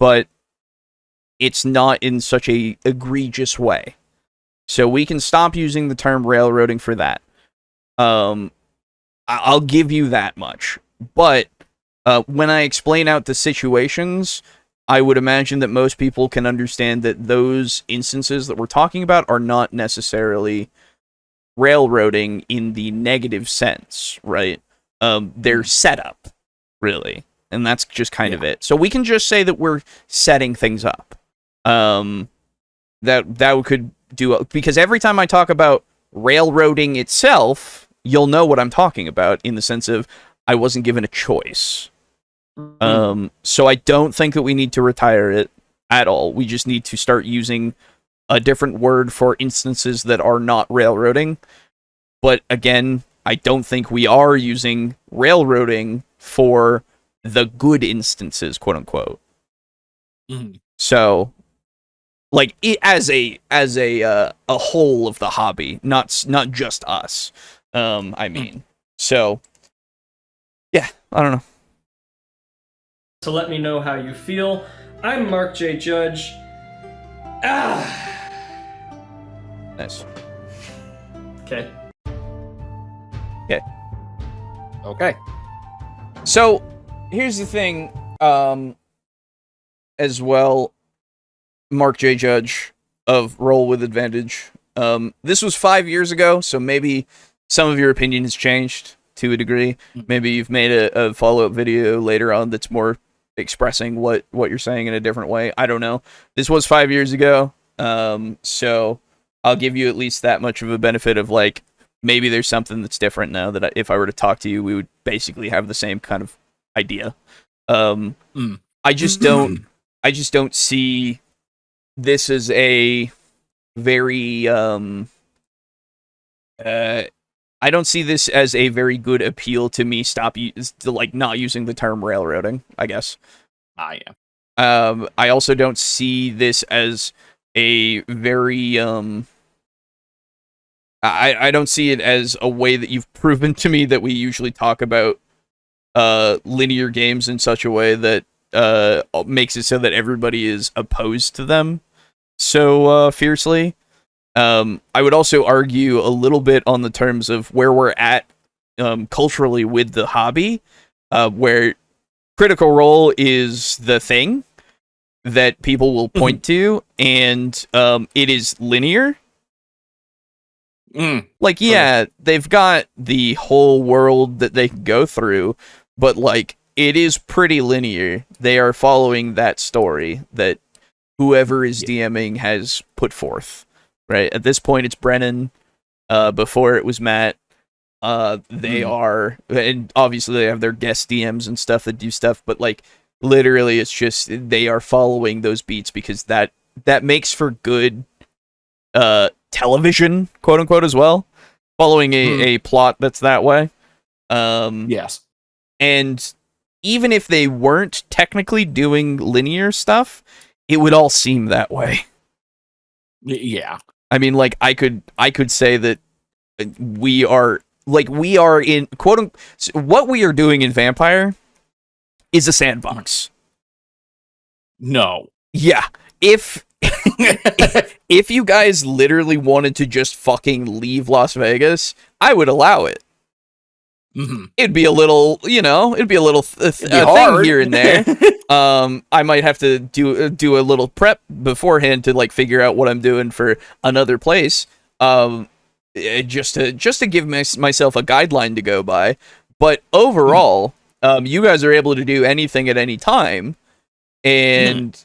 but it's not in such a egregious way. So we can stop using the term railroading for that. I'll give you that much. But when I explain out the situations, I would imagine that most people can understand that those instances that we're talking about are not necessarily railroading in the negative sense, right? They're set up, really. And that's just kind of it. So we can just say that we're setting things up. That could do, because every time I talk about railroading itself, you'll know what I'm talking about in the sense of I wasn't given a choice. So I don't think that we need to retire it at all. We just need to start using a different word for instances that are not railroading. But again, I don't think we are using railroading for the good instances, quote unquote. So, like, it as a whole of the hobby, not just us. I mean, so yeah, I don't know. To let me know how you feel. I'm Mark J. Judge. Nice. Okay. Okay. So, here's the thing, as well, Mark J. Judge of Roll with Advantage. This was 5 years ago, so maybe some of your opinion has changed to a degree. Maybe you've made a follow-up video later on that's more expressing what you're saying in a different way. I don't know. This was 5 years ago, so I'll give you at least that much of a benefit of, like, maybe there's something that's different now that if I were to talk to you, we would basically have the same kind of idea. I just don't see this as a very I don't see this as a very good appeal to me. Not using the term railroading, I guess. Yeah. I also don't see this as a very I don't see it as a way that you've proven to me that we usually talk about linear games in such a way that makes it so that everybody is opposed to them so fiercely. I would also argue a little bit on the terms of where we're at culturally with the hobby, where Critical Role is the thing that people will point to, and it is linear. Like, yeah, they've got the whole world that they can go through, but, like, it is pretty linear. They are following that story that whoever is DMing has put forth, right? At this point, it's Brennan. Before it was Matt. They are, and obviously they have their guest DMs and stuff that do stuff, but, like, literally it's just they are following those beats because that makes for good television, quote unquote, as well, following a plot that's that way. Yes. And even if they weren't technically doing linear stuff, it would all seem that way. Yeah. I mean, like, I could say that we are in quote unquote, what we are doing in Vampire is a sandbox. No. Yeah. If you guys literally wanted to just fucking leave Las Vegas, I would allow it. It'd be a little, thing here and there. I might have to do a little prep beforehand to, like, figure out what I'm doing for another place. Just to give myself a guideline to go by. But overall, you guys are able to do anything at any time, and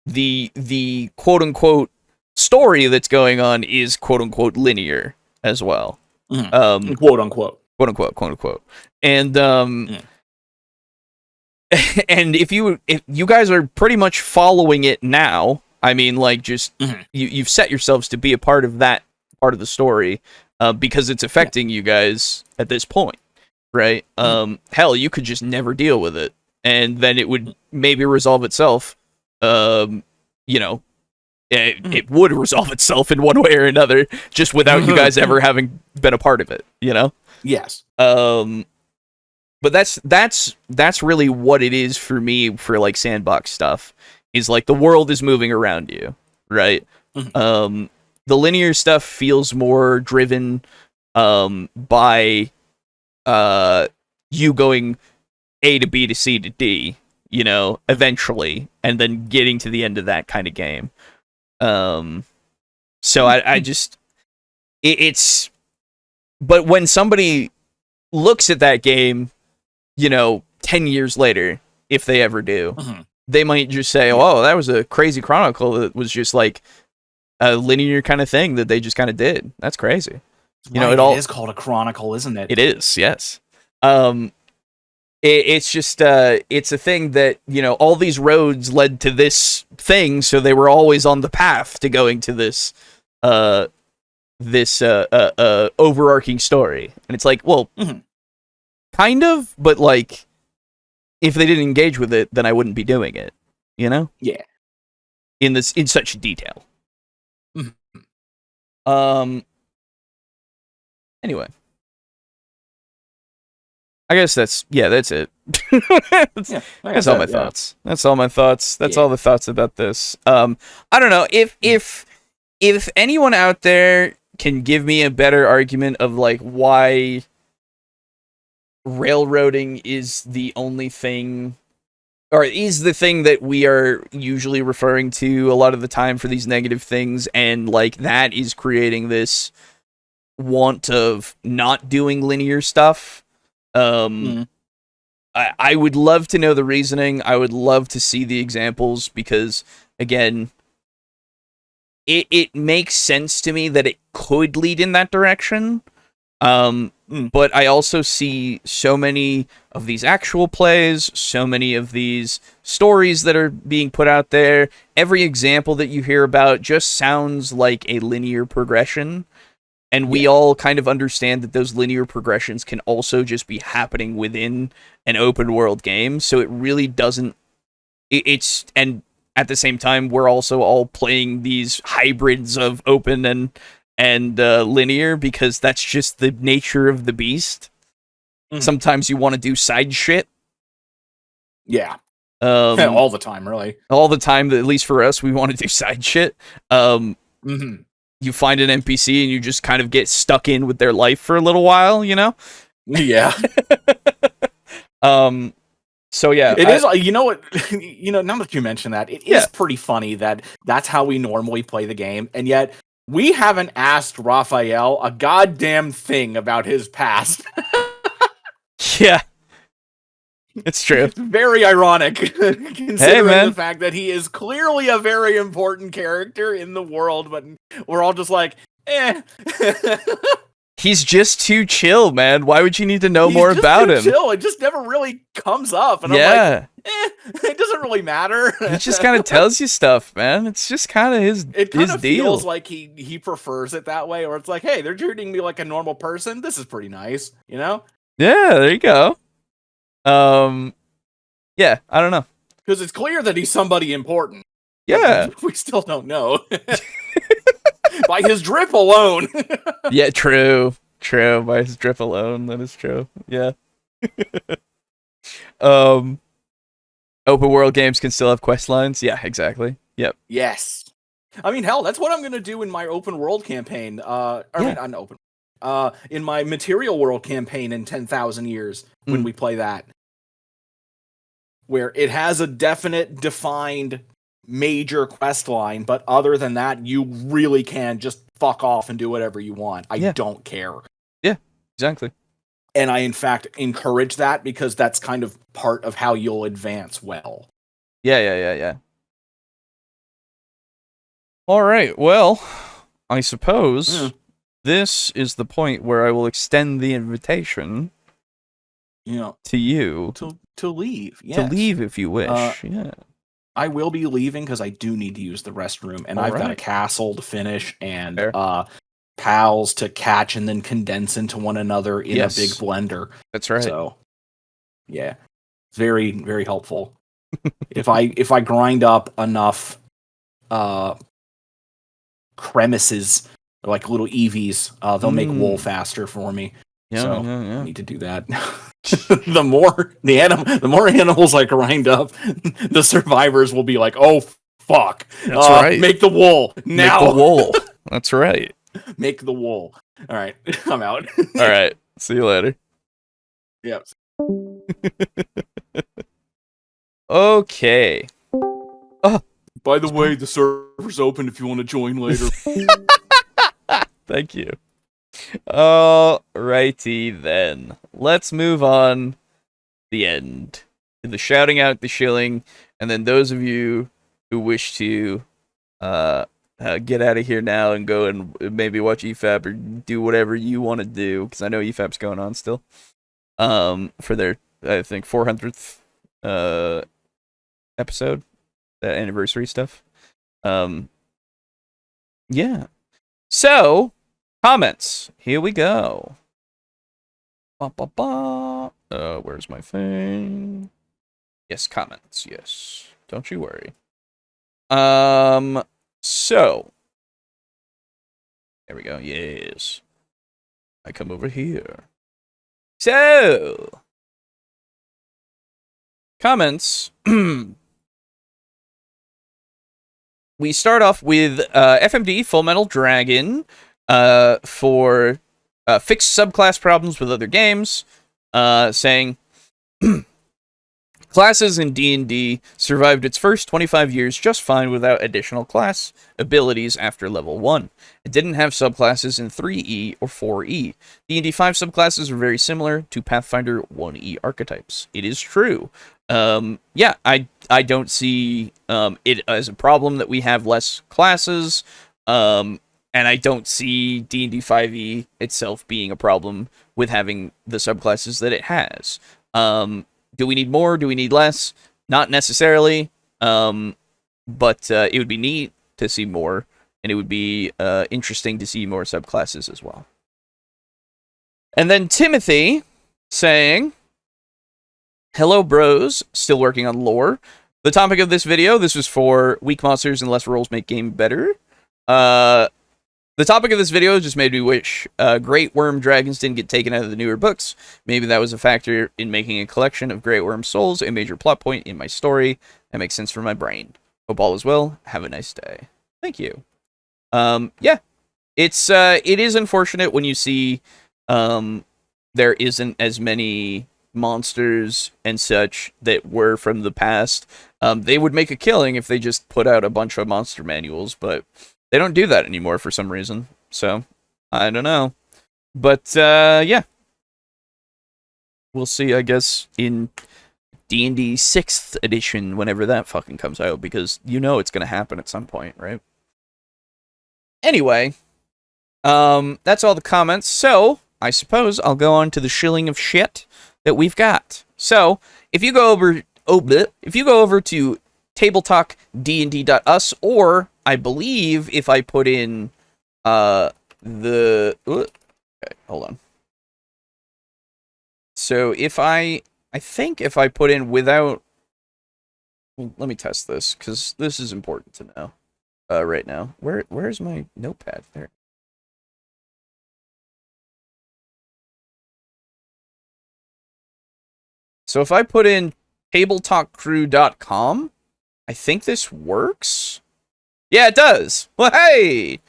the quote unquote story that's going on is quote unquote linear as well. Quote unquote. Quote unquote, quote unquote. And and if you guys are pretty much following it now, I mean, like, just you've set yourselves to be a part of that part of the story because it's affecting you guys at this point, right? Hell, you could just never deal with it, and then it would maybe resolve itself. You know, it would resolve itself in one way or another, just without you guys ever having been a part of it. You know? Yes. But that's really what it is for me for like sandbox stuff. Is like the world is moving around you, right? The linear stuff feels more driven by you going A to B to C to D, you know, eventually, and then getting to the end of that kind of game. So I just it's but when somebody looks at that game, you know, 10 years later, if they ever do, they might just say, oh, that was a crazy chronicle that was just like a linear kind of thing that they just kind of did. That's crazy. You know, it is called a chronicle, isn't it? It is, yes. It's just, it's a thing that, you know, all these roads led to this thing, so they were always on the path to going to this, overarching story. And it's like, well, kind of, but like, if they didn't engage with it, then I wouldn't be doing it, you know? Yeah. In such detail. Anyway. I guess that's it. That's all my thoughts. That's all my thoughts. That's all the thoughts about this. I don't know if anyone out there can give me a better argument of like why railroading is the only thing, or is the thing that we are usually referring to a lot of the time for these negative things, and like that is creating this want of not doing linear stuff. I would love to know the reasoning. I would love to see the examples, because again, it makes sense to me that it could lead in that direction. But I also see so many of these actual plays, so many of these stories that are being put out there. Every example that you hear about just sounds like a linear progression. And we all kind of understand that those linear progressions can also just be happening within an open world game. So it really doesn't... And at the same time, we're also all playing these hybrids of open and linear, because that's just the nature of the beast. Sometimes you want to do side shit. Yeah. All the time, really. All the time, at least for us, we want to do side shit. You find an NPC and you just kind of get stuck in with their life for a little while, you know? Yeah. So yeah. It is, you know what, now that you mention that, it is pretty funny that that's how we normally play the game, and yet we haven't asked Raphael a goddamn thing about his past. Yeah. It's true. It's very ironic, considering man. the fact that he is clearly a very important character in the world, but we're all just like, eh. He's just too chill, man. Why would you need to know more about him? Chill. It just never really comes up, and I'm like, it doesn't really matter. He just kind of tells you stuff, man. It's just kind of his deal. It kind of feels like he prefers it that way, or it's like, hey, they're treating me like a normal person. This is pretty nice, you know? Yeah, there you go. Yeah, I don't know. Because it's clear that he's somebody important. Yeah. We still don't know. By his drip alone. Yeah, true. By his drip alone, that is true. Yeah. Open world games can still have quest lines. Yeah, exactly. Yep. Yes. I mean, hell, that's what I'm gonna do in my open world campaign. In my material world campaign in 10,000 years when we play that, where it has a definite, defined major quest line, but other than that, you really can just fuck off and do whatever you want. I don't care. Yeah, exactly. And I, in fact, encourage that, because that's kind of part of how you'll advance well. Yeah. All right, well, I suppose this is the point where I will extend the invitation to you. To leave, yes. To leave if you wish, yeah. I will be leaving because I do need to use the restroom, and I've got a Alright. castle to finish and Fair. pals to catch and then condense into one another in a big blender. That's right. So, yeah, very, very helpful. if I grind up enough cremisses, like little EVs, they'll make wool faster for me. Yeah, I need to do that. the more animals I grind up, the survivors will be like, "Oh fuck! That's right. Make the wool now. Make the wool. That's right. Make the wool." All right, I'm out. All right. See you later. Yep. Okay. By the way, the server's open if you want to join later. Thank you. Alrighty then. Let's move on. The end. The shouting out, the shilling, and then those of you who wish to get out of here now and go and maybe watch EFAP or do whatever you want to do, because I know EFAP's going on still. For their, I think, 400th episode, that anniversary stuff. Yeah. So, comments. Here we go. Where's my thing? Yes, comments. Yes. Don't you worry. So. There we go. Yes. I come over here. So. Comments. We start off with FMD Full Metal Dragon for fixed subclass problems with other games, saying classes in D&D survived its first 25 years just fine without additional class abilities after level 1. It didn't have subclasses in 3E or 4E. D&D 5 subclasses are very similar to Pathfinder 1E archetypes. It is true. Yeah, I don't see it as a problem that we have less classes, and I don't see D&D 5e itself being a problem with having the subclasses that it has. Do we need more? Do we need less? Not necessarily, but it would be neat to see more, and it would be interesting to see more subclasses as well. And then Timothy saying, "Hello, bros. Still working on lore. The topic of this video, this was for weak monsters and less rolls make game better. The topic of this video just made me wish Great Worm Dragons didn't get taken out of the newer books. Maybe that was a factor in making a collection of Great Worm souls a major plot point in my story. That makes sense for my brain. Hope all is well. Have a nice day." Thank you. Yeah, it is unfortunate when you see there isn't as many monsters and such that were from the past. They would make a killing if they just put out a bunch of monster manuals, but they don't do that anymore for some reason. So, I don't know. But, yeah. We'll see, I guess, in D&D 6th edition, whenever that fucking comes out, because you know it's gonna happen at some point, right? Anyway, that's all the comments. So, I suppose I'll go on to the shilling of shit that we've got. So, if you go over to tabletalkdnd.us, or I believe if I put in okay, hold on. So I think if I put in without, well, let me test this because this is important to know right now. Where's my notepad? There. So if I put in tabletalkcrew.com, I think this works. Yeah, it does. Well, hey!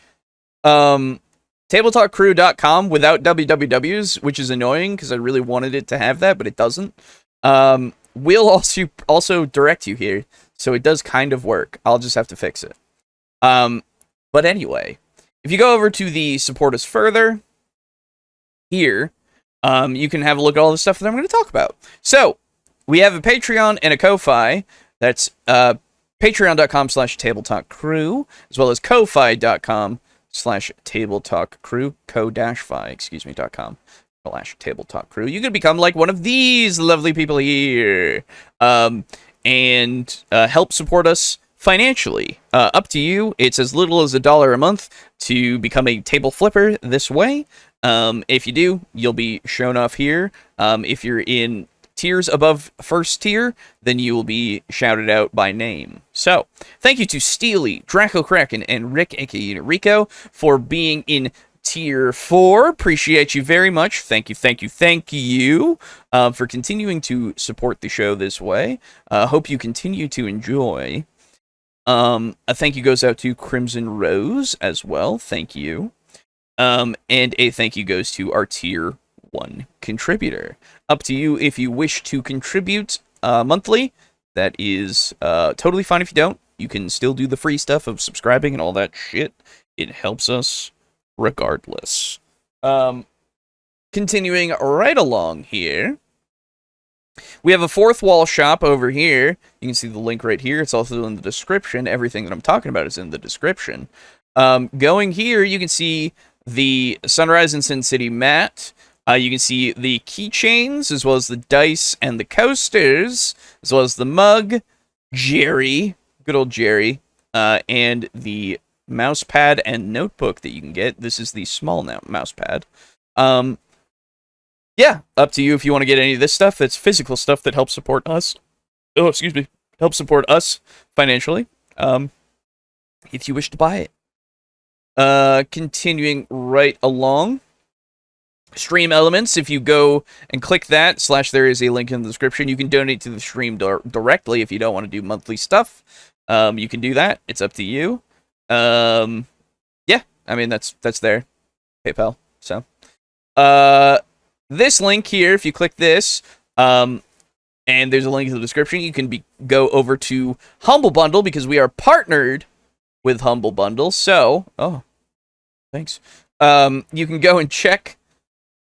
Tabletalkcrew.com without wwws, which is annoying because I really wanted it to have that, but it doesn't. Will also direct you here, so it does kind of work. I'll just have to fix it. But anyway, if you go over to the support us further, here, you can have a look at all the stuff that I'm going to talk about. So, we have a Patreon and a Ko-Fi. That's patreon.com/tabletalkcrew, as well as ko-fi.com/tabletalkcrew, ko-fi.com/tabletalkcrew. You can become like one of these lovely people here. and help support us financially. Up to you. It's as little as $1 a month to become a table flipper this way. If you do, you'll be shown off here. If you're in tiers above first tier, then you will be shouted out by name. So, thank you to Steely, Draco Kraken, and Rick, aka Rico, for being in tier 4. Appreciate you very much. Thank you for continuing to support the show this way. Hope you continue to enjoy. A thank you goes out to Crimson Rose as well. Thank you. And a thank you goes to our tier 1 contributor. Up to you if you wish to contribute monthly. That is totally fine if you don't. You can still do the free stuff of subscribing and all that shit. It helps us regardless. Continuing right along here. We have a fourth wall shop over here. You can see the link right here. It's also in the description. Everything that I'm talking about is in the description. Going here, you can see the Sunrise and Sin City mat. You can see the keychains, as well as the dice and the coasters, as well as the mug, Jerry, good old Jerry, and the mouse pad and notebook that you can get. This is the small mouse pad. Yeah, up to you if you want to get any of this stuff. It's physical stuff that helps support us. Oh, excuse me. Helps support us financially. If you wish to buy it. Continuing right along. Stream elements. If you go and click that, / there is a link in the description. You can donate to the stream directly if you don't want to do monthly stuff. You can do that. It's up to you. Yeah, I mean, that's there. PayPal. So, this link here, if you click this, and there's a link in the description, you can go over to Humble Bundle because we are partnered with Humble Bundle. So, oh, thanks. You can go and check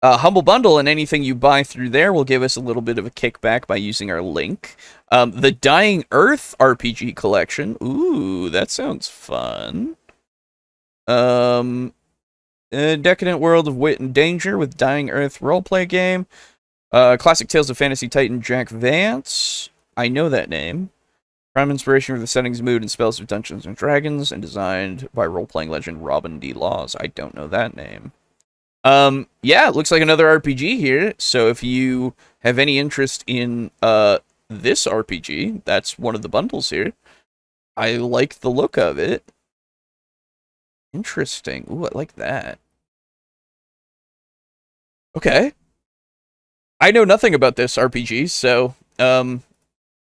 Humble Bundle, and anything you buy through there will give us a little bit of a kickback by using our link. The Dying Earth RPG collection. Ooh, that sounds fun. Decadent World of Wit and Danger with Dying Earth roleplay game. Classic Tales of Fantasy Titan Jack Vance. I know that name. Prime inspiration for the settings, mood, and spells of Dungeons and Dragons, and designed by role-playing legend Robin D. Laws. I don't know that name. Yeah, it looks like another RPG here. So if you have any interest in this RPG, that's one of the bundles here. I like the look of it. Interesting. Ooh, I like that. Okay. I know nothing about this RPG, so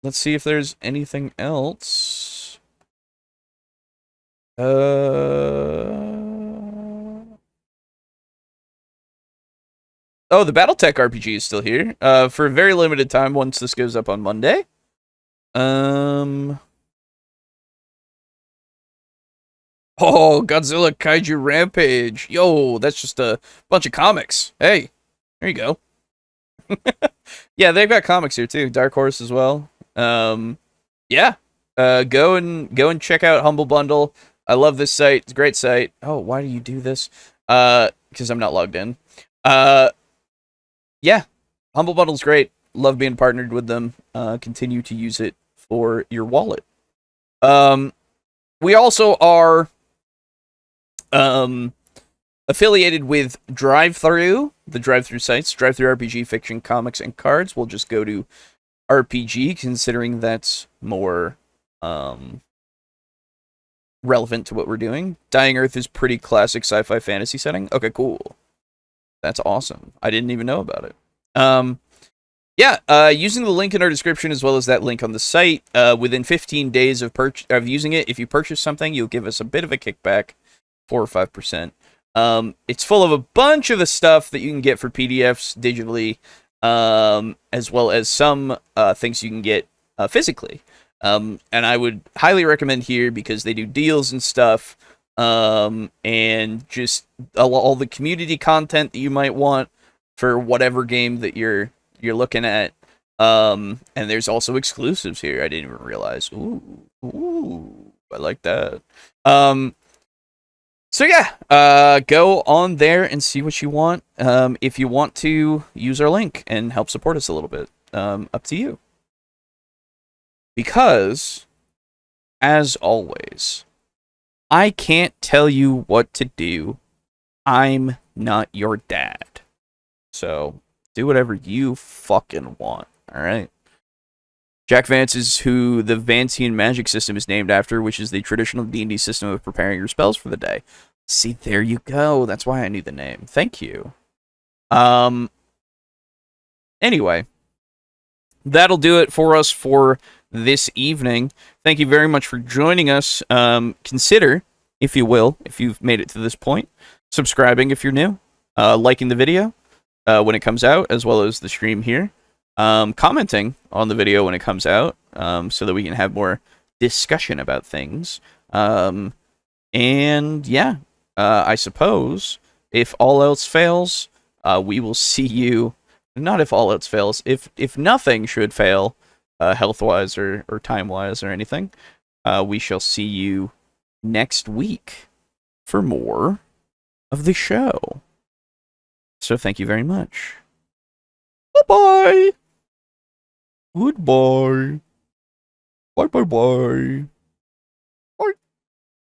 let's see if there's anything else. Oh, the BattleTech RPG is still here. For a very limited time once this goes up on Monday. Oh, Godzilla Kaiju Rampage. Yo, that's just a bunch of comics. Hey, there you go. Yeah, they've got comics here too. Dark Horse as well. Yeah. Go and check out Humble Bundle. I love this site. It's a great site. Oh, why do you do this? Because I'm not logged in. Yeah, Humble Bundle's great. Love being partnered with them. Continue to use it for your wallet. We also are affiliated with Drive-Thru, the Drive-Thru sites, Drive-Thru RPG, Fiction, Comics, and Cards. We'll just go to RPG, considering that's more relevant to what we're doing. Dying Earth is pretty classic sci-fi fantasy setting. Okay, cool. That's awesome. I didn't even know about it. Yeah, using the link in our description as well as that link on the site, within 15 days of using it, if you purchase something, you'll give us a bit of a kickback, 4 or 5%. It's full of a bunch of the stuff that you can get for PDFs digitally, as well as some things you can get physically. And I would highly recommend here because they do deals and stuff. And just all the community content that you might want for whatever game that you're looking at. And there's also exclusives here. I didn't even realize. Ooh, I like that. So yeah, go on there and see what you want. If you want to use our link and help support us a little bit, up to you. Because, as always, I can't tell you what to do. I'm not your dad. So, do whatever you fucking want, alright? Jack Vance is who the Vancian magic system is named after, which is the traditional D&D system of preparing your spells for the day. See, there you go. That's why I knew the name. Thank you. Anyway, that'll do it for us for this evening. Thank you very much for joining us. Consider, if you will, if you've made it to this point, subscribing if you're new, liking the video when it comes out, as well as the stream here, commenting on the video when it comes out, so that we can have more discussion about things. And yeah, I suppose if all else fails, we will see you. Not if all else fails. If nothing should fail, health-wise or time-wise or anything, we shall see you next week for more of the show. So thank you very much. Bye-bye. Goodbye. Bye-bye-bye.